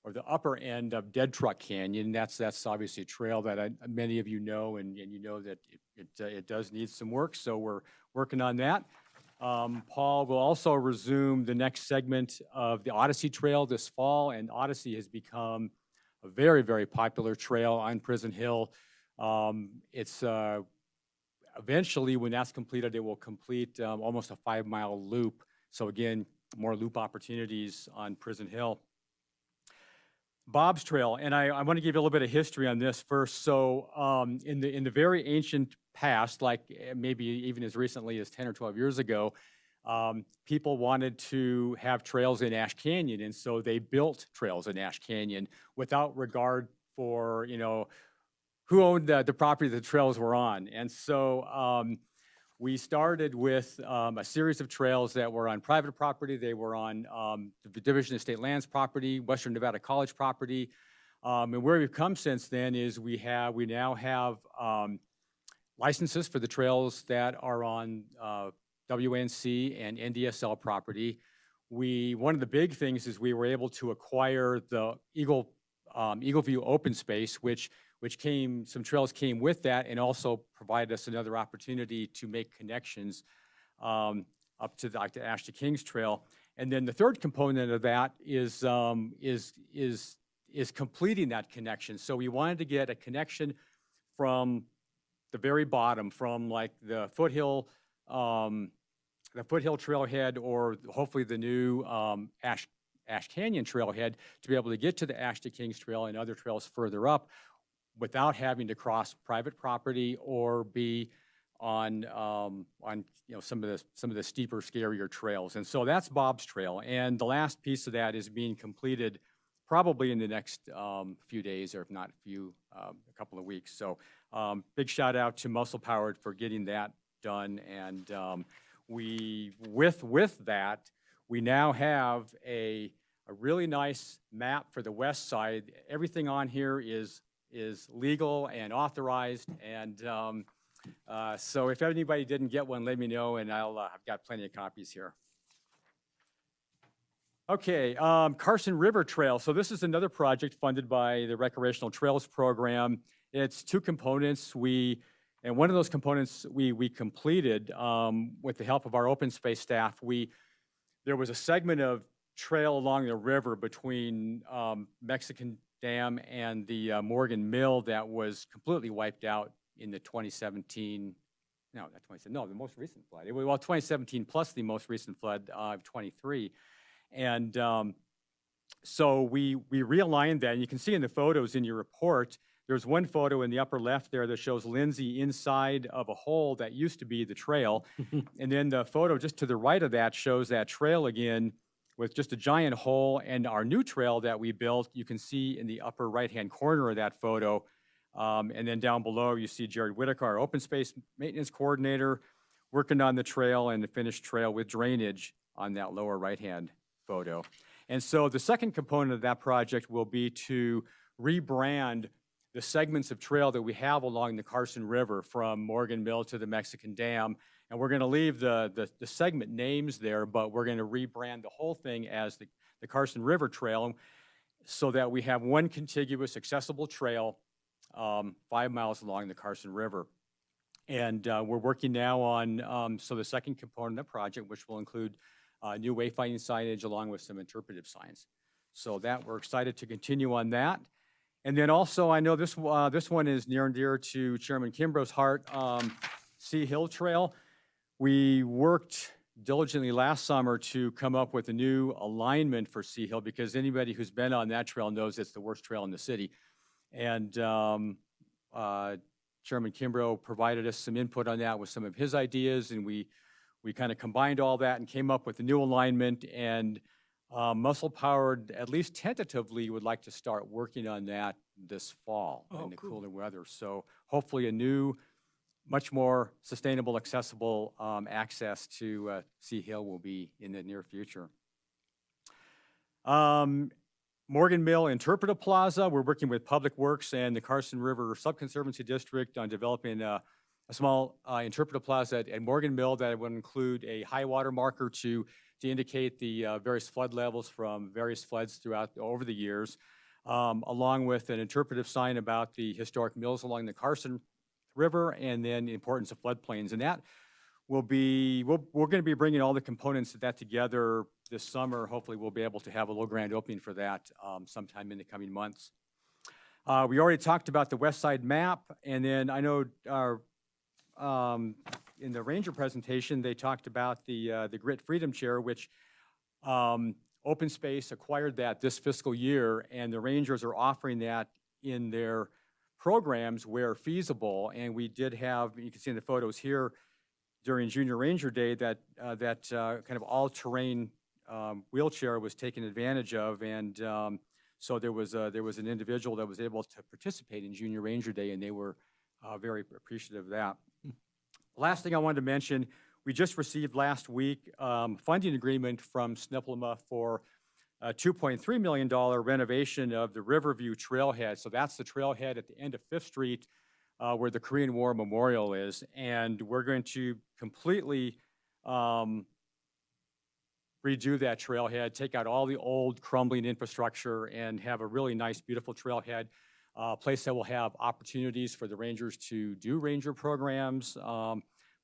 or the upper end of Dead Truck Canyon. That's obviously a trail that many of you know, and you know that it does need some work, so we're working on that. Paul will also resume the next segment of the Odyssey Trail this fall, and Odyssey has become a very, very popular trail on Prison Hill. It's eventually, when that's completed, it will complete almost a 5-mile loop. So again, more loop opportunities on Prison Hill. Bob's Trail, and I want to give you a little bit of history on this first. So in the very ancient past, like maybe even as recently as 10 or 12 years ago, people wanted to have trails in Ash Canyon, and so they built trails in Ash Canyon without regard for, you know, who owned the property the trails were on. And so we started with a series of trails that were on private property. They were on the Division of State Lands property, Western Nevada College property. And where we've come since then is we now have licenses for the trails that are on WNC and NDSL property. One of the big things is we were able to acquire the Eagle View open space, which some trails came with that, and also provided us another opportunity to make connections up to the Ash to Kings Trail. And then the third component of that is completing that connection. So we wanted to get a connection from the very bottom, from like the foothill trailhead, or hopefully the new Ash Canyon trailhead, to be able to get to the Ash to Kings Trail and other trails further up without having to cross private property or be on some of the steeper, scarier trails. And so that's Bob's Trail. And the last piece of that is being completed probably in the next few days, or if not a couple of weeks. So big shout out to Muscle Powered for getting that done. And with that, we now have a really nice map for the west side. Everything on here is legal and authorized. And so if anybody didn't get one, let me know, and I've got plenty of copies here. Okay, Carson River Trail. So this is another project funded by the Recreational Trails Program. It's two components. And one of those components we completed with the help of our open space staff. There was a segment of trail along the river between Mexican Dam and the Morgan Mill that was completely wiped out in the 2017, the most recent flood. 2017 plus the most recent flood of 23. And so we realigned that, and you can see in the photos in your report, there's one photo in the upper left there that shows Lindsay inside of a hole that used to be the trail. And then the photo just to the right of that shows that trail again with just a giant hole, and our new trail that we built, you can see in the upper right-hand corner of that photo. And then down below, you see Jared Whitaker, our open space maintenance coordinator, working on the trail and the finished trail with drainage on that lower right-hand photo. And so the second component of that project will be to rebrand the segments of trail that we have along the Carson River from Morgan Mill to the Mexican Dam. And we're going to leave the segment names there, but we're going to rebrand the whole thing as the Carson River Trail, so that we have one contiguous accessible trail 5 miles along the Carson River. And we're working now on so the second component of the project, which will include new wayfinding signage along with some interpretive signs. So that we're excited to continue on that. And then also, I know this one is near and dear to Chairman Kimbrough's heart, Sea Hill Trail. We worked diligently last summer to come up with a new alignment for Sea Hill, because anybody who's been on that trail knows it's the worst trail in the city. And Chairman Kimbrough provided us some input on that with some of his ideas, and we kind of combined all that and came up with a new alignment. And Muscle Powered, at least tentatively, would like to start working on that this fall in the cooler weather. So hopefully a new, much more sustainable, accessible access to Sea Hill will be in the near future. Morgan Mill Interpretive Plaza, we're working with Public Works and the Carson River Subconservancy District on developing a small interpretive plaza at Morgan Mill that would include a high water marker to indicate the various flood levels from various floods over the years, along with an interpretive sign about the historic mills along the Carson River, and then the importance of floodplains. And that will be, we're going to be bringing all the components of that together this summer. Hopefully we'll be able to have a little grand opening for that sometime in the coming months. We already talked about the west side map, and then I know our in the Ranger presentation, they talked about the Grit Freedom Chair, which Open Space acquired that this fiscal year, and the Rangers are offering that in their programs where feasible. And we did have, you can see in the photos here, during Junior Ranger Day, that kind of all-terrain wheelchair was taken advantage of, and so there was an individual that was able to participate in Junior Ranger Day, and they were very appreciative of that. Last thing I wanted to mention, we just received last week funding agreement from SNPLMA for a $2.3 million renovation of the Riverview Trailhead. So that's the trailhead at the end of 5th Street where the Korean War Memorial is. And we're going to completely redo that trailhead, take out all the old crumbling infrastructure, and have a really nice, beautiful trailhead, place that will have opportunities for the Rangers to do Ranger programs,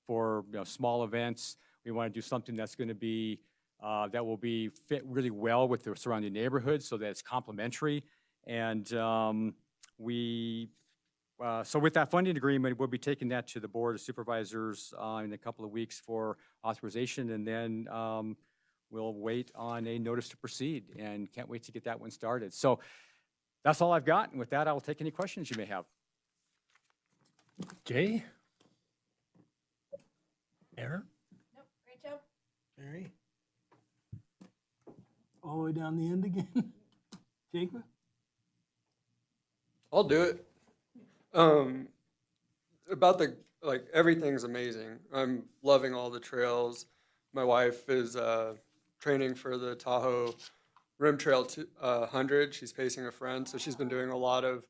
for small events. We want to do something that's going to be that will be fit really well with the surrounding neighborhood, so that it's complementary. And so with that funding agreement, we'll be taking that to the Board of Supervisors in a couple of weeks for authorization, and then we'll wait on a notice to proceed, and can't wait to get that one started. So that's all I've got, and with that, I will take any questions you may have. Jay? Aaron? Nope, great job. Mary? All the way down the end again? Jacob? I'll do it. About everything's amazing. I'm loving all the trails. My wife is training for the Tahoe Rim Trail 100. She's pacing a friend, so she's been doing a lot of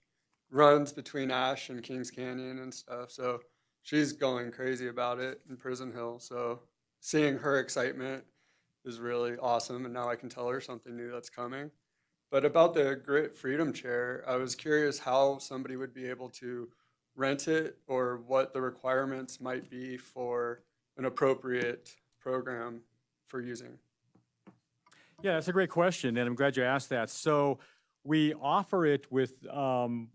runs between Ash and Kings Canyon and stuff. So she's going crazy about it in Prison Hill. So seeing her excitement is really awesome, and now I can tell her something new that's coming. But about the Grit Freedom Chair, I was curious how somebody would be able to rent it, or what the requirements might be for an appropriate program for using. Yeah, that's a great question, and I'm glad you asked that. So we offer it with any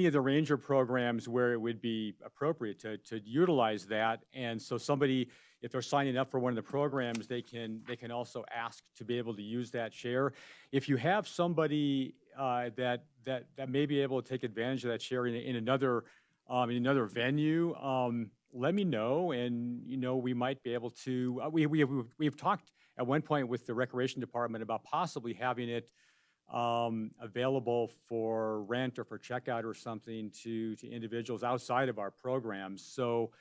of the Ranger programs where it would be appropriate to utilize that. And so somebody, if they're signing up for one of the programs, they can also ask to be able to use that chair. If you have somebody that may be able to take advantage of that chair in another venue, let me know, and we might be able to. We've talked at one point with the Recreation Department about possibly having it available for rent or for checkout or something to individuals outside of our programs. So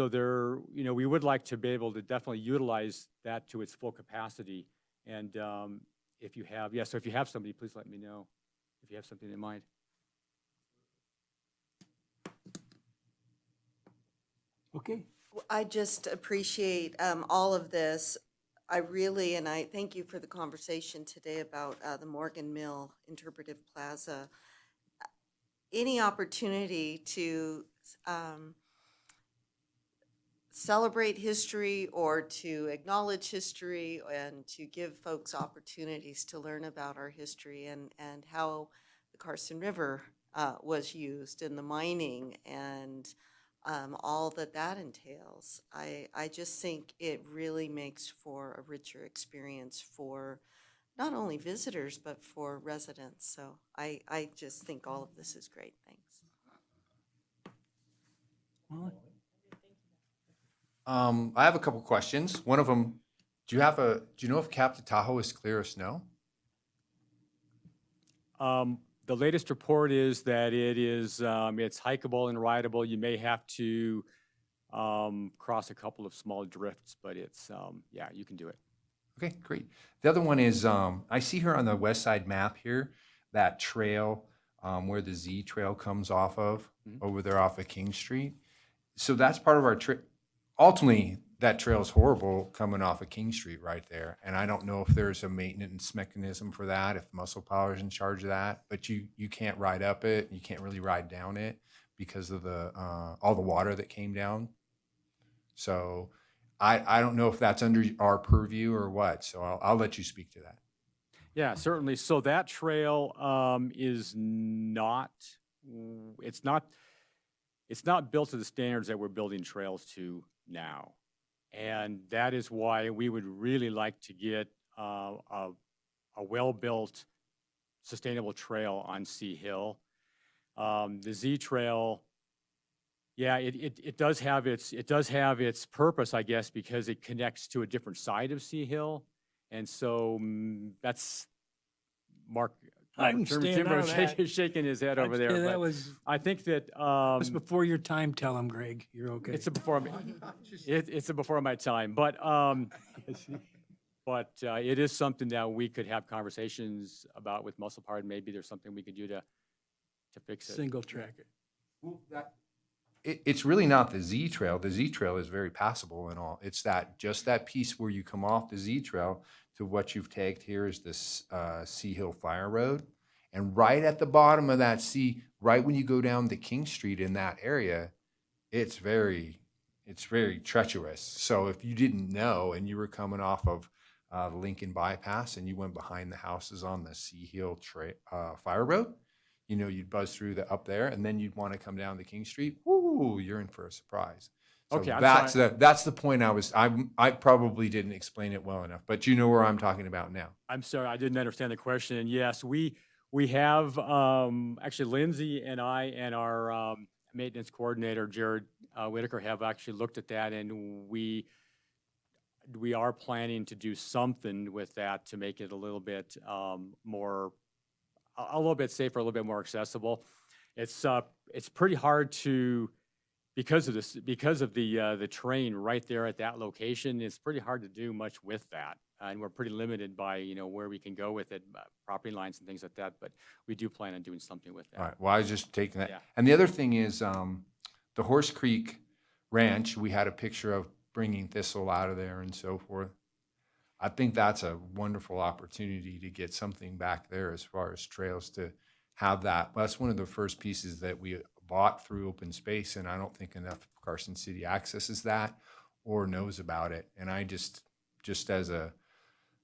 there, we would like to be able to definitely utilize that to its full capacity. And if you have somebody, please let me know if you have something in mind. Okay. I just appreciate all of this. I thank you for the conversation today about the Morgan Mill Interpretive Plaza. Any opportunity to celebrate history or to acknowledge history and to give folks opportunities to learn about our history and how the Carson River was used in the mining and all that entails. I just think it really makes for a richer experience for not only visitors, but for residents. So I just think all of this is great. Thanks. I have a couple questions. One of them, do you know if Cap to Tahoe is clear of snow? The latest report is that it's hikeable and rideable. You may have to cross a couple of small drifts, but it's, you can do it. Okay, great. The other one is, I see here on the west side map here, that trail where the Z Trail comes off of, over there off of King Street. So that's part of our trip. Ultimately, that trail is horrible coming off of King Street right there. And I don't know if there's a maintenance mechanism for that, if Muscle Power is in charge of that, but you can't ride up it. You can't really ride down it because of all the water that came down. So I don't know if that's under our purview or what. So I'll let you speak to that. Yeah, certainly. So that trail it's not it's not built to the standards that we're building trails to now. And that is why we would really like to get a well-built, sustainable trail on Sea Hill. The Z Trail, yeah, it does have its purpose, I guess, because it connects to a different side of Sea Hill. And so that's Mark. I can Chairman stand Kimbrough on that. shaking his head I'd over there. say that but was- I think that It's before your time, tell him, Greg. You're okay. it's a before it's a before my time, but it is something that we could have conversations about with Muscle Part. Maybe there's something we could do to fix it. Single track it. Well, it's really not the Z Trail. The Z Trail is very passable and all. It's just that piece where you come off the Z Trail to what you've tagged here is this Sea Hill Fire Road. And right at the bottom of that right when you go down to King Street in that area, it's very treacherous. So if you didn't know and you were coming off of the Lincoln Bypass and you went behind the houses on the Sea Hill Fire Road, you'd buzz through up there, and then you'd want to come down to King Street. Woo, you're in for a surprise. So Okay, I'm that's the point I probably didn't explain it well enough, but you know where I'm talking about now. I'm sorry, I didn't understand the question. And yes, we have actually Lindsay and I and our maintenance coordinator Jared Whitaker have actually looked at that, and we are planning to do something with that to make it a little bit more. A little bit safer, a little bit more accessible. It's pretty hard to, because of the terrain right there at that location. It's pretty hard to do much with that, and we're pretty limited by where we can go with it, property lines and things like that. But we do plan on doing something with that. All right. Well, I was just taking that. Yeah. And the other thing is the Horse Creek Ranch. We had a picture of bringing thistle out of there and so forth. I think that's a wonderful opportunity to get something back there as far as trails to have that. That's one of the first pieces that we bought through open space, and I don't think enough of Carson City accesses that or knows about it. And I just as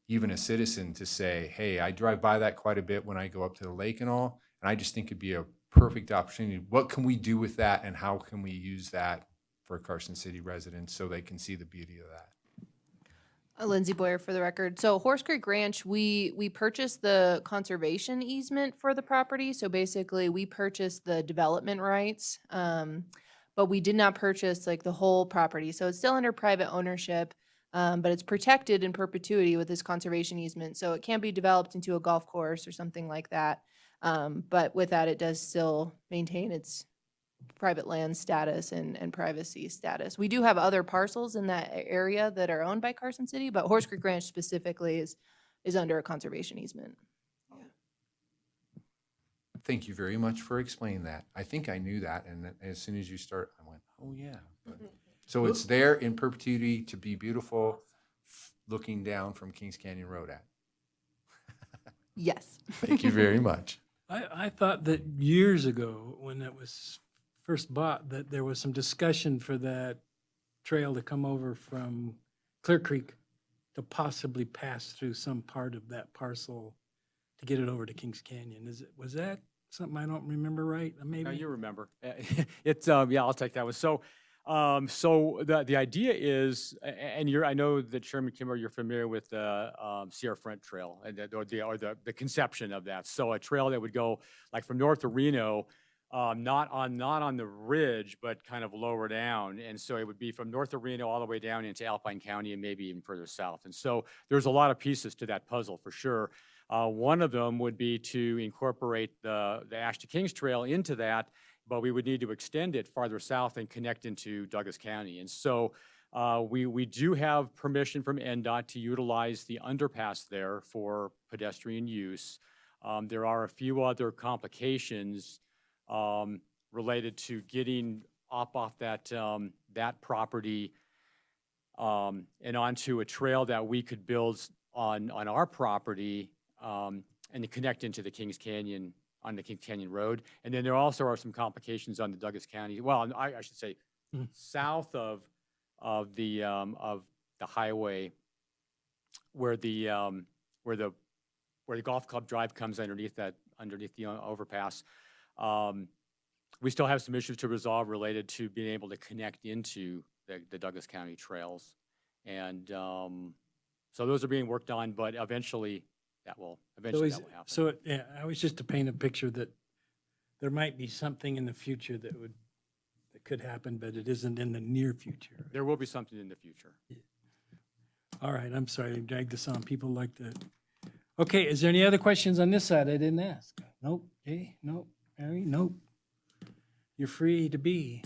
even a citizen to say, hey, I drive by that quite a bit when I go up to the lake and all, and I just think it'd be a perfect opportunity. What can we do with that, and how can we use that for Carson City residents so they can see the beauty of that? Lindsay Boyer for the record. So Horse Creek Ranch, we purchased the conservation easement for the property. So basically we purchased the development rights, but we did not purchase like the whole property. So it's still under private ownership, but it's protected in perpetuity with this conservation easement. So it can't be developed into a golf course or something like that. But with that, it does still maintain its private land status and privacy status. We do have other parcels in that area that are owned by Carson City, but Horse Creek Ranch specifically is under a conservation easement. Thank you very much for explaining that. I think I knew that, and as soon as you start, I went, oh yeah. So it's there in perpetuity to be beautiful, looking down from Kings Canyon Road at. Yes. Thank you very much. I thought that years ago, when it was first bought, that there was some discussion for that trail to come over from Clear Creek to possibly pass through some part of that parcel to get it over to Kings Canyon. Was that something I don't remember right? Maybe. No, you remember. It's yeah, I'll take that one. So the idea is, and I know that Chairman Kimmer, you're familiar with the Sierra Front Trail and the conception of that. So a trail that would go like from north of Reno, not on the ridge, but kind of lower down. And so it would be from north of Reno all the way down into Alpine County and maybe even further south. And so there's a lot of pieces to that puzzle for sure. One of them would be to incorporate the Ash to Kings Trail into that, but we would need to extend it farther south and connect into Douglas County. And so we do have permission from NDOT to utilize the underpass there for pedestrian use. There are a few other complications related to getting off that that property and onto a trail that we could build on our property and to connect into the Kings Canyon on the Kings Canyon Road. And then there also are some complications on the Douglas County. Well, I should say south of the highway where the golf club drive comes underneath the overpass. we still have some issues to resolve related to being able to connect into the Douglas County trails. And so those are being worked on, but eventually that will happen. So, yeah, I was just to paint a picture that there might be something in the future that could happen, but it isn't in the near future. There will be something in the future. All right, I'm sorry to drag this on. People like to. Okay, is there any other questions on this side I didn't ask? Nope. Jay? Nope. Mary? Nope. You're free to be.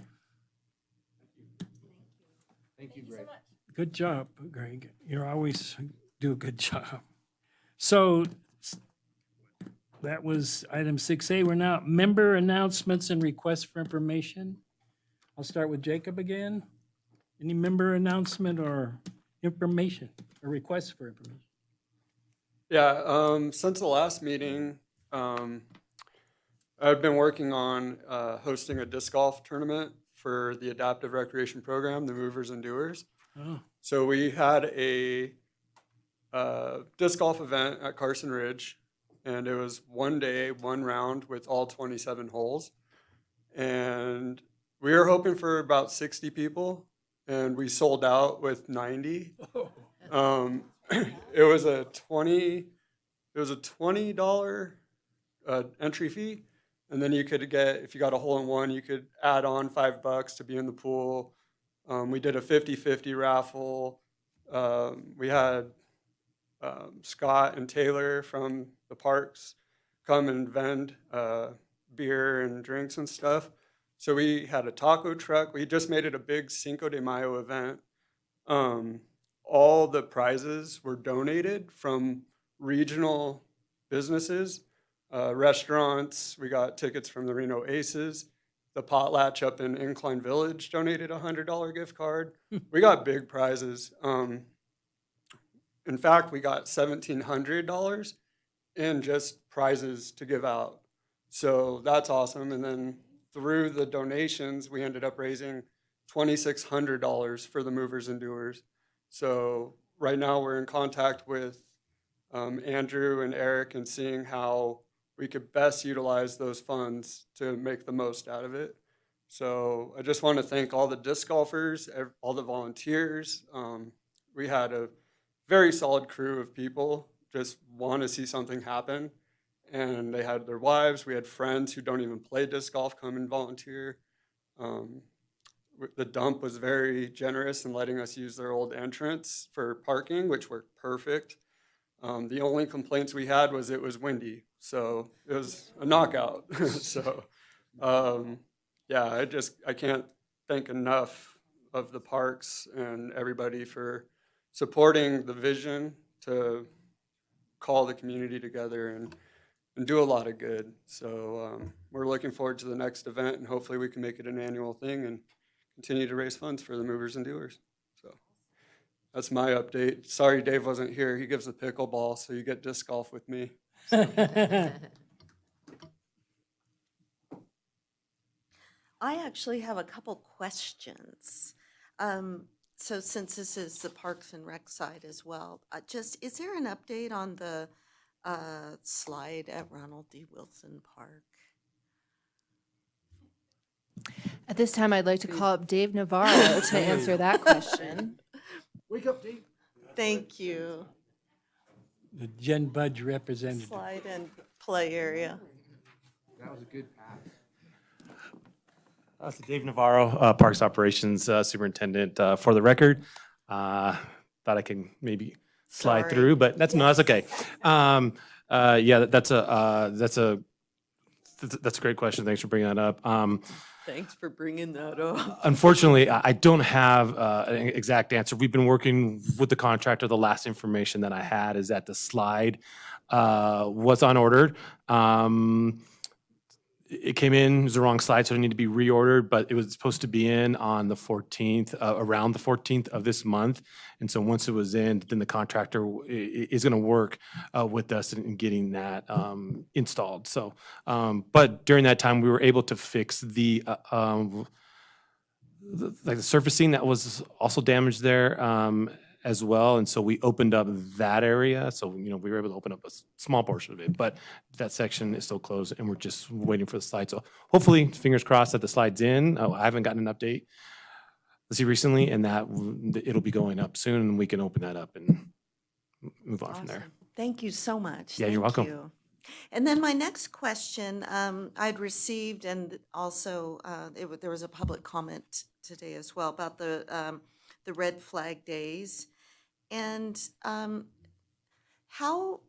Thank you, Greg. Good job, Greg. You always do a good job. So that was item 6A. We're now member announcements and requests for information. I'll start with Jacob again. Any member announcement or information or requests for information? Yeah, since the last meeting, I've been working on hosting a disc golf tournament for the Adaptive Recreation Program, the Movers and Doers. Oh, So we had a disc golf event at Carson Ridge, and it was 1 day, 1 round with all 27 holes. And we were hoping for about 60 people, and we sold out with 90. It was a $20 entry fee, and then you could get, if you got a hole in one, you could add on $5 to be in the pool. We did a 50-50 raffle. We had Scott and Taylor from the parks come and vend beer and drinks and stuff. So we had a taco truck. We just made it a big Cinco de Mayo event. All the prizes were donated from regional businesses, restaurants. We got tickets from the Reno Aces. The Potlatch up in Incline Village donated a $100 gift card. We got big prizes. In fact, we got $1,700 in just prizes to give out. So that's awesome. And then through the donations, we ended up raising $2,600 for the Movers and Doers. So right now we're in contact with Andrew and Eric and seeing how we could best utilize those funds to make the most out of it. So I just want to thank all the disc golfers, all the volunteers. We had a very solid crew of people just want to see something happen. And they had their wives. We had friends who don't even play disc golf come and volunteer. The dump was very generous in letting us use their old entrance for parking, which worked perfect. The only complaints we had was it was windy, so it was a knockout. So, yeah, I can't thank enough of the parks and everybody for supporting the vision to call the community together and do a lot of good. So we're looking forward to the next event, and hopefully we can make it an annual thing and continue to raise funds for the Movers and Doers. So that's my update. Sorry Dave wasn't here. He gives the pickleball, so you get disc golf with me. I actually have a couple questions. So since this is the Parks and Rec side as well, is there an update on the slide at Ronald D. Wilson Park? At this time, I'd like to call up Dave Navarro to answer that question. Wake up, Dave. Thank you. The Gen Budge representative. Slide and play area. That was a good pass. So Dave Navarro, Parks Operations Superintendent. For the record, thought I can maybe slide Sorry. through, but that's okay. Yeah, that's a great question. Thanks for bringing that up. Thanks for bringing that up. Unfortunately, I don't have an exact answer. We've been working with the contractor. The last information that I had is that the slide was unordered. It came in, it was the wrong slide, so it needed to be reordered, but it was supposed to be in on the 14th, around the 14th of this month. And so once it was in, then the contractor is going to work with us in getting that installed. So, but during that time, we were able to fix the surfacing that was also damaged there as well. And so we opened up that area. So, we were able to open up a small portion of it, but that section is still closed and we're just waiting for the slide. So hopefully, fingers crossed that the slide's in. I haven't gotten an update, let's see, recently, and that it'll be going up soon and we can open that up and move on from there. Awesome. Thank you so much. Yeah, you're Thank welcome. you. And then my next question, I'd received, and also there was a public comment today as well about the red flag days, and how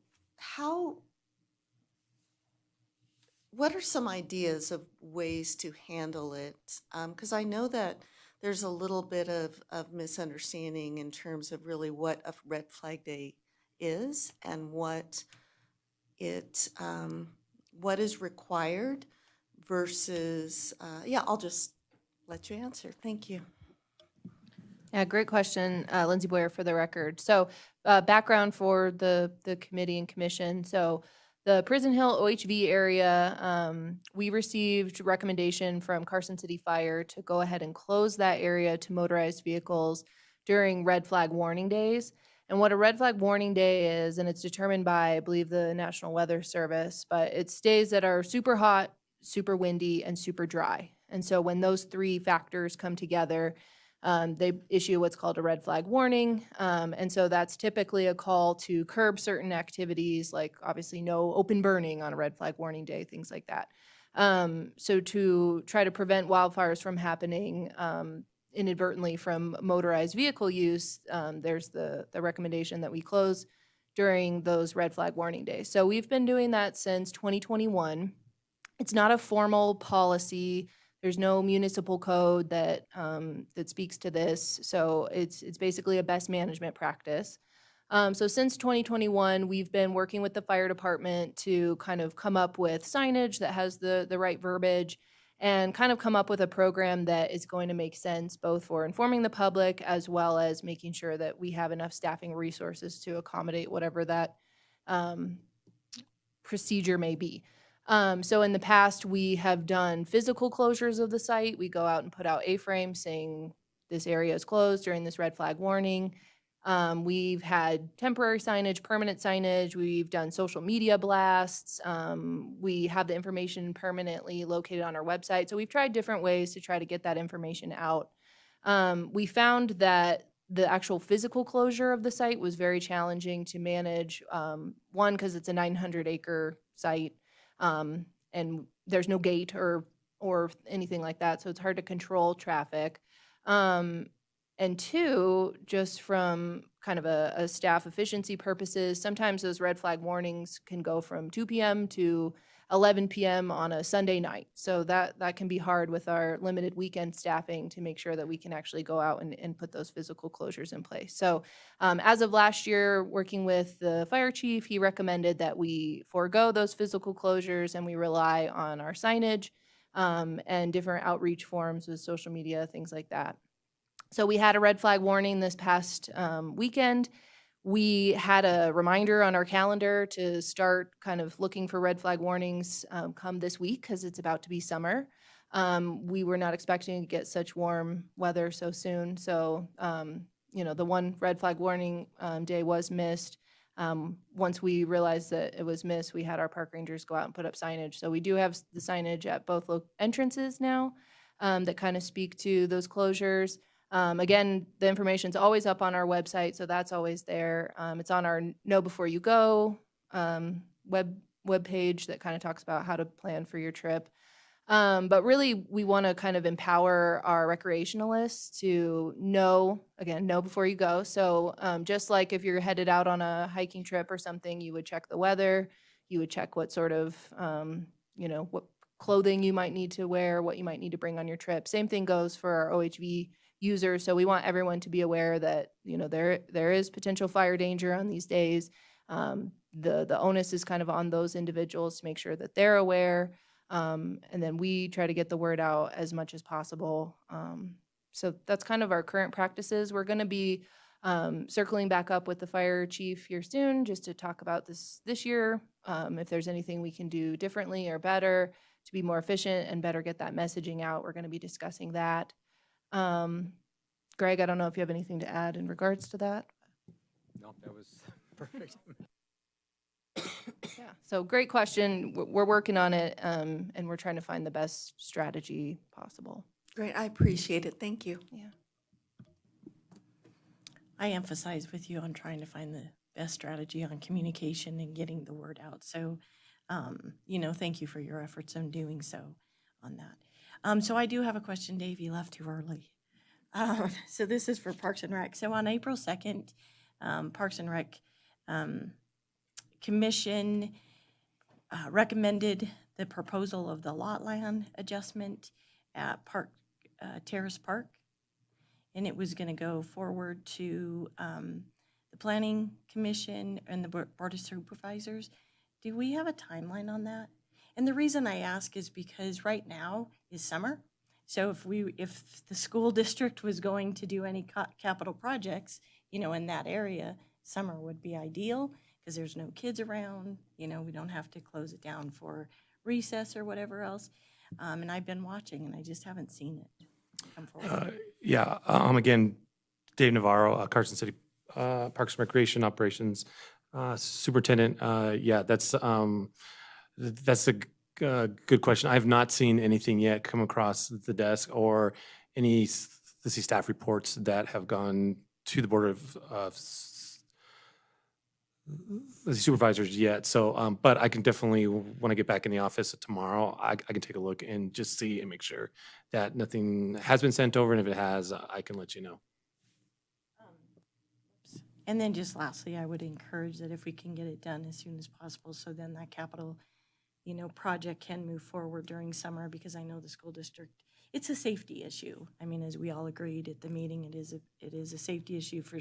what are some ideas of ways to handle it? Because I know that there's a little bit of misunderstanding in terms of really what a red flag day is and what is required versus, I'll just let you answer. Thank you. Yeah, great question, Lindsay Boyer for the record. So background for the committee and commission. So the Prison Hill OHV area, we received recommendation from Carson City Fire to go ahead and close that area to motorized vehicles during red flag warning days. And what a red flag warning day is, and it's determined by, I believe, the National Weather Service, but it's days that are super hot, super windy, and super dry. And so when those three factors come together, they issue what's called a red flag warning. And so that's typically a call to curb certain activities, like obviously no open burning on a red flag warning day, things like that. So to try to prevent wildfires from happening inadvertently from motorized vehicle use, there's the recommendation that we close during those red flag warning days. So we've been doing that since 2021. It's not a formal policy. There's no municipal code that speaks to this. So it's basically a best management practice. So since 2021, we've been working with the fire department to kind of come up with signage that has the right verbiage and kind of come up with a program that is going to make sense both for informing the public as well as making sure that we have enough staffing resources to accommodate whatever that procedure may be. So in the past, we have done physical closures of the site. We go out and put out A-frames saying this area is closed during this red flag warning. We've had temporary signage, permanent signage. We've done social media blasts. We have the information permanently located on our website. So we've tried different ways to try to get that information out. We found that the actual physical closure of the site was very challenging to manage. One, because it's a 900-acre site. And there's no gate or anything like that, so it's hard to control traffic. And two, just from kind of a staff efficiency purposes, sometimes those red flag warnings can go from 2 p.m. to 11 p.m. on a Sunday night. So that can be hard with our limited weekend staffing to make sure that we can actually go out and put those physical closures in place. So as of last year, working with the fire chief, he recommended that we forego those physical closures and we rely on our signage and different outreach forms with social media, things like that. So we had a red flag warning this past weekend. We had a reminder on our calendar to start kind of looking for red flag warnings come this week because it's about to be summer. We were not expecting to get such warm weather so soon. So, the one red flag warning day was missed. Once we realized that it was missed, we had our park rangers go out and put up signage. So we do have the signage at both entrances now that kind of speak to those closures. Again, the information's always up on our website, so that's always there. It's on our Know Before You Go web page that kind of talks about how to plan for your trip. But really, we want to kind of empower our recreationalists to know before you go. So just like if you're headed out on a hiking trip or something, you would check the weather, you would check what sort of, what clothing you might need to wear, what you might need to bring on your trip. Same thing goes for our OHV users. So we want everyone to be aware that, there is potential fire danger on these days. The onus is kind of on those individuals to make sure that they're aware. And then we try to get the word out as much as possible. So that's kind of our current practices. We're going to be circling back up with the fire chief here soon just to talk about this year, if there's anything we can do differently or better to be more efficient and better get that messaging out. We're going to be discussing that. Greg, I don't know if you have anything to add in regards to that. No, that was perfect. Yeah, so great question. We're working on it, and we're trying to find the best strategy possible. Great, I appreciate it. Thank you. Yeah. I emphasize with you on trying to find the best strategy on communication and getting the word out. So, thank you for your efforts in doing so on that. So I do have a question, Dave. You left too early. So this is for Parks and Rec. So on April 2nd, Parks and Rec Commission recommended the proposal of the lot line adjustment at Terrace Park. And it was going to go forward to the Planning Commission and the Board of Supervisors. Do we have a timeline on that? And the reason I ask is because right now is summer. So if the school district was going to do any capital projects, in that area, summer would be ideal because there's no kids around. We don't have to close it down for recess or whatever else. And I've been watching and I just haven't seen it come forward. Yeah, again, Dave Navarro, Carson City Parks and Recreation Operations Superintendent. Yeah, that's a good question. I have not seen anything yet come across the desk or any city staff reports that have gone to the Board of Supervisors yet. So, but I can definitely, when I get back in the office tomorrow, I can take a look and just see and make sure that nothing has been sent over. And if it has, I can let you know. And then just lastly, I would encourage that if we can get it done as soon as possible, so then that capital, project can move forward during summer, because I know the school district, it's a safety issue. I mean, as we all agreed at the meeting, it is a safety issue for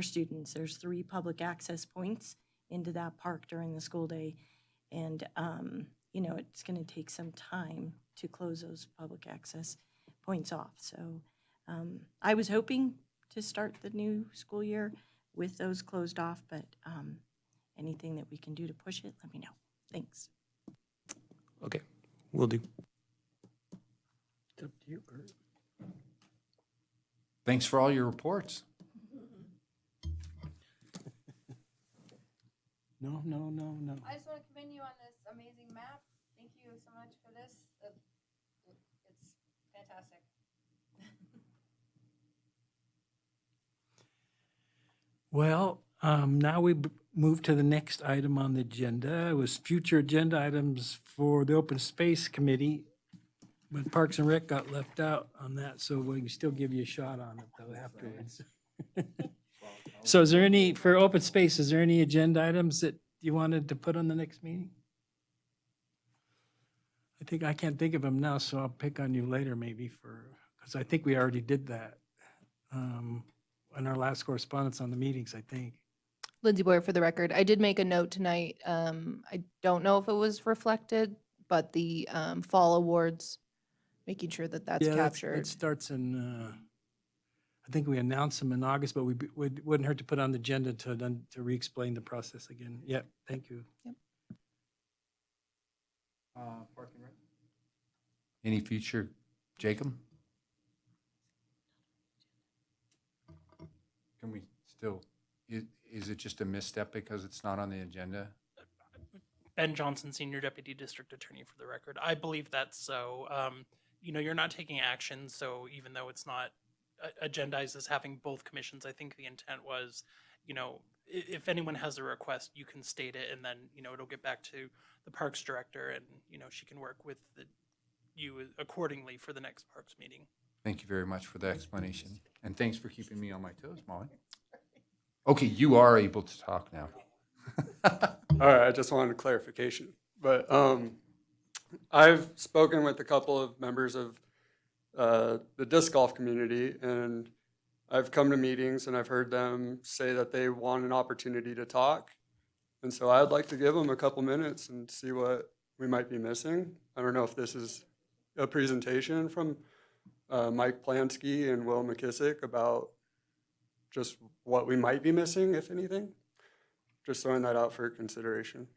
students. There's 3 public access points into that park during the school day. And, it's going to take some time to close those public access points off. So I was hoping to start the new school year with those closed off, but anything that we can do to push it, let me know. Thanks. Okay, will do. It's up to you, Bert. Thanks for all your reports. No. I just want to commend you on this amazing map. Thank you so much for this. It's fantastic. Well, now we move to the next item on the agenda. It was future agenda items for the Open Space Committee, but Parks and Rec got left out on that, so we can still give you a shot on it though afterwards. So is there any, for open space, is there any agenda items that you wanted to put on the next meeting? I can't think of them now, so I'll pick on you later maybe because I think we already did that in our last correspondence on the meetings, I think. Lindsay Boyer for the record. I did make a note tonight. I don't know if it was reflected, but the fall awards, making sure that that's captured. It starts in, I think we announced them in August, but we wouldn't hurt to put on the agenda to re-explain the process again. Yep, thank you. Yep. Park and Rec? Any future, Jacob? Can we still, is it just a misstep because it's not on the agenda? Ben Johnson, Senior Deputy District Attorney for the record. I believe that's so. You're not taking action, so even though it's not agendized as having both commissions, I think the intent was, if anyone has a request, you can state it, and then, it'll get back to the Parks Director, and, she can work with you accordingly for the next Parks meeting. Thank you very much for the explanation. And thanks for keeping me on my toes, Molly. Okay, you are able to talk now. All right, I just wanted clarification. But I've spoken with a couple of members of the disc golf community, and I've come to meetings and I've heard them say that they want an opportunity to talk. And so I'd like to give them a couple minutes and see what we might be missing. I don't know if this is a presentation from Mike Plansky and Will McKissick about just what we might be missing, if anything. Just throwing that out for consideration.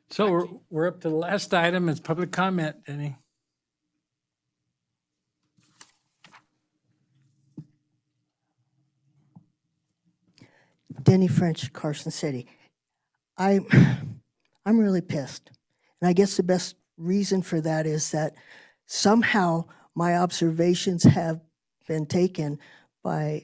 So we're up to the last item, it's public comment, Denny. Denny French, Carson City. I'm really pissed. And I guess the best reason for that is that somehow my observations have been taken by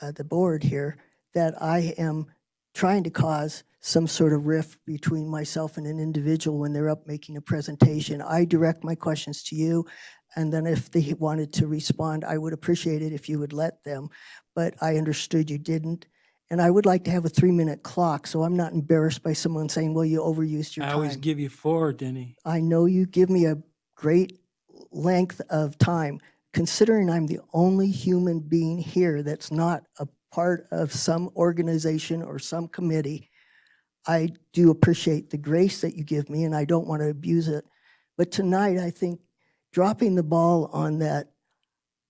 the board here that I am trying to cause some sort of rift between myself and an individual when they're up making a presentation. I direct my questions to you, and then if they wanted to respond, I would appreciate it if you would let them, but I understood you didn't. And I would like to have a 3-minute clock, so I'm not embarrassed by someone saying, well, you overused your I time. always give you 4, Denny. I know you give me a great length of time. Considering I'm the only human being here that's not a part of some organization or some committee, I do appreciate the grace that you give me, and I don't want to abuse it. But tonight, I think dropping the ball on that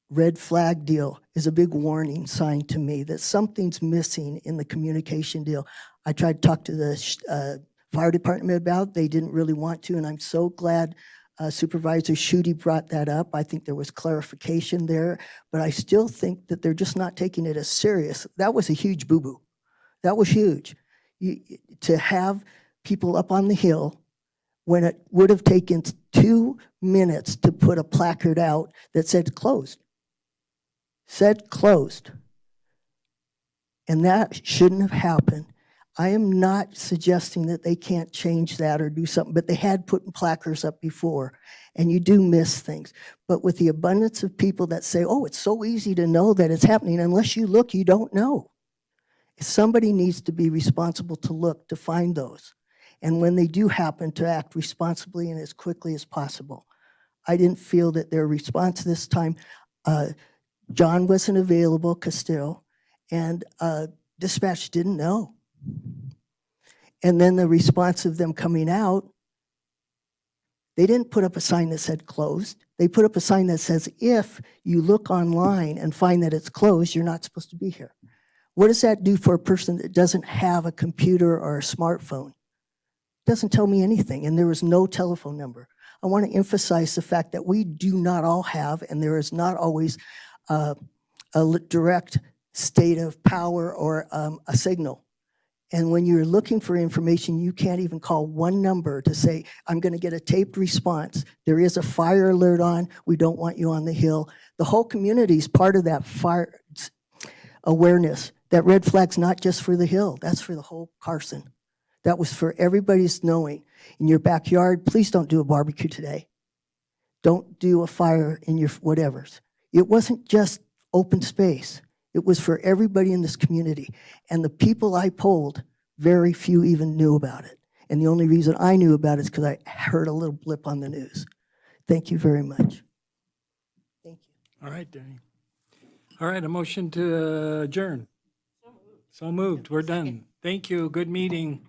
red flag deal is a big warning sign to me that something's missing in the communication deal. I tried to talk to the fire department about it. They didn't really want to, and I'm so glad Supervisor Schutte brought that up. I think there was clarification there, but I still think that they're just not taking it as serious. That was a huge boo-boo. That was huge. To have people up on the hill when it would have taken 2 minutes to put a placard out that said closed. Said closed. And that shouldn't have happened. I am not suggesting that they can't change that or do something, but they had put placards up before, and you do miss things. But with the abundance of people that say, oh, it's so easy to know that it's happening, unless you look, you don't know. Somebody needs to be responsible to look to find those. And when they do happen, to act responsibly and as quickly as possible. I didn't feel that their response this time, John wasn't available, Castillo, and dispatch didn't know. And then the response of them coming out, they didn't put up a sign that said closed. They put up a sign that says, if you look online and find that it's closed, you're not supposed to be here. What does that do for a person that doesn't have a computer or a smartphone? It doesn't tell me anything, and there was no telephone number. I want to emphasize the fact that we do not all have, and there is not always a direct state of power or a signal. And when you're looking for information, you can't even call one number to say, I'm going to get a taped response. There is a fire alert on. We don't want you on the hill. The whole community is part of that fire awareness. That red flag's not just for the hill. That's for the whole Carson. That was for everybody's knowing. In your backyard, please don't do a barbecue today. Don't do a fire in your whatevers. It wasn't just open space. It was for everybody in this community. And the people I polled, very few even knew about it. And the only reason I knew about it is because I heard a little blip on the news. Thank you very much. Thank you. All right, Danny. All right, a motion to adjourn. So moved. We're done. Thank you. Good meeting.